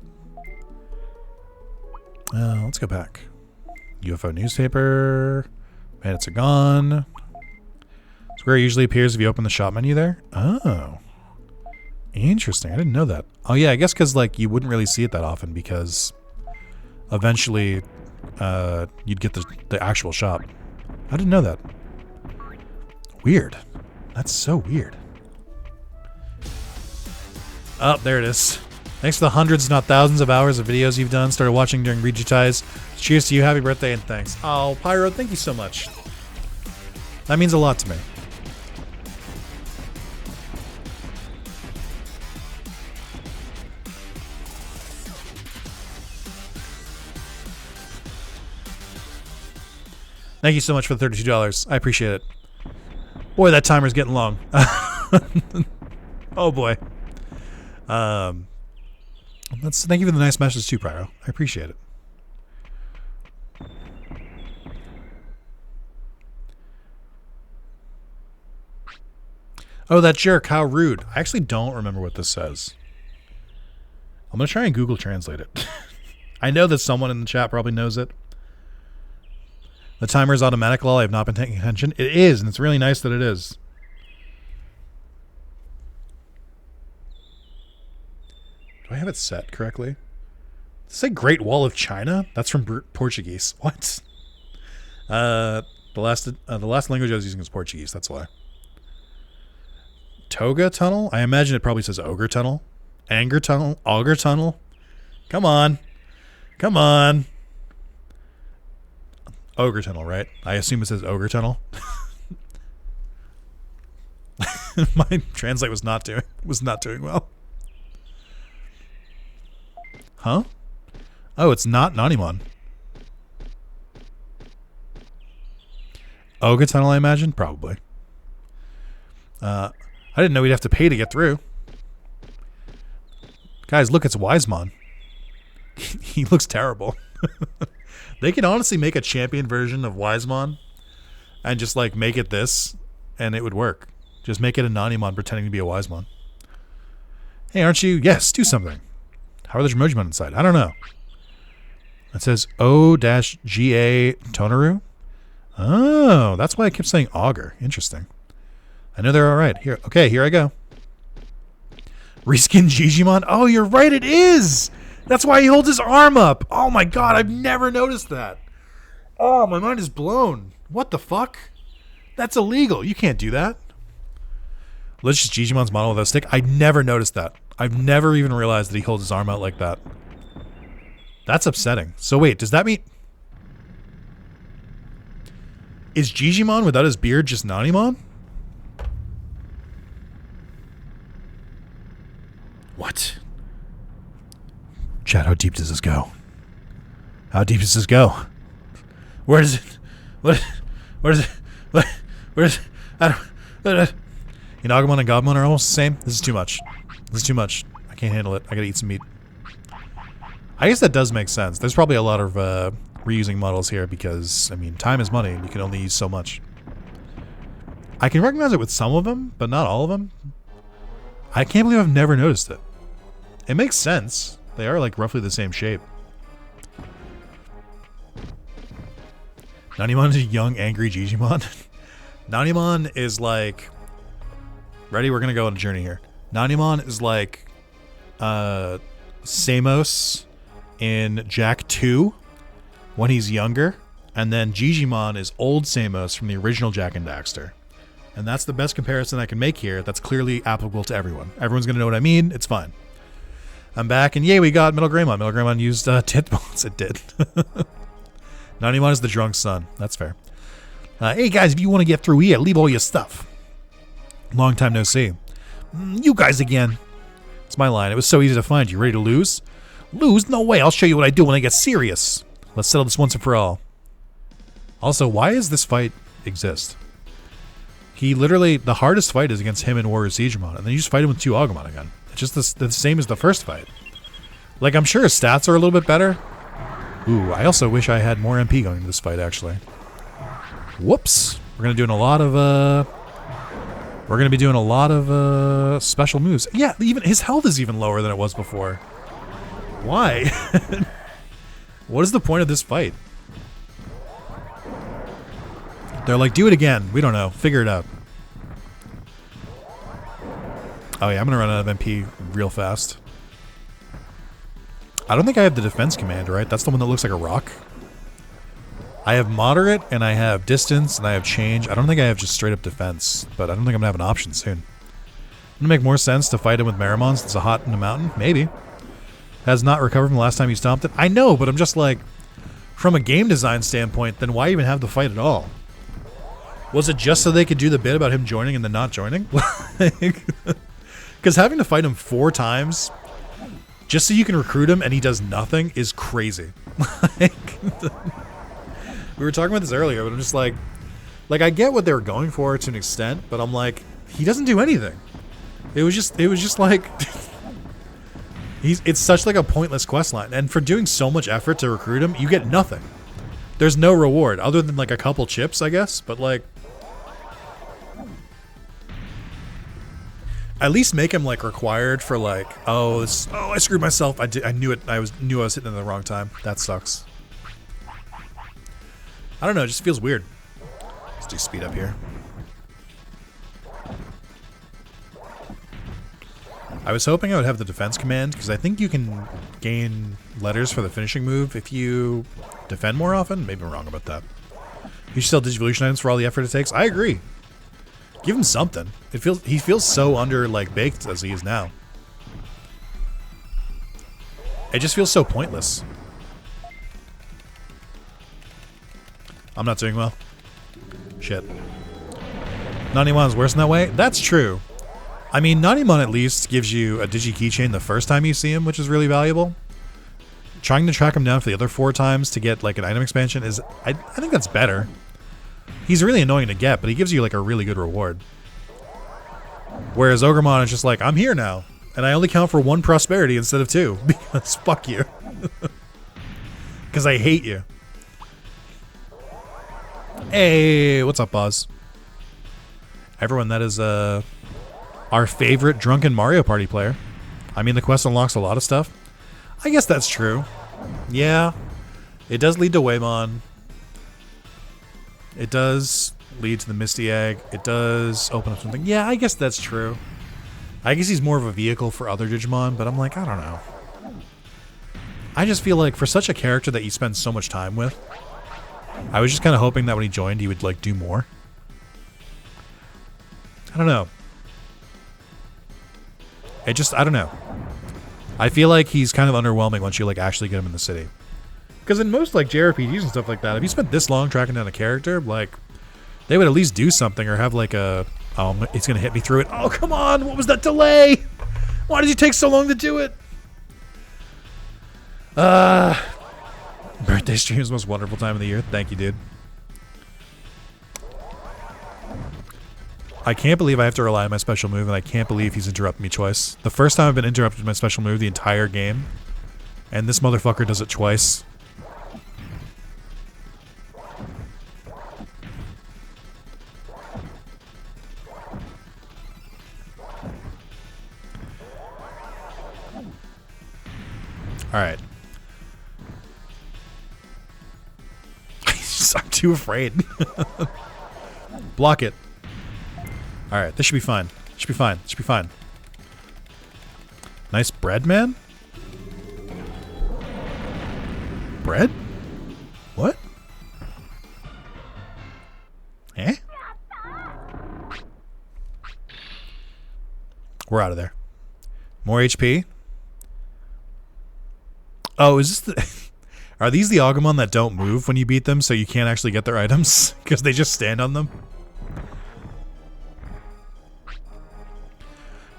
Let's go back. UFO newspaper. Bandits are gone. Square usually appears if you open the shop menu there. Oh. Interesting. I didn't know that. Oh yeah, I guess because like you wouldn't really see it that often, because eventually you'd get the actual shop. I didn't know that. Weird. That's so weird. Oh, there it is. Thanks for the hundreds, not thousands of hours of videos you've done. Started watching during Regitize. Cheers to you. Happy birthday and thanks. Oh, Pyro, thank you so much. That means a lot to me. Thank you so much for the $32. I appreciate it. Boy, that timer's getting long. Oh boy. Thank you for the nice message too, Pyro. I appreciate it. Oh, that jerk. How rude. I actually don't remember what this says. I'm going to try and Google Translate it. I know that someone in the chat probably knows it. The timer is automatic, lol. I have not been paying attention. It is, and it's really nice that it is. Do I have it set correctly? Does it say Great Wall of China? That's from Portuguese. What? The last language I was using was Portuguese. That's why. Toga Tunnel? I imagine it probably says Ogre Tunnel. Anger Tunnel? Auger Tunnel? Come on. Come on. Ogre Tunnel, right? I assume it says Ogre Tunnel. My translate was not doing well. Huh? Oh, it's not Nanimon. Ogre Tunnel, I imagine? Probably. I didn't know we'd have to pay to get through. Guys, look, it's Wisemon. He looks terrible. They can honestly make a champion version of Wisemon and just like make it this, and it would work. Just make it a Nanimon pretending to be a Wisemon. Hey, aren't you? Yes, do something. How are the Jemojimon inside? I don't know. It says O-GA Tonaru. Oh, that's why I kept saying Augur. Interesting. I know they're all right. Here, okay, here I go. Reskin Digimon. Oh, you're right, it is. That's why he holds his arm up. Oh my god, I've never noticed that. Oh, my mind is blown. What the fuck? That's illegal. You can't do that. Let's just Digimon's model with a stick. I never noticed that. I've never even realized that he holds his arm out like that. That's upsetting. So wait, does that mean... Is Digimon without his beard just Nanimon? What? Chat, how deep does this go? How deep does this go? Where does it... Where is it... Where is it... I don't... Inagumon and Gobmon are almost the same. This is too much. This is too much. I can't handle it. I gotta eat some meat. I guess that does make sense. There's probably a lot of reusing models here because, I mean, time is money and you can only use so much. I can recognize it with some of them, but not all of them. I can't believe I've never noticed it. It makes sense. They are like roughly the same shape. Nanimon is a young, angry Digimon. Nanimon is like... Ready? We're going to go on a journey here. Nanimon is like... Samos in Jack 2 when he's younger. And then Digimon is old Samos from the original Jack and Daxter. And that's the best comparison I can make here. That's clearly applicable to everyone. Everyone's going to know what I mean. It's fine. I'm back, and yay, we got Middle Greymon. Middle Greymon used tit bones. It did. Nanimon is the drunk son. That's fair. Hey, guys, if you want to get through here, leave all your stuff. Long time no see. You guys again. It's my line. It was so easy to find. You ready to lose? Lose? No way. I'll show you what I do when I get serious. Let's settle this once and for all. Also, why does this fight exist? He literally, the hardest fight is against him and Warrior Digimon, and then you just fight him with 2 Agumon again. It's just the same as the first fight. Like, I'm sure his stats are a little bit better. Ooh, I also wish I had more MP going into this fight, actually. Whoops. We're going to be doing a lot of special moves. Yeah, even his health is even lower than it was before. Why? What is the point of this fight? They're like, do it again. We don't know. Figure it out. Oh yeah, I'm gonna run out of MP real fast. I don't think I have the defense command, right? That's the one that looks like a rock. I have moderate, and I have distance, and I have change. I don't think I have just straight up defense, but I don't think I'm gonna have an option soon. Gonna make more sense to fight him with Marimon since it's a hot in the mountain? Maybe. Has not recovered from the last time you stomped it? I know, but I'm just like, from a game design standpoint, then why even have the fight at all? Was it just so they could do the bit about him joining and then not joining? Because having to fight him 4 times just so you can recruit him and he does nothing is crazy. We were talking about this earlier, but I'm just like I get what they were going for to an extent, but I'm like, he doesn't do anything. It was just like it's such like a pointless quest line, and for doing so much effort to recruit him, you get nothing. There's no reward other than like a couple chips, I guess, but like at least make him like required for like, oh, I screwed myself. I knew it. I knew I was hitting it at the wrong time. That sucks. I don't know. It just feels weird. Let's do speed up here. I was hoping I would have the defense command because I think you can gain letters for the finishing move if you defend more often. Maybe I'm wrong about that. You should sell Digivolution items for all the effort it takes. I agree. Give him something. He feels so under like baked as he is now. It just feels so pointless. I'm not doing well. Shit. Nanimon's worse in that way? That's true. I mean, Nanimon at least gives you a Digi Keychain the first time you see him, which is really valuable. Trying to track him down for the other 4 times to get like an item expansion is... I think that's better. He's really annoying to get, but he gives you like a really good reward. Whereas Ogremon is just like, I'm here now, and I only count for 1 prosperity instead of 2 because fuck you. Because I hate you. Hey, what's up, Boz? Everyone, that is our favorite drunken Mario Party player. I mean, the quest unlocks a lot of stuff. I guess that's true. Yeah, it does lead to Waymon. It does lead to the Misty Egg. It does open up something. Yeah, I guess that's true. I guess he's more of a vehicle for other Digimon, but I'm like, I don't know. I just feel like for such a character that you spend so much time with, I was just kind of hoping that when he joined, he would like do more. I don't know. I don't know. I feel like he's kind of underwhelming once you like actually get him in the city. Because in most like JRPGs and stuff like that, if you spent this long tracking down a character, like they would at least do something or have like a, oh, it's gonna hit me through it. Oh, come on! What was that delay? Why did you take so long to do it? Birthday stream is the most wonderful time of the year. Thank you, dude. I can't believe I have to rely on my special move, and I can't believe he's interrupted me twice. The first time I've been interrupted with my special move the entire game, and this motherfucker does it twice. Alright. I'm too afraid. Block it. Alright, this should be fine. Should be fine. Should be fine. Nice bread, man. Bread? What? Eh? We're out of there. More HP. Oh, is this the... Are these the Agumon that don't move when you beat them, so you can't actually get their items? Because they just stand on them?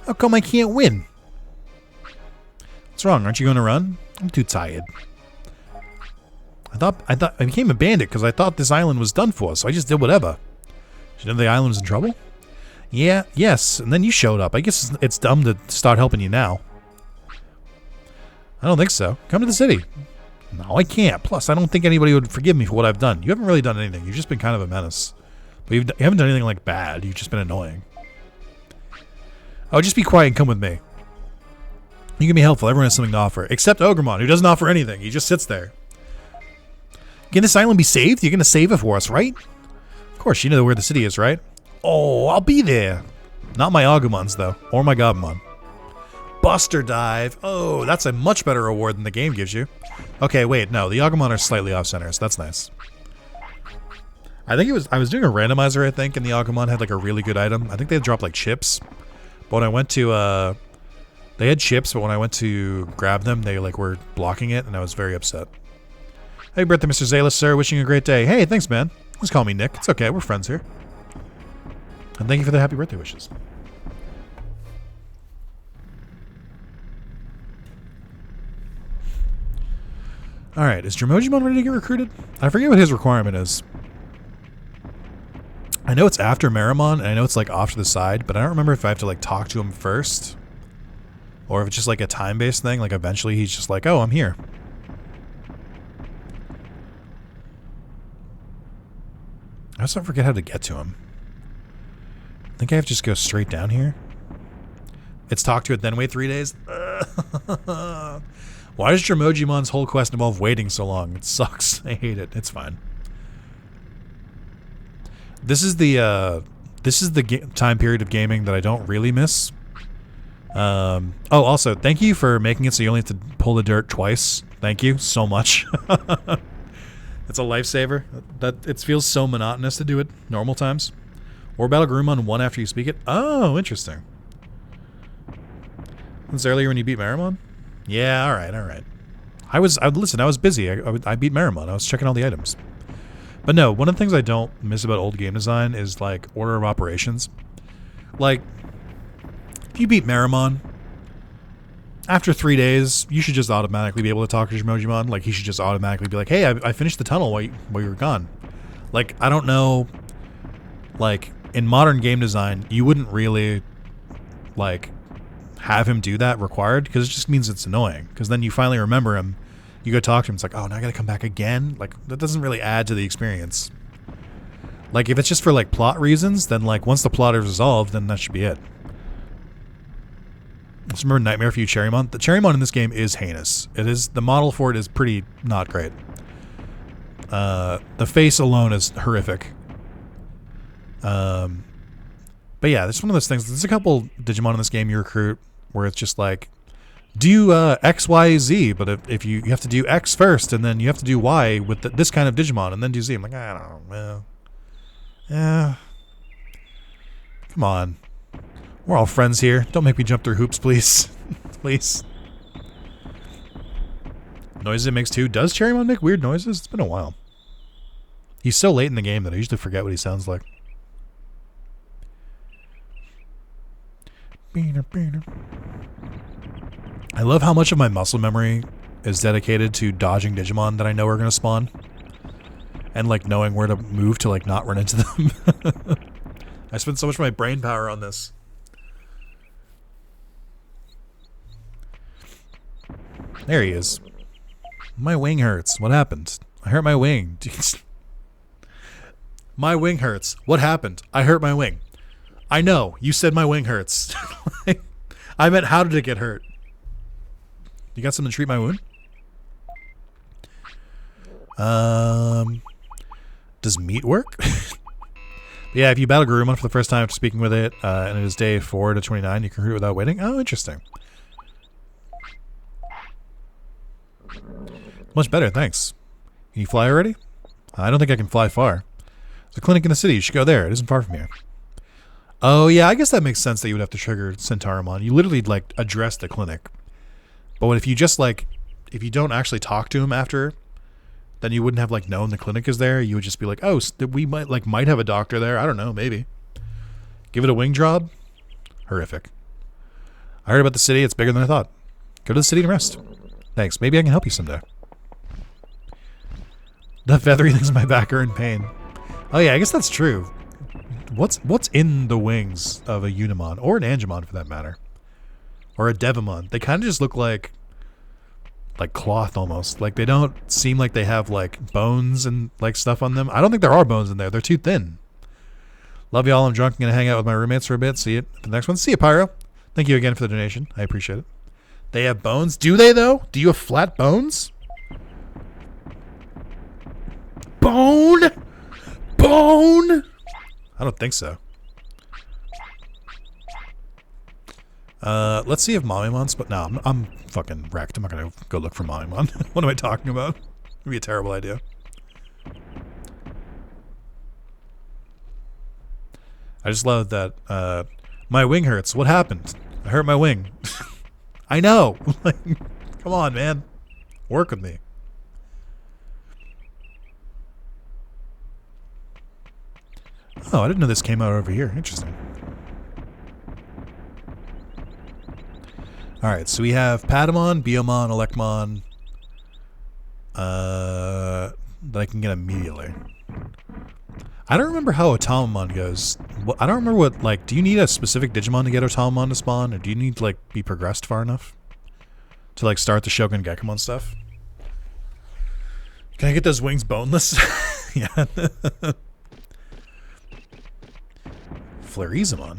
How come I can't win? What's wrong? Aren't you going to run? I'm too tired. I became a bandit because I thought this island was done for, so I just did whatever. Did you know the island was in trouble? Yeah, yes, and then you showed up. I guess it's dumb to start helping you now. I don't think so. Come to the city. No, I can't. Plus, I don't think anybody would forgive me for what I've done. You haven't really done anything. You've just been kind of a menace. But you haven't done anything like bad. You've just been annoying. Oh, just be quiet and come with me. You can be helpful. Everyone has something to offer. Except Ogremon, who doesn't offer anything. He just sits there. Can this island be saved? You're going to save it for us, right? Of course, you know where the city is, right? Oh, I'll be there. Not my Agumons, though. Or my Gobumon. Buster Dive. Oh, that's a much better reward than the game gives you. Okay, wait. No, the Agumon are slightly off-center, so that's nice. I think I was doing a randomizer, I think, and the Agumon had like a really good item. I think they dropped like chips. But when I went to, they had chips, but when I went to grab them, they like were blocking it, and I was very upset. Hey, birthday, Mr. Zalis, sir. Wishing you a great day. Hey, thanks, man. Just call me Nick. It's okay. We're friends here. And thank you for the happy birthday wishes. Alright, is Dromojimon ready to get recruited? I forget what his requirement is. I know it's after Marimon, and I know it's like off to the side, but I don't remember if I have to like talk to him first. Or if it's just like a time-based thing, like eventually he's just like, oh, I'm here. I also forget how to get to him. I think I have to just go straight down here. It's talk to it, then wait 3 days? Why does Dromojimon's whole quest involve waiting so long? It sucks. I hate it. It's fine. This is the time period of gaming that I don't really miss. Oh, also, thank you for making it so you only have to pull the dirt twice. Thank you so much. It's a lifesaver. It feels so monotonous to do it normal times. Or Battle Garurumon 1 after you speak it. Oh, interesting. This earlier when you beat Marimon? Yeah, alright. I was busy. I beat Marimon. I was checking all the items. But no, one of the things I don't miss about old game design is like order of operations. Like, if you beat Marimon, after 3 days, you should just automatically be able to talk to Dromojimon. Like, he should just automatically be like, hey, I finished the tunnel while you were gone. Like, I don't know, like, in modern game design, you wouldn't really, like, have him do that required, because it just means it's annoying. Because then you finally remember him, you go talk to him, it's like, oh, now I gotta come back again? Like, that doesn't really add to the experience. Like, if it's just for, like, plot reasons, then, like, once the plot is resolved, then that should be it. Just remember Nightmare for You Cherrymon? The Cherrymon in this game is heinous. The model for it is pretty not great. The face alone is horrific. But yeah, it's one of those things. There's a couple Digimon in this game you recruit where it's just like, do X, Y, Z, but if you have to do X first, and then you have to do Y with this kind of Digimon, and then do Z. I'm like, I don't know. Yeah. Come on. We're all friends here. Don't make me jump through hoops, please. Please. Noises it makes too. Does Cherrymon make weird noises? It's been a while. He's so late in the game that I usually forget what he sounds like. I love how much of my muscle memory is dedicated to dodging Digimon that I know are going to spawn. And like knowing where to move to like not run into them. I spent so much of my brain power on this. There he is. My wing hurts. What happened? I hurt my wing. My wing hurts. What happened? I hurt my wing. I know. You said my wing hurts. I meant how did it get hurt? You got something to treat my wound? Does meat work? Yeah, if you battle Garurumon for the first time after speaking with it, and it is day 4 to 29, you can recruit without waiting. Oh, interesting. Much better, thanks. Can you fly already? I don't think I can fly far. There's a clinic in the city. You should go there. It isn't far from here. Oh, yeah, I guess that makes sense that you would have to trigger Centaurimon. You literally, like, address the clinic. But what if you just, like, if you don't actually talk to him after, then you wouldn't have, like, known the clinic is there. You would just be like, oh, we might have a doctor there. I don't know, maybe. Give it a wing job? Horrific. I heard about the city. It's bigger than I thought. Go to the city and rest. Thanks. Maybe I can help you someday. The feathery things in my back are in pain. Oh yeah, I guess that's true. What's in the wings of a Unimon, or an Angemon for that matter, or a Devimon? They kind of just look like cloth almost. Like they don't seem like they have like bones and like stuff on them. I don't think there are bones in there. They're too thin. Love y'all. I'm drunk. I'm gonna hang out with my roommates for a bit. See you at the next one. See you, Pyro. Thank you again for the donation. I appreciate it. They have bones. Do they though? Do you have flat bones? Bone? Bone? I don't think so. Let's see if Mamimon's, but no, I'm fucking wrecked. I'm not gonna go look for Mamimon. What am I talking about? It'd be a terrible idea. I just love that, my wing hurts. What happened? I hurt my wing. I know. Like, come on, man. Work with me. Oh, I didn't know this came out over here. Interesting. Alright, so we have Patamon, Biomon, Elecmon, that I can get immediately. I don't remember how Otamamon goes. I don't remember what, like, do you need a specific Digimon to get Otamamon to spawn? Or do you need to, like, be progressed far enough to, like, start the Shogun Gekamon stuff? Can I get those wings boneless? Yeah. Flarizamon.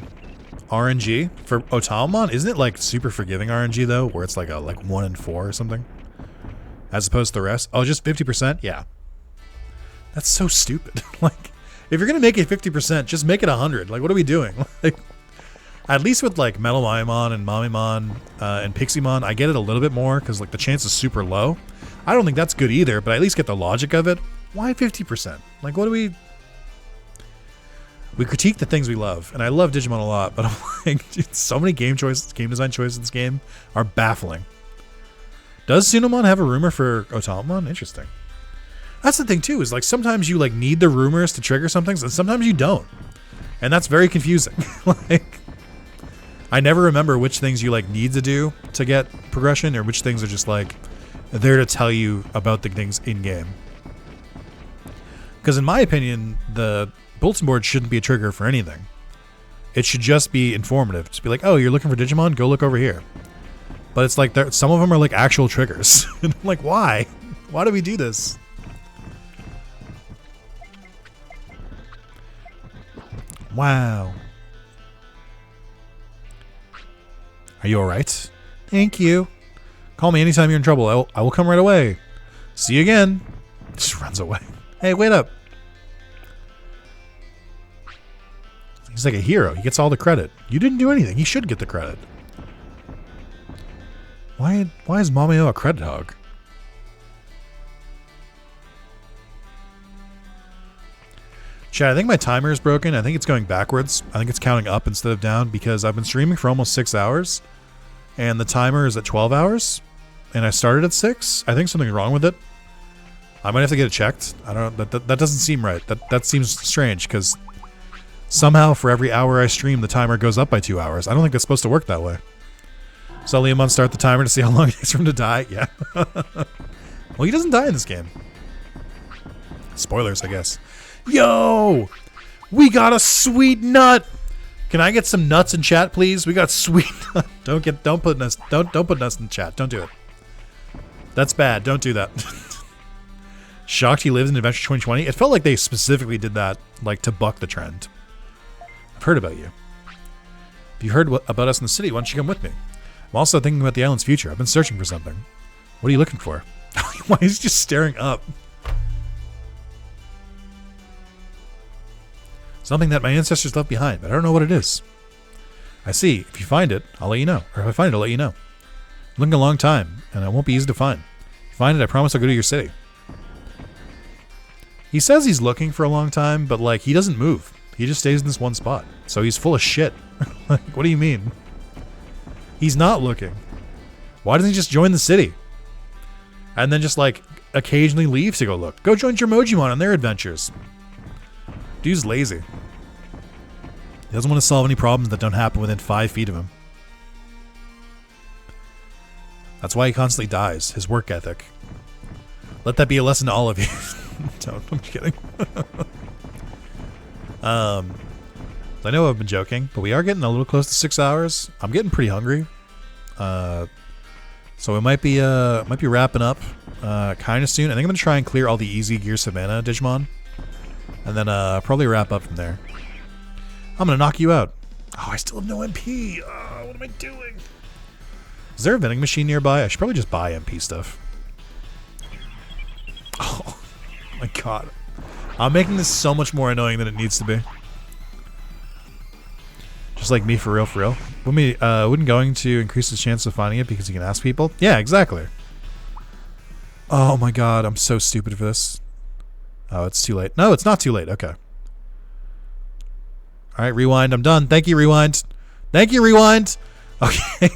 RNG for Otamamon? Isn't it like super forgiving RNG though, where it's like a 1 in 4 or something, as opposed to the rest? Oh, just 50%? Yeah, that's so stupid. Like, if you're gonna make it 50%, just make it 100. Like, what are we doing? Like, at least with like Metal Mamimon and Mamimon and Piximon, I get it a little bit more because like the chance is super low. I don't think that's good either, but I at least get the logic of it. Why 50%? Like, what do we? We critique the things we love, and I love Digimon a lot, but I'm like, dude, so many game design choices in this game are baffling. Does Sunamon have a rumor for Otamamon? Interesting. That's the thing too, is like sometimes you like need the rumors to trigger something, and sometimes you don't. And that's very confusing. Like, I never remember which things you like need to do to get progression, or which things are just like there to tell you about the things in game. Because in my opinion, the bulletin board shouldn't be a trigger for anything. It should just be informative. Just be like, oh, you're looking for Digimon? Go look over here. But it's like some of them are like actual triggers. And I'm like, why? Why do we do this? Wow. Are you alright? Thank you. Call me anytime you're in trouble. I will come right away. See you again. Just runs away. Hey, wait up. He's like a hero. He gets all the credit. You didn't do anything. He should get the credit. Why is Mamio a credit hog? Chat, I think my timer is broken. I think it's going backwards. I think it's counting up instead of down because I've been streaming for almost 6 hours and the timer is at 12 hours and I started at 6. I think something's wrong with it. I might have to get it checked. I don't know. That doesn't seem right. That seems strange because somehow for every hour I stream, the timer goes up by 2 hours. I don't think that's supposed to work that way. So Leomon start the timer to see how long it takes for him to die. Yeah. Well, he doesn't die in this game. Spoilers, I guess. Yo! We got a sweet nut! Can I get some nuts in chat, please? We got sweet nut. Don't put nuts in chat. Don't do it. That's bad. Don't do that. Shocked he lives in Adventure 2020. It felt like they specifically did that, like, to buck the trend. I've heard about you. If you heard about us in the city, why don't you come with me? I'm also thinking about the island's future. I've been searching for something. What are you looking for? Why is he just staring up? Something that my ancestors left behind, but I don't know what it is. I see. If you find it, I'll let you know. Or if I find it, I'll let you know. I'm looking a long time, and it won't be easy to find. If you find it, I promise I'll go to your city. He says he's looking for a long time, but, like, he doesn't move. He just stays in this one spot. So he's full of shit. Like, what do you mean? He's not looking. Why doesn't he just join the city? And then just, like, occasionally leave to go look. Go join Tromojimon on their adventures. Dude's lazy. He doesn't want to solve any problems that don't happen within 5 feet of him. That's why he constantly dies. His work ethic. Let that be a lesson to all of you. Don't, I'm just kidding. I know I've been joking, but we are getting a little close to 6 hours. I'm getting pretty hungry. So it might be wrapping up kind of soon. I think I'm going to try and clear all the easy Gear Savannah Digimon. And then probably wrap up from there. I'm going to knock you out. Oh, I still have no MP. Oh, what am I doing? Is there a vending machine nearby? I should probably just buy MP stuff. Oh, my God. I'm making this so much more annoying than it needs to be. Just like me, for real, for real. Wouldn't going to increase the chance of finding it because you can ask people? Yeah, exactly. Oh my God, I'm so stupid for this. Oh, it's too late. No, it's not too late. Okay. All right, rewind. I'm done. Thank you, rewind. Thank you, rewind. Okay.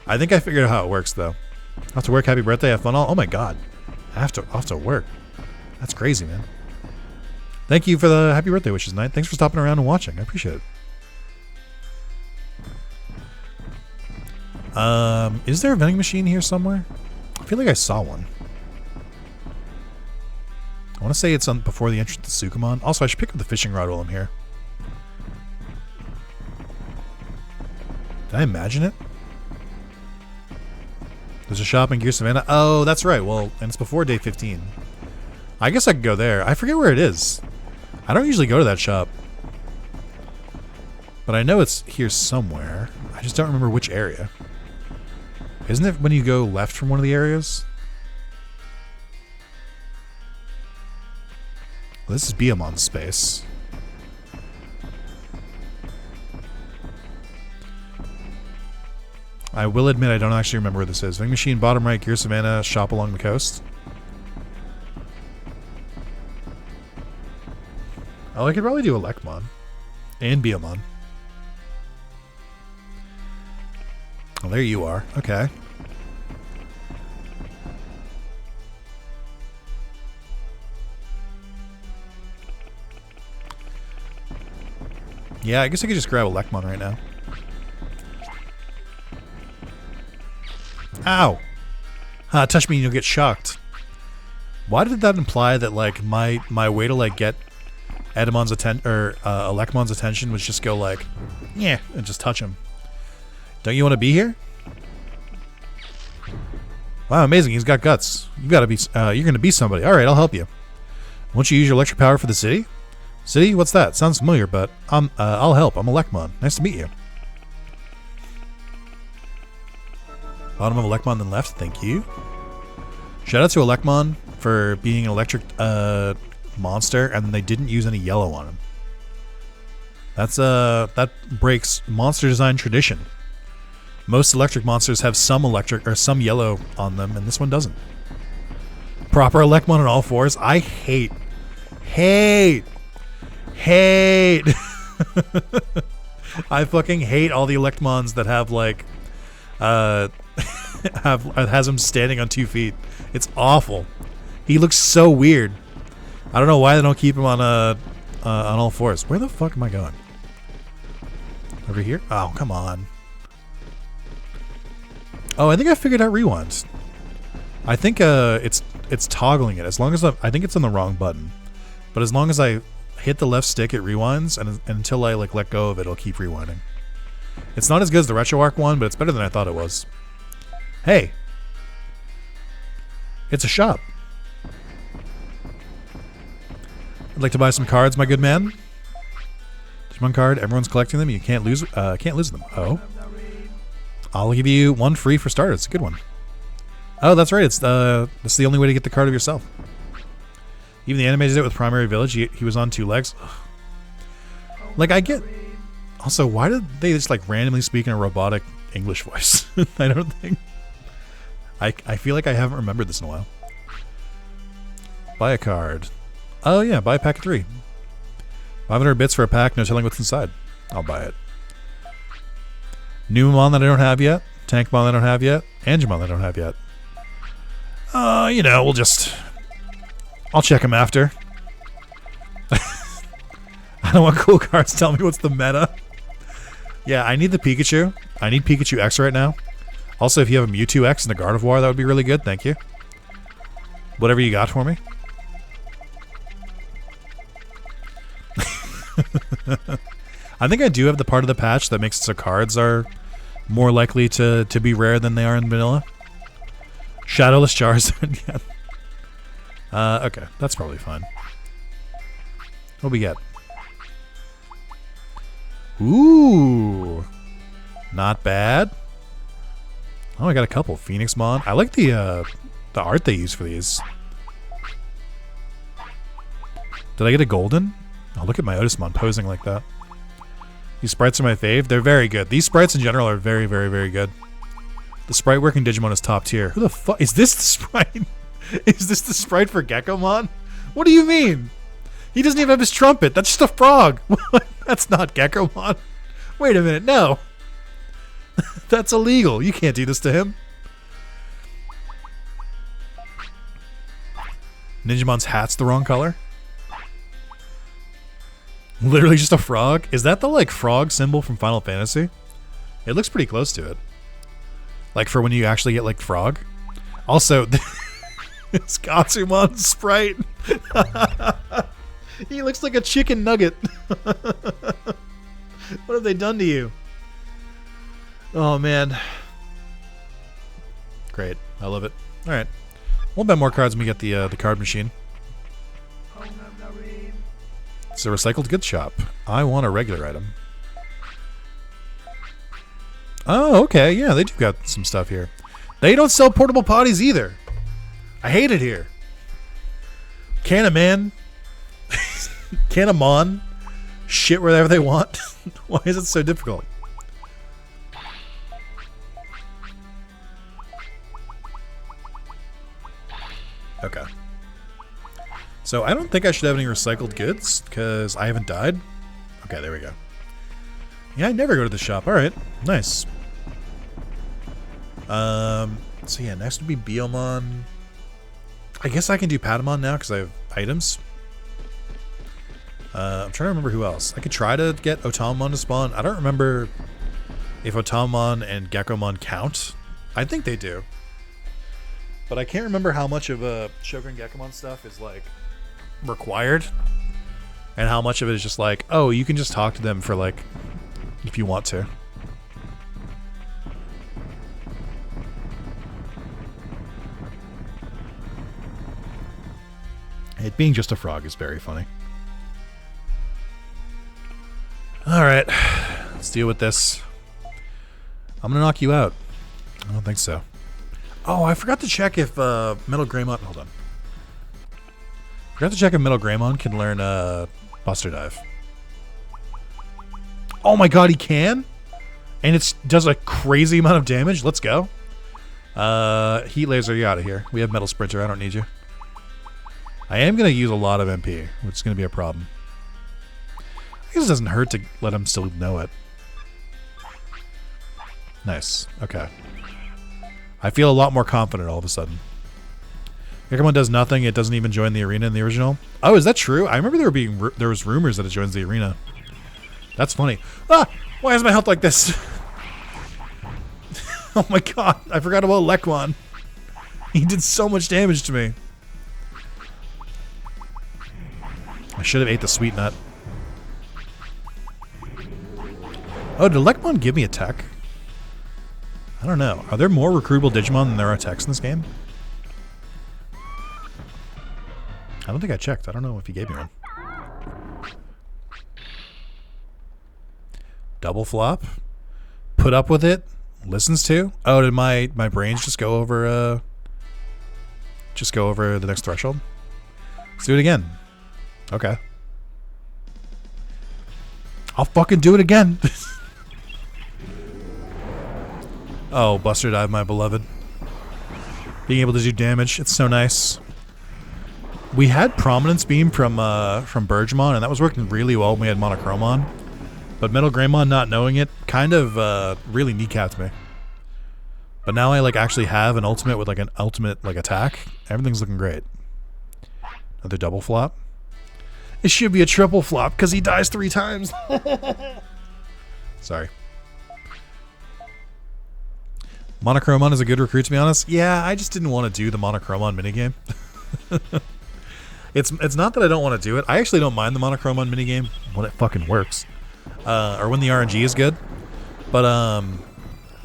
I think I figured out how it works, though. I have to work. Happy birthday. Have fun all. Oh my God. I have to work. That's crazy, man. Thank you for the happy birthday wishes, Knight. Thanks for stopping around and watching. I appreciate it. Is there a vending machine here somewhere? I feel like I saw one. I want to say it's on before the entrance to Sukumon. Also, I should pick up the fishing rod while I'm here. Did I imagine it? There's a shop in Gear Savannah. Oh, that's right. Well, and it's before day 15. I guess I could go there. I forget where it is. I don't usually go to that shop. But I know it's here somewhere. I just don't remember which area. Isn't it when you go left from one of the areas? Well, this is Biamon's space. I will admit I don't actually remember where this is. Vending machine, bottom right, Gear Savannah, shop along the coast. Oh, I could probably do Elecmon. And Biamon. Oh, there you are. Okay. Yeah, I guess I could just grab Elecmon right now. Ow! Touch me and you'll get shocked. Why did that imply that, like, my way to, like, get Edamon's attention, or Elecmon's attention was just go, like, yeah, and just touch him? Don't you want to be here? Wow, amazing, he's got guts. You gotta be, you're gonna be somebody. Alright, I'll help you. Won't you use your electric power for the city? City? What's that? Sounds familiar, but I'll help. I'm Elecmon. Nice to meet you. Bottom of Elecmon, then left. Thank you. Shout out to Elecmon for being an electric monster, and they didn't use any yellow on him. That's that breaks monster design tradition. Most electric monsters have some electric or some yellow on them, and this one doesn't. Proper Elecmon on all fours. I hate. I fucking hate all the Elecmons that have, like, has him standing on 2 feet. It's awful. He looks so weird. I don't know why they don't keep him on all fours. Where the fuck am I going? Over here? Oh, come on. Oh, I think I figured out rewinds. I think it's toggling it. As long as I think it's on the wrong button, but as long as I hit the left stick, it rewinds, and until I, like, let go of it, it'll keep rewinding. It's not as good as the RetroArch one, but it's better than I thought it was. Hey, it's a shop. I'd like to buy some cards, my good man. Digimon card. Everyone's collecting them. You can't lose them. Oh, I'll give you one free for starters. It's a good one. Oh, that's right. It's the only way to get the card of yourself. Even the anime did it with Primary Village. He was on 2 legs. Ugh. Like, I get... Also, why did they just, like, randomly speak in a robotic English voice? I don't think... I feel like I haven't remembered this in a while. Buy a card. Oh, yeah, buy a pack of 3. 500 bits for a pack, no telling what's inside. I'll buy it. New Mon that I don't have yet. Tank Mon that I don't have yet. Angemon that I don't have yet. You know, we'll just... I'll check them after. I don't want cool cards. Tell me what's the meta. Yeah, I need the Pikachu. I need Pikachu X right now. Also, if you have a Mewtwo X and a Gardevoir, that would be really good. Thank you. Whatever you got for me. I think I do have the part of the patch that makes it so cards are more likely to be rare than they are in vanilla. Shadowless Charizard. Yeah. Okay, that's probably fine. What we get? Ooh, not bad. Oh, I got a couple. Phoenix Mon. I like the art they use for these. Did I get a golden? Oh, look at my Otismon posing like that. These sprites are my fave. They're very good. These sprites in general are very, very, very good. The sprite work in Digimon is top tier. Who the fuck? Is this the sprite? Is this the sprite for Gekomon? What do you mean? He doesn't even have his trumpet. That's just a frog. That's not Gekomon. Wait a minute. No. That's illegal. You can't do this to him. Ninjamon's hat's the wrong color. Literally just a frog. Is that the like frog symbol from Final Fantasy? It looks pretty close to it. Like for when you actually get like frog. Also, it's Katsumon's sprite. He looks like a chicken nugget. What have they done to you? Oh man. Great. I love it. Alright. We'll bet more cards when we get the card machine. It's a recycled goods shop. I want a regular item. Oh, okay. Yeah, they do got some stuff here. They don't sell portable potties either. I hate it here. Can-a-man. Can-a-mon. Shit wherever they want. Why is it so difficult? Okay. So I don't think I should have any recycled goods because I haven't died. Okay, there we go. Yeah, I never go to the shop. All right, nice. So yeah, next would be Biomon. I guess I can do Patamon now because I have items. I'm trying to remember who else. I could try to get Otamon to spawn. I don't remember if Otamon and Gekomon count. I think they do. But I can't remember how much of a Shogun Gekomon stuff is like required and how much of it is just like, oh, you can just talk to them for like if you want to. It being just a frog is very funny. Alright, let's deal with this. I'm gonna knock you out. I don't think so. Oh, I forgot to check if Metal Greymon... Hold on. Forgot to check if Metal Greymon can learn Buster Dive. Oh my god, he can? And it does a crazy amount of damage? Let's go. Heat Laser, you out of here. We have Metal Sprinter, I don't need you. I am going to use a lot of MP, which is going to be a problem. I guess it doesn't hurt to let him still know it. Nice. Okay. I feel a lot more confident all of a sudden. Gekomon does nothing. It doesn't even join the arena in the original. Oh, is that true? I remember there was rumors that it joins the arena. That's funny. Ah! Why is my health like this? Oh my god. I forgot about Lekmon. He did so much damage to me. I should have ate the sweet nut. Oh, did Lekmon give me a tech? I don't know. Are there more recruitable Digimon than there are techs in this game? I don't think I checked. I don't know if he gave me one. Double flop? Put up with it? Listens to? Oh, did my brains just go over the next threshold? Let's do it again. Okay. I'll fucking do it again. Oh, Buster Dive, my beloved. Being able to do damage, it's so nice. We had Prominence Beam from Burgemon, and that was working really well when we had Monochromon. But Metal Greymon, not knowing it, kind of really kneecapped me. But now I like actually have an ultimate with like an ultimate like attack. Everything's looking great. Another double flop. It should be a triple flop because he dies 3 times. Sorry. Monochromon is a good recruit, to be honest. Yeah, I just didn't want to do the Monochromon minigame. It's not that I don't want to do it. I actually don't mind the Monochromon minigame when it fucking works. Or when the RNG is good. But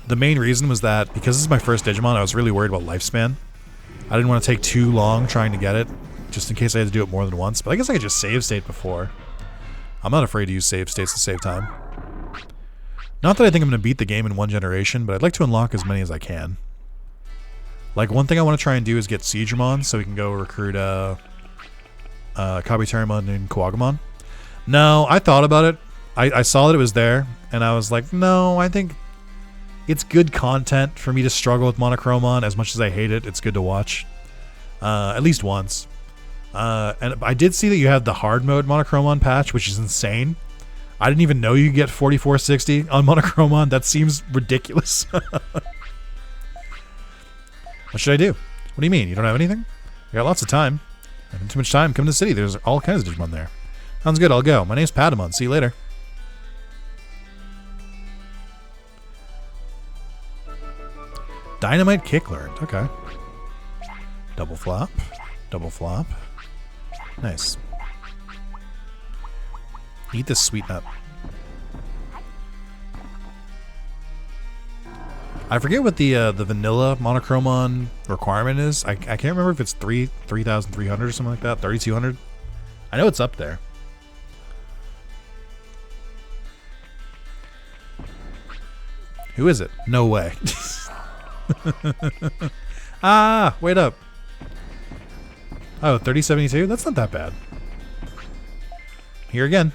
the main reason was that because this is my first Digimon, I was really worried about lifespan. I didn't want to take too long trying to get it, just in case I had to do it more than once. But I guess I could just save state before. I'm not afraid to use save states to save time. Not that I think I'm going to beat the game in one generation, but I'd like to unlock as many as I can. Like, one thing I want to try and do is get Siegramon, so we can go recruit Kabuterimon and Kuwagamon. No, I thought about it. I saw that it was there, and I was like, no, I think it's good content for me to struggle with Monochromon. As much as I hate it, it's good to watch. At least once. And I did see that you have the hard mode Monochromon patch, which is insane. I didn't even know you could get 4460 on Monochromon. That seems ridiculous. What should I do? What do you mean? You don't have anything? I got lots of time. I have too much time. Come to the city. There's all kinds of Digimon there. Sounds good. I'll go. My name's Patamon. See you later. Dynamite Kick learned. Okay. Double flop. Double flop. Nice. Eat this sweet nut. I forget what the vanilla Monochromon requirement is. I can't remember if it's 3,300 or something like that. 3,200. I know it's up there. Who is it? No way. Ah, wait up. Oh, 3072? That's not that bad. Here again.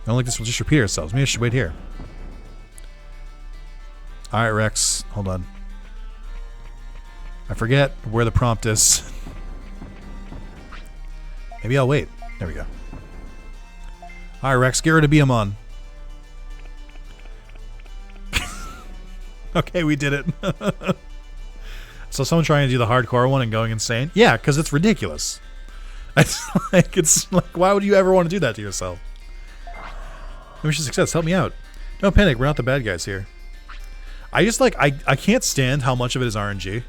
I don't think this will just repeat ourselves. Maybe I should wait here. Alright, Rex. Hold on. I forget where the prompt is. Maybe I'll wait. There we go. Alright, Rex. Get rid of Beamon. Okay, we did it. So someone trying to do the hardcore one and going insane? Yeah, because it's ridiculous. It's like, why would you ever want to do that to yourself? Mission success, help me out. Don't panic, we're not the bad guys here. I just like, I can't stand how much of it is RNG.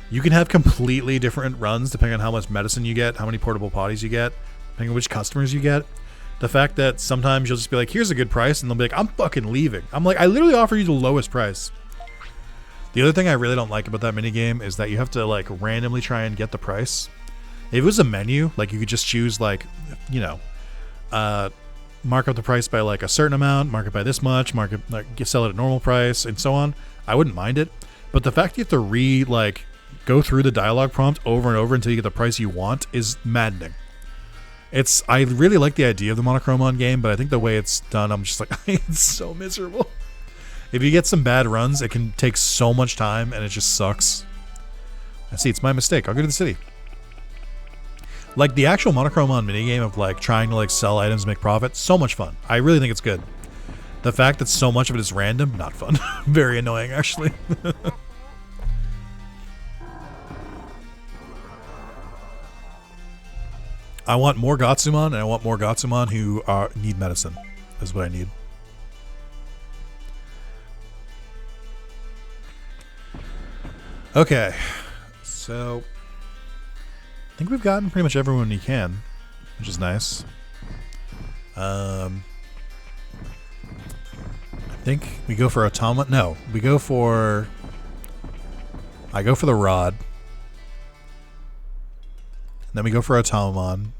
You can have completely different runs depending on how much medicine you get, how many portable potties you get, depending on which customers you get. The fact that sometimes you'll just be like, here's a good price, and they'll be like, I'm fucking leaving. I'm like, I literally offer you the lowest price. The other thing I really don't like about that minigame is that you have to like randomly try and get the price. If it was a menu, like you could just choose like, you know, mark up the price by like a certain amount, mark it by this much, mark it, like sell it at normal price, and so on. I wouldn't mind it. But the fact you have to go through the dialogue prompt over and over until you get the price you want is maddening. I really like the idea of the Monochromon game, but I think the way it's done, I'm just like, it's so miserable. If you get some bad runs, it can take so much time, and it just sucks. I see, it's my mistake. I'll go to the city. Like, the actual Monochromon minigame of, like, trying to, like, sell items and make profit, so much fun. I really think it's good. The fact that so much of it is random, not fun. Very annoying, actually. I want more Gatsumon, and I want more Gatsumon who need medicine. Is what I need. Okay, so I think we've gotten pretty much everyone you can, which is nice. I think we go for Automa. No, I go for the Rod. And then we go for Automon.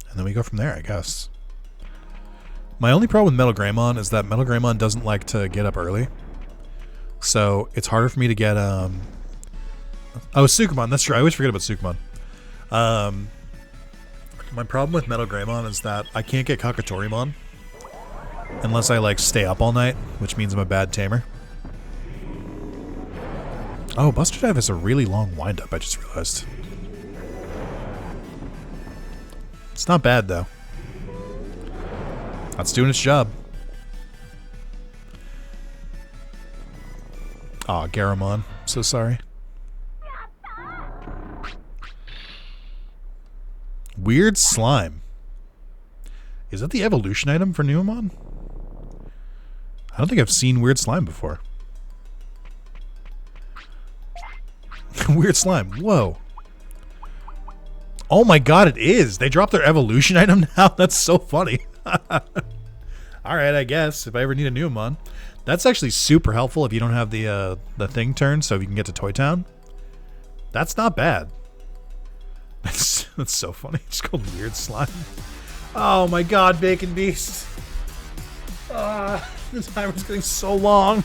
And then we go from there, I guess. My only problem with Metal Greymon is that Metal Greymon doesn't like to get up early. So it's harder for me to get oh, Sitcom. That's true. I always forget about Sitcom. My problem with Metal Greymon is that I can't get Kakatorimon unless I like stay up all night, which means I'm a bad tamer. Oh, Buster Dive is a really long wind-up, I just realized. It's not bad, though. That's doing its job. Aw, Garamon. So sorry. Weird Slime. Is that the evolution item for Numemon? I don't think I've seen Weird Slime before. Weird Slime. Whoa. Oh my god, it is. They dropped their evolution item now? That's so funny. Alright, I guess. If I ever need a Numemon. That's actually super helpful if you don't have the thing turned, so you can get to Toy Town. That's not bad. That's so funny. It's called Weird Slime. Oh my god, Bacon Beast. The timer's getting so long.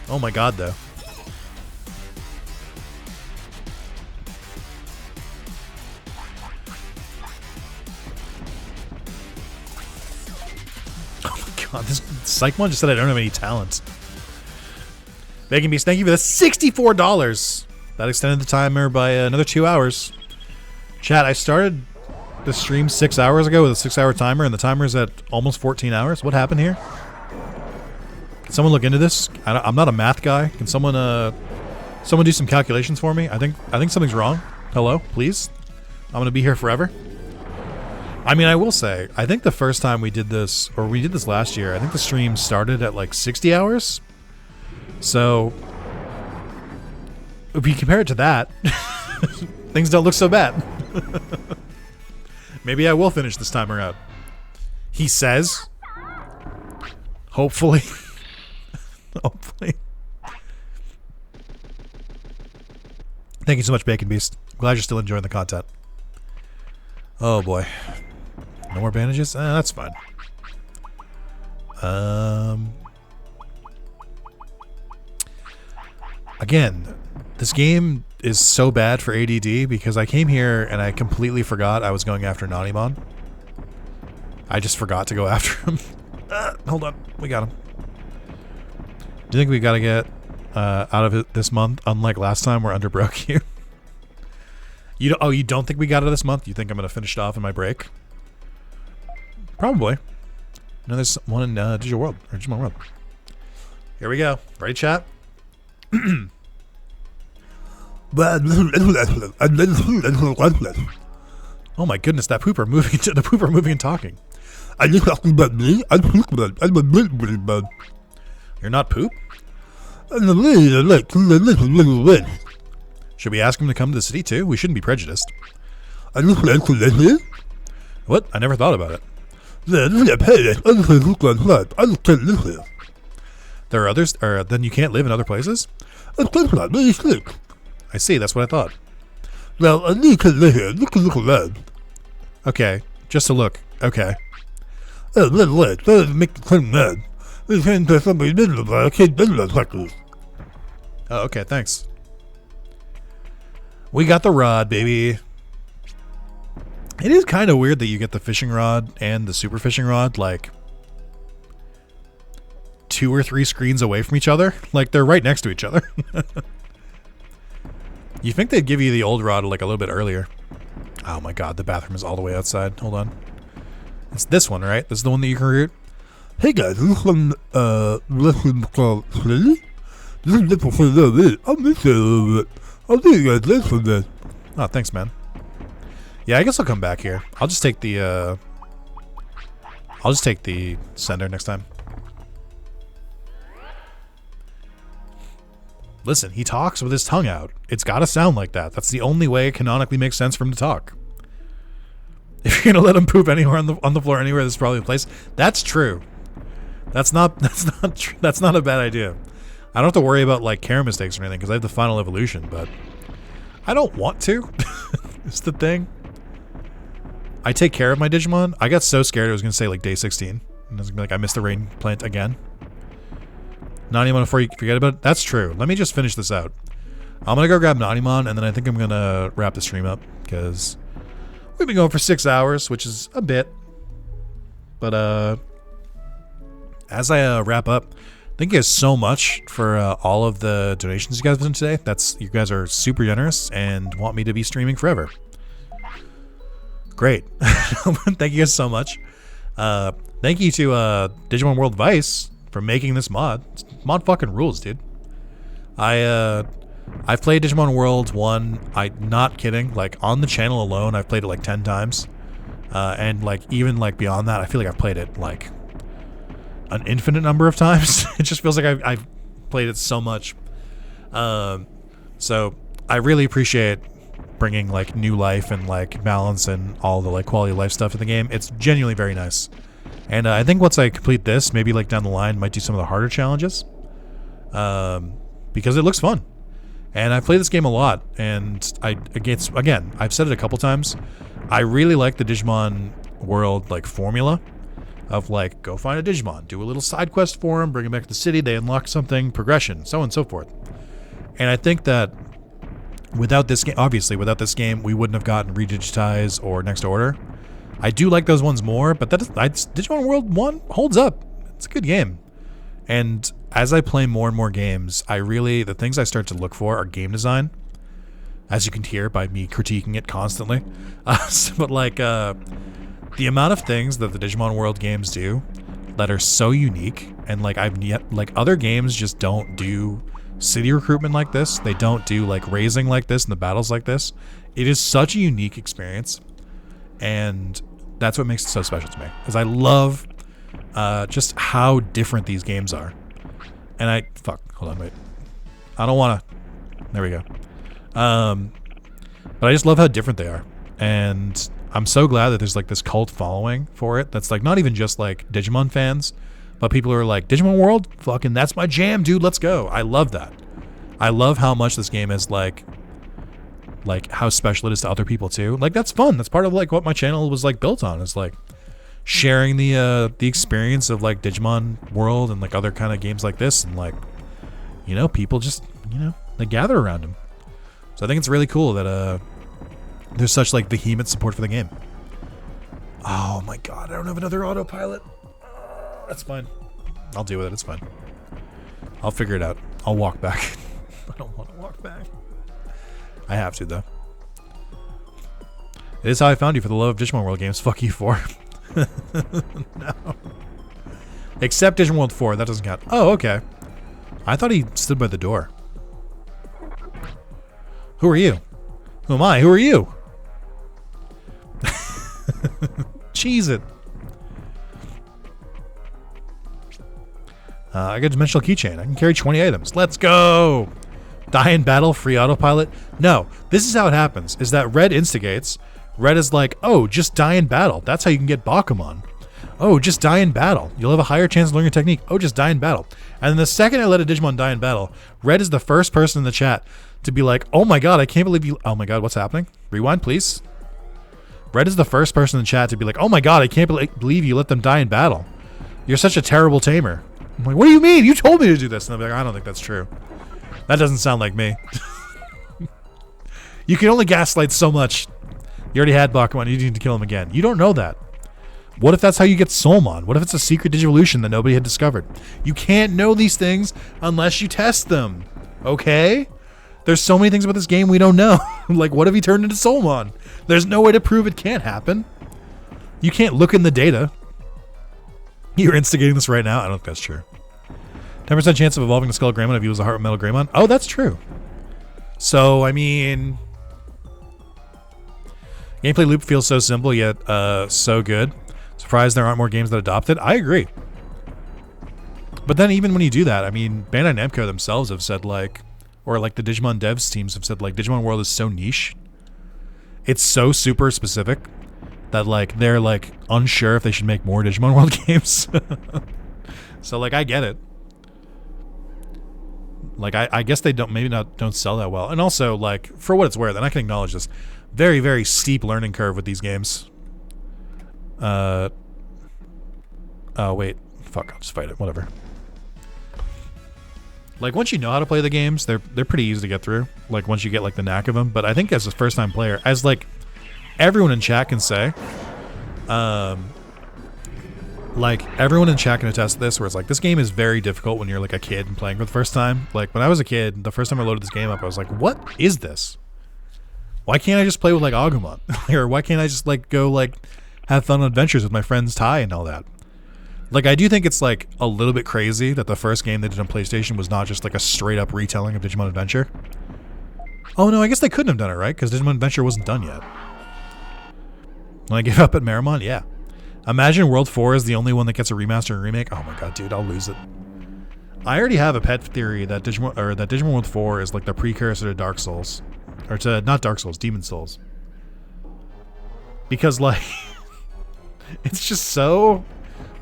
Oh my god, though. God, this Psychmon just said I don't have any talent. Bacon Beast, thank you for the $64. That extended the timer by another 2 hours. Chat, I started the stream 6 hours ago with a 6-hour timer, and the timer's at almost 14 hours. What happened here? Can someone look into this? I'm not a math guy. Can someone do some calculations for me? I think something's wrong. Hello, please. I'm gonna be here forever. I mean, I will say, I think the first time we did this, or we did this last year, I think the stream started at like 60 hours. So, if you compare it to that, things don't look so bad. Maybe I will finish this timer out. He says. Hopefully. Hopefully. Thank you so much, Bacon Beast. I'm glad you're still enjoying the content. Oh boy. No more bandages? That's fine. Again, this game is so bad for ADD because I came here and I completely forgot I was going after Naughtymon. I just forgot to go after him. Hold on. We got him. Do you think we got to get out of it this month? Unlike last time where Under broke you. You don't think we got it this month? You think I'm going to finish it off in my break? Probably. No, there's one in Digital World. Or Digimon World. Here we go. Ready, chat? Oh my goodness, that pooper moving the pooper moving and talking. You're not poop? Should we ask him to come to the city too? We shouldn't be prejudiced. What? I never thought about it. There are others, or then you can't live in other places? I see, that's what I thought. Okay, just to look. Okay. Oh, okay, thanks. We got the rod, baby. It is kind of weird that you get the fishing rod and the super fishing rod, like, 2 or 3 screens away from each other. Like, they're right next to each other. You think they'd give you the old rod, like, a little bit earlier. Oh my god, the bathroom is all the way outside. Hold on. It's this one, right? This is the one that you can root? Hey guys, this one, lesson called Slitty? This is different for a little bit. I'll miss it a little bit. I'll do you guys this one then. Oh, thanks, man. Yeah, I guess I'll come back here. I'll just take the, sender next time. Listen, he talks with his tongue out. It's gotta sound like that. That's the only way it canonically makes sense for him to talk. If you're gonna let him poop anywhere on the floor anywhere, there's probably a place. That's true. That's not a bad idea. I don't have to worry about like care mistakes or anything because I have the final evolution, but I don't want to. It's the thing. I take care of my Digimon. I got so scared I was gonna say like day 16. And I was gonna be like, I missed the rain plant again. Nanimon before you forget about it? That's true. Let me just finish this out. I'm going to go grab Nanimon, and then I think I'm going to wrap the stream up, because we've been going for 6 hours, which is a bit. But as I wrap up, thank you guys so much for all of the donations you guys have done today. You guys are super generous and want me to be streaming forever. Great. Thank you guys so much. Thank you to Digimon World Vice for making this mod. This mod fucking rules, dude. I've played Digimon World 1. I'm not kidding. Like, on the channel alone, I've played it like 10 times. And like, even like beyond that, I feel like I've played it like an infinite number of times. It just feels like I've played it so much. So I really appreciate bringing like new life and like balance and all the like quality of life stuff to the game. It's genuinely very nice. And I think once I complete this, maybe like down the line, might do some of the harder challenges. Because it looks fun. And I've played this game a lot, and again, I've said it a couple times, I really like the Digimon World like formula of like, go find a Digimon, do a little side quest for them, bring them back to the city, they unlock something, progression, so on and so forth. And I think that without this game, obviously without this game, we wouldn't have gotten Redigitize or Next Order. I do like those ones more, but Digimon World 1 holds up. It's a good game. And as I play more and more games, the things I start to look for are game design, as you can hear by me critiquing it constantly. But like the amount of things that the Digimon World games do that are so unique, and like other games just don't do city recruitment like this. They don't do like raising like this and the battles like this. It is such a unique experience, and that's what makes it so special to me. Because I love just how different these games are. And hold on, wait. I don't want to. There we go. But I just love how different they are. And I'm so glad that there's like this cult following for it. That's like not even just like Digimon fans, but people are like, Digimon World? Fucking, that's my jam, dude. Let's go. I love that. I love how much this game is like how special it is to other people too. Like, that's fun. That's part of like what my channel was like built on, is like sharing the experience of like Digimon World and like other kind of games like this, and like, you know, people just, you know, they gather around them. So I think it's really cool that there's such like vehement support for the game. Oh my god, I don't have another autopilot. That's fine. I'll deal with it. It's fine. I'll figure it out. I'll walk back. I don't want to walk back. I have to though. It is how I found you, for the love of Digimon World games. Fuck you for. No. Except Digimon World 4, that doesn't count. Oh, okay. I thought he stood by the door. Who are you? Who am I? Who are you? Cheese it. I got a dimensional keychain. I can carry 20 items. Let's go! Die in battle, free autopilot. No, this is how it happens, is that Red instigates. Red is like, oh, just die in battle. That's how you can get Bakumon. Oh, just die in battle. You'll have a higher chance of learning a technique. Oh, just die in battle. And then the second I let a Digimon die in battle, Red is the first person in the chat to be like, oh my god, I can't believe you... Oh my god, what's happening? Rewind, please. Red is the first person in the chat to be like, oh my god, I can't believe you let them die in battle. You're such a terrible tamer. I'm like, what do you mean? You told me to do this. And I'm like, I don't think that's true. That doesn't sound like me. You can only gaslight so much. You already had Bakumon, you need to kill him again. You don't know that. What if that's how you get Soulmon? What if it's a secret Digivolution that nobody had discovered? You can't know these things unless you test them. Okay? There's so many things about this game we don't know. Like, what if he turned into Soulmon? There's no way to prove it can't happen. You can't look in the data. You're instigating this right now? I don't think that's true. 10% chance of evolving the Skull Greymon if you use a Heart Metal Greymon? Oh, that's true. So, I mean... Gameplay loop feels so simple, yet so good. Surprised there aren't more games that adopt it. I agree. But then even when you do that, I mean, Bandai Namco themselves have said, like... Or, like, the Digimon devs teams have said, like, Digimon World is so niche. It's so super specific that, like, they're, like, unsure if they should make more Digimon World games. So, like, I get it. Like, I guess they don't sell that well. And also, like, for what it's worth, and I can acknowledge this, very, very steep learning curve with these games. Oh, wait. Fuck, I'll just fight it. Whatever. Like, once you know how to play the games, they're pretty easy to get through. Like, once you get, like, the knack of them. But I think as a first-time player, as, like, everyone in chat can say, like, everyone in chat can attest to this, where it's like, this game is very difficult when you're, like, a kid and playing for the first time. Like, when I was a kid, the first time I loaded this game up, I was like, what is this? Why can't I just play with, like, Agumon? Or why can't I just, like, go, like, have fun adventures with my friends Ty and all that? Like, I do think it's, like, a little bit crazy that the first game they did on PlayStation was not just, like, a straight-up retelling of Digimon Adventure. Oh, no, I guess they couldn't have done it, right? Because Digimon Adventure wasn't done yet. When I give up at Marimon, yeah. Imagine World 4 is the only one that gets a remaster and remake. Oh my god, dude, I'll lose it. I already have a pet theory that Digimon World 4 is, like, the precursor to Dark Souls. Or to, not Dark Souls, Demon Souls. Because, like, it's just so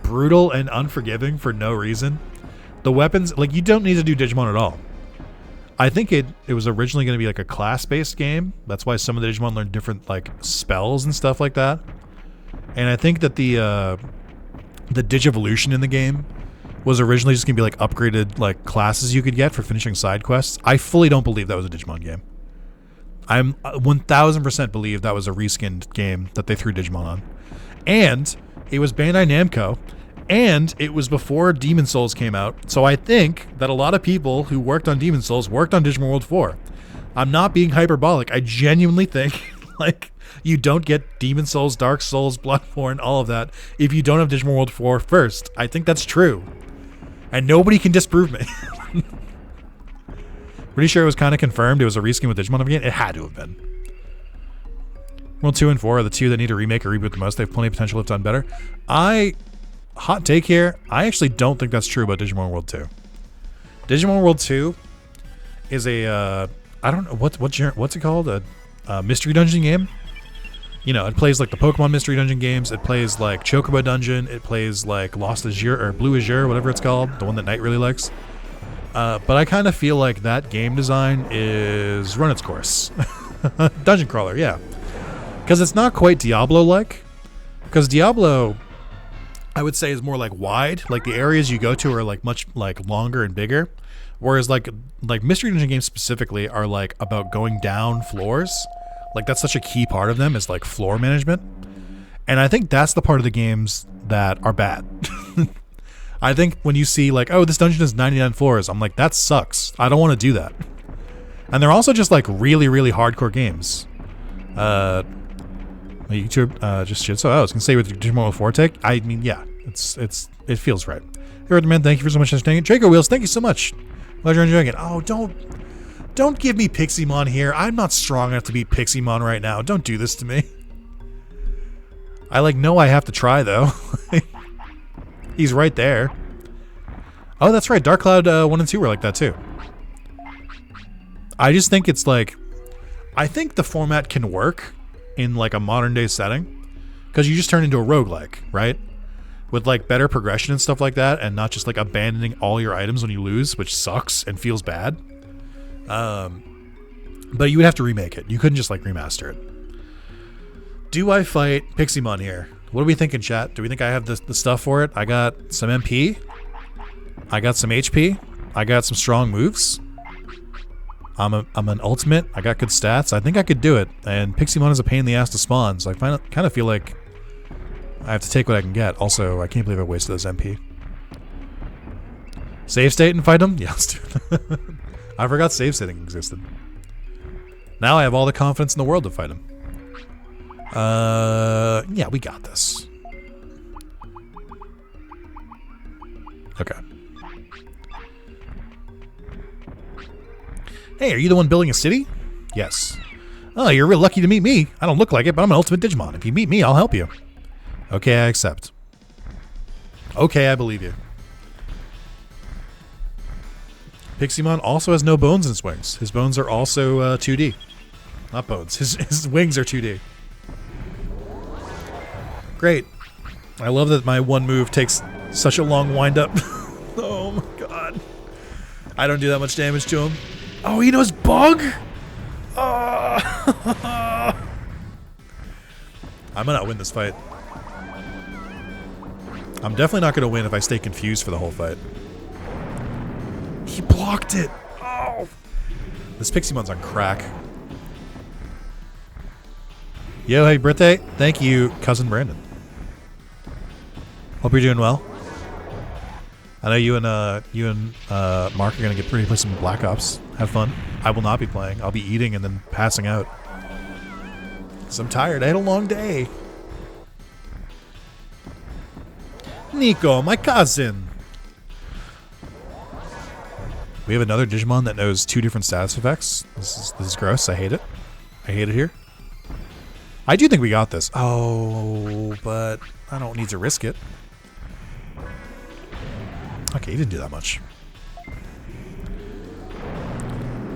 brutal and unforgiving for no reason. The weapons, like, you don't need to do Digimon at all. I think it was originally going to be like a class-based game. That's why some of the Digimon learn different, like, spells and stuff like that. And I think that the Digivolution in the game was originally just going to be like upgraded, like, classes you could get for finishing side quests. I fully don't believe that was a Digimon game. I'm 1000% believe that was a reskinned game that they threw Digimon on. And it was Bandai Namco, and it was before Demon Souls came out. So I think that a lot of people who worked on Demon Souls worked on Digimon World 4. I'm not being hyperbolic. I genuinely think, like, you don't get Demon Souls, Dark Souls, Bloodborne, all of that if you don't have Digimon World 4 first. I think that's true. And nobody can disprove me. Pretty sure it was kind of confirmed it was a reskin with Digimon again. It had to have been. World 2 and 4 are the two that need a remake or reboot the most. They have plenty of potential if done better. Hot take here, I actually don't think that's true about Digimon World 2. Digimon World 2 is a, I don't know, what's it called? A mystery dungeon game? You know, it plays like the Pokemon mystery dungeon games. It plays like Chocobo Dungeon. It plays like Lost Azure, or Blue Azure, whatever it's called. The one that Knight really likes. But I kind of feel like that game design is run its course. Dungeon crawler, yeah. Because it's not quite Diablo-like. Because Diablo, I would say, is more like wide. Like, the areas you go to are like much like longer and bigger. Whereas like mystery dungeon games specifically are like about going down floors. Like, that's such a key part of them is like floor management. And I think that's the part of the games that are bad. I think when you see like, oh, this dungeon is 99 floors, I'm like, that sucks. I don't want to do that. And they're also just like really, really hardcore games. YouTube just shit. So I was gonna say with Digimon World 4 take. I mean, yeah, it feels right. Hey, man, thank you for so much for staying. Draco Wheels, thank you so much. Glad you're enjoying it. Oh, don't give me Piximon here. I'm not strong enough to beat Piximon right now. Don't do this to me. I know I have to try though. He's right there. Oh, that's right. Dark Cloud 1 and 2 were like that too. I just think it's like, I think the format can work in like a modern day setting because you just turn into a roguelike, right? With like better progression and stuff like that, and not just like abandoning all your items when you lose, which sucks and feels bad. But you would have to remake it. You couldn't just like remaster it. Do I fight Piximon here? What are we thinking, chat? Do we think I have the stuff for it? I got some MP. I got some HP. I got some strong moves. I'm an ultimate. I got good stats. I think I could do it. And Piximon is a pain in the ass to spawn, so I kind of feel like I have to take what I can get. Also, I can't believe I wasted those MP. Save state and fight him? Yeah, let's do it. I forgot save stating existed. Now I have all the confidence in the world to fight him. Yeah, we got this. Okay. Hey, are you the one building a city? Yes. Oh, you're real lucky to meet me. I don't look like it, but I'm an ultimate Digimon. If you meet me, I'll help you. Okay, I accept. Okay, I believe you. Piximon also has no bones in his wings. His bones are also 2D. Not bones. His wings are 2D. Great. I love that my one move takes such a long wind up. Oh my god. I don't do that much damage to him. Oh, he knows bug? Oh. I'm gonna win this fight. I'm definitely not gonna win if I stay confused for the whole fight. He blocked it. Oh. This Piximon's on crack. Yo, happy birthday. Thank you, cousin Brandon. Hope you're doing well. I know you and Mark are gonna get ready to play some Black Ops. Have fun. I will not be playing. I'll be eating and then passing out. 'Cause I'm tired. I had a long day. Nico, my cousin. We have another Digimon that knows 2 different status effects. This is gross. I hate it. I hate it here. I do think we got this. Oh, but I don't need to risk it. Okay, he didn't do that much.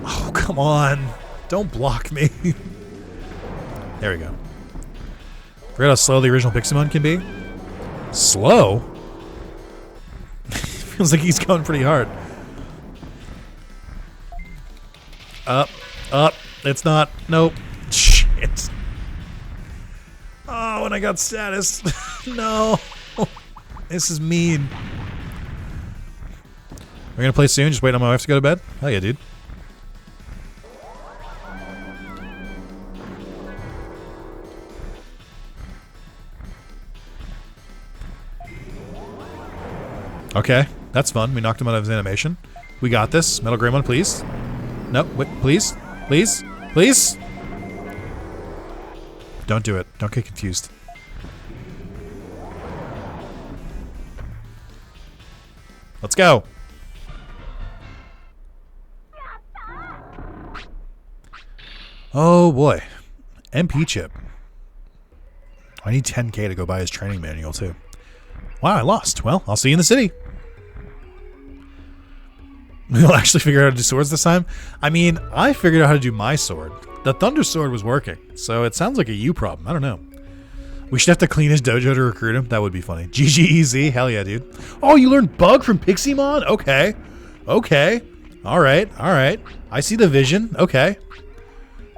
Oh, come on. Don't block me. There we go. Forget how slow the original Piximon can be. Slow? Feels like he's going pretty hard. Up. It's not. Nope. Shit. Oh, and I got status. No. This is mean. We're gonna play soon. Just waiting on my wife to go to bed. Hell yeah, dude. Okay, that's fun. We knocked him out of his animation. We got this. Metal Greymon, please. Nope. Wait, please. Please. Please. Don't do it. Don't get confused. Let's go. Oh boy. MP chip. I need 10K to go buy his training manual too. Wow, I lost. Well, I'll see you in the city. We'll actually figure out how to do swords this time. I mean, I figured out how to do my sword. The Thunder Sword was working, so it sounds like a you problem. I don't know. We should have to clean his dojo to recruit him. That would be funny. GGEZ. Hell yeah, dude. Oh, you learned Bug from Piximon? Okay. Okay. All right. All right. I see the vision. Okay.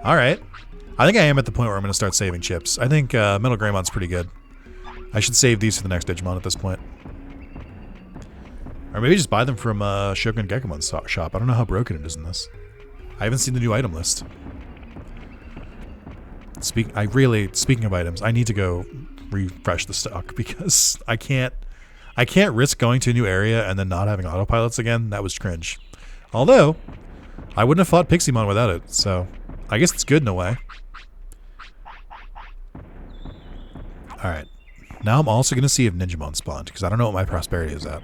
All right. I think I am at the point where I'm going to start saving chips. I think Metal Greymon's pretty good. I should save these for the next Digimon at this point. Or maybe just buy them from Shogun Gekumon's shop. I don't know how broken it is in this. I haven't seen the new item list. Speaking of items, I need to go refresh the stock because I can't risk going to a new area and then not having autopilots again. That was cringe. Although, I wouldn't have fought Piximon without it, so I guess it's good in a way. Alright. Now I'm also going to see if Ninjamon spawned, because I don't know what my prosperity is at.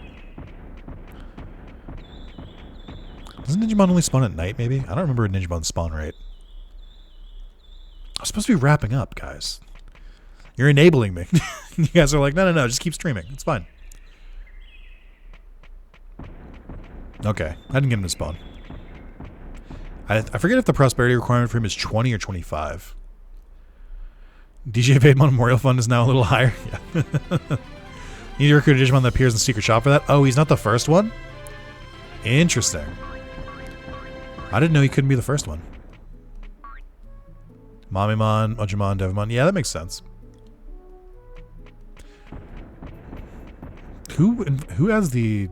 Doesn't Ninjamon only spawn at night, maybe? I don't remember a Ninjamon spawn rate. I'm supposed to be wrapping up, guys. You're enabling me. You guys are like, no, just keep streaming. It's fine. Okay, I didn't get him to spawn. I forget if the prosperity requirement for him is 20 or 25. DJ Vaidmon Memorial Fund is now a little higher. Yeah. You need to recruit a Digimon that appears in the secret shop for that? Oh, he's not the first one? Interesting. I didn't know he couldn't be the first one. Mamimon, Ojimon, Devimon. Yeah, that makes sense. Who has the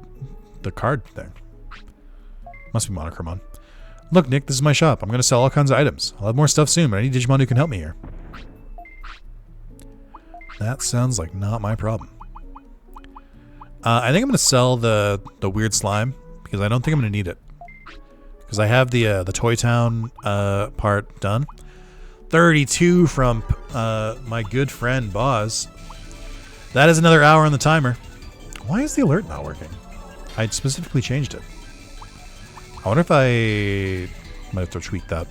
card thing? Must be Monochromon. Look, Nick, this is my shop. I'm going to sell all kinds of items. I'll have more stuff soon, but I need Digimon who can help me here. That sounds like not my problem. I think I'm going to sell the weird slime because I don't think I'm going to need it. Because I have the Toy Town part done. 32 from my good friend Boz. That is another hour on the timer. Why is the alert not working? I specifically changed it. I wonder if I might have to tweak that.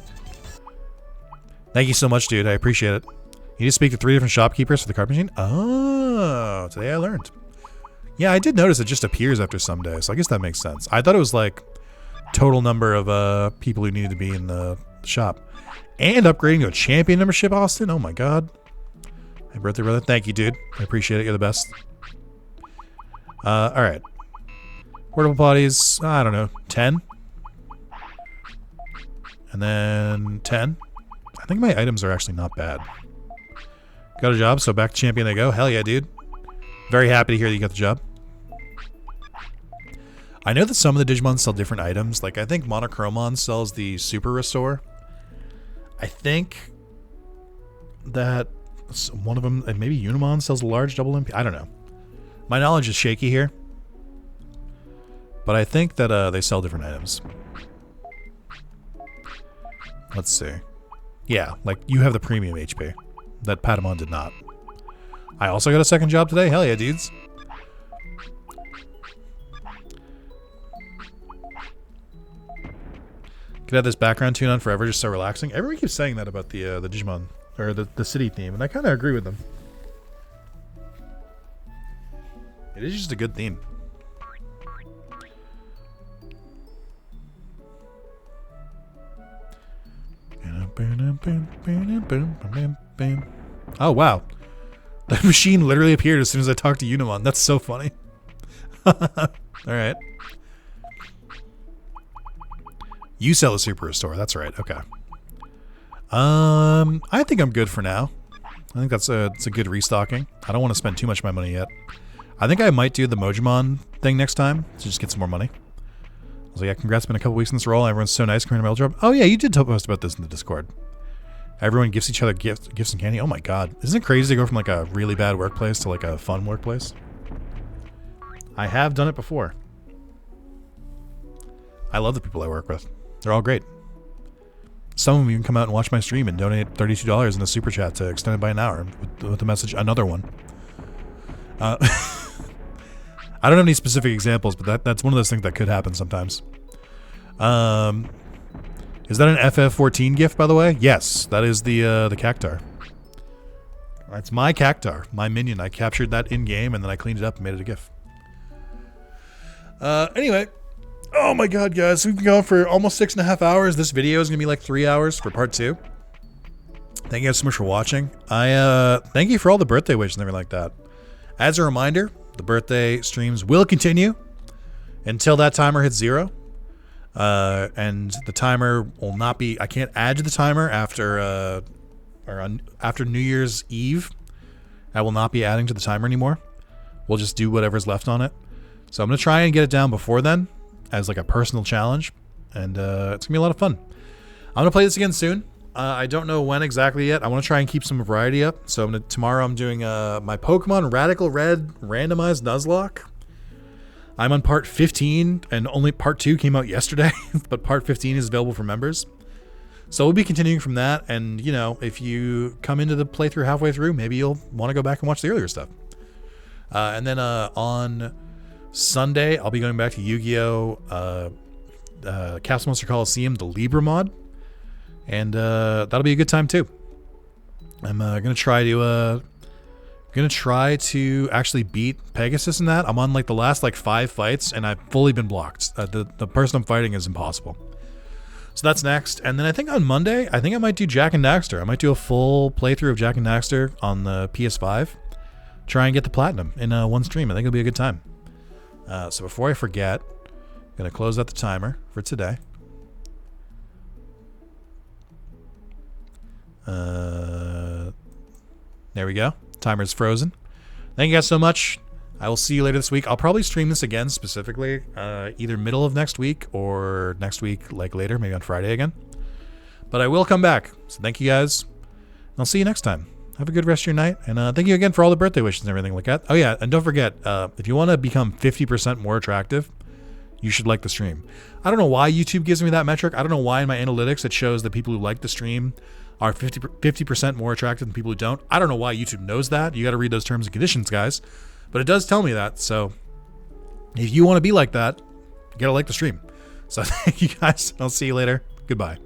Thank you so much, dude. I appreciate it. You need to speak to 3 different shopkeepers for the card machine? Oh, today I learned. Yeah, I did notice it just appears after some days, so I guess that makes sense. I thought it was like total number of people who needed to be in the shop. And upgrading to a champion membership, Austin? Oh my god. Happy birthday, brother. Thank you, dude. I appreciate it. You're the best. Alright. Portable potties, I don't know, 10? And then 10. I think my items are actually not bad. Got a job, so back to champion they go. Hell yeah, dude. Very happy to hear that you got the job. I know that some of the Digimon sell different items. Like, I think Monochromon sells the Super Restore. I think that one of them, and maybe Unimon sells a large double MP. I don't know. My knowledge is shaky here. But I think that they sell different items. Let's see. Yeah, like, you have the premium HP. That Patamon did not. I also got a second job today. Hell yeah, dudes. Could have this background tune on forever, just so relaxing. Everyone keeps saying that about the Digimon, or the city theme, and I kind of agree with them. It is just a good theme. Oh, wow. The machine literally appeared as soon as I talked to Unimon. That's so funny. Alright. You sell a Super Restore. That's right. Okay. I think I'm good for now. I think it's a good restocking. I don't want to spend too much of my money yet. I think I might do the Mojimon thing next time to just get some more money. I was like, yeah, congrats, been a couple weeks in this role. Everyone's so nice. Coming to my job. Oh yeah, you did post about this in the Discord. Everyone gives each other gifts and candy. Oh my god. Isn't it crazy to go from like a really bad workplace to like a fun workplace? I have done it before. I love the people I work with. They're all great. Some of them even come out and watch my stream and donate $32 in a super chat to extend it by an hour with the message, another one. I don't have any specific examples, but that's one of those things that could happen sometimes. Is that an FF14 gift, by the way? Yes, that is the Cactar. That's my Cactar, my minion. I captured that in-game, and then I cleaned it up and made it a GIF. Anyway. Oh my god, guys. We've been going for almost 6.5 hours. This video is going to be like 3 hours for part 2. Thank you guys so much for watching. Thank you for all the birthday wishes and everything like that. As a reminder, the birthday streams will continue until that timer hits 0. And the timer will not be... I can't add to the timer after New Year's Eve. I will not be adding to the timer anymore. We'll just do whatever's left on it. So I'm going to try and get it down before then as like a personal challenge. And it's going to be a lot of fun. I'm going to play this again soon. I don't know when exactly yet. I want to try and keep some variety up. So tomorrow I'm doing my Pokemon Radical Red randomized Nuzlocke. I'm on part 15, and only part 2 came out yesterday, but part 15 is available for members. So we'll be continuing from that, and you know, if you come into the playthrough halfway through, maybe you'll want to go back and watch the earlier stuff. And then on Sunday, I'll be going back to Yu-Gi-Oh! Capsule Monster Coliseum, the Libra mod. And that'll be a good time too. I'm gonna try to actually beat Pegasus in that. I'm on like the last like 5 fights, and I've fully been blocked. The person I'm fighting is impossible. So that's next. And then I think on Monday, I think I might do Jak and Daxter. I might do a full playthrough of Jak and Daxter on the PS5. Try and get the platinum in one stream. I think it'll be a good time. So before I forget, I'm gonna close out the timer for today. There we go. Timer's frozen. Thank you guys so much. I will see you later this week. I'll probably stream this again specifically either middle of next week or next week like later, maybe on Friday again. But I will come back. So thank you guys. And I'll see you next time. Have a good rest of your night. And thank you again for all the birthday wishes and everything like that. Oh yeah, and don't forget, if you want to become 50% more attractive, you should like the stream. I don't know why YouTube gives me that metric. I don't know why in my analytics it shows that people who like the stream are 50% more attractive than people who don't. I don't know why YouTube knows that. You got to read those terms and conditions, guys. But it does tell me that. So if you want to be like that, you got to like the stream. So thank you guys. I'll see you later. Goodbye.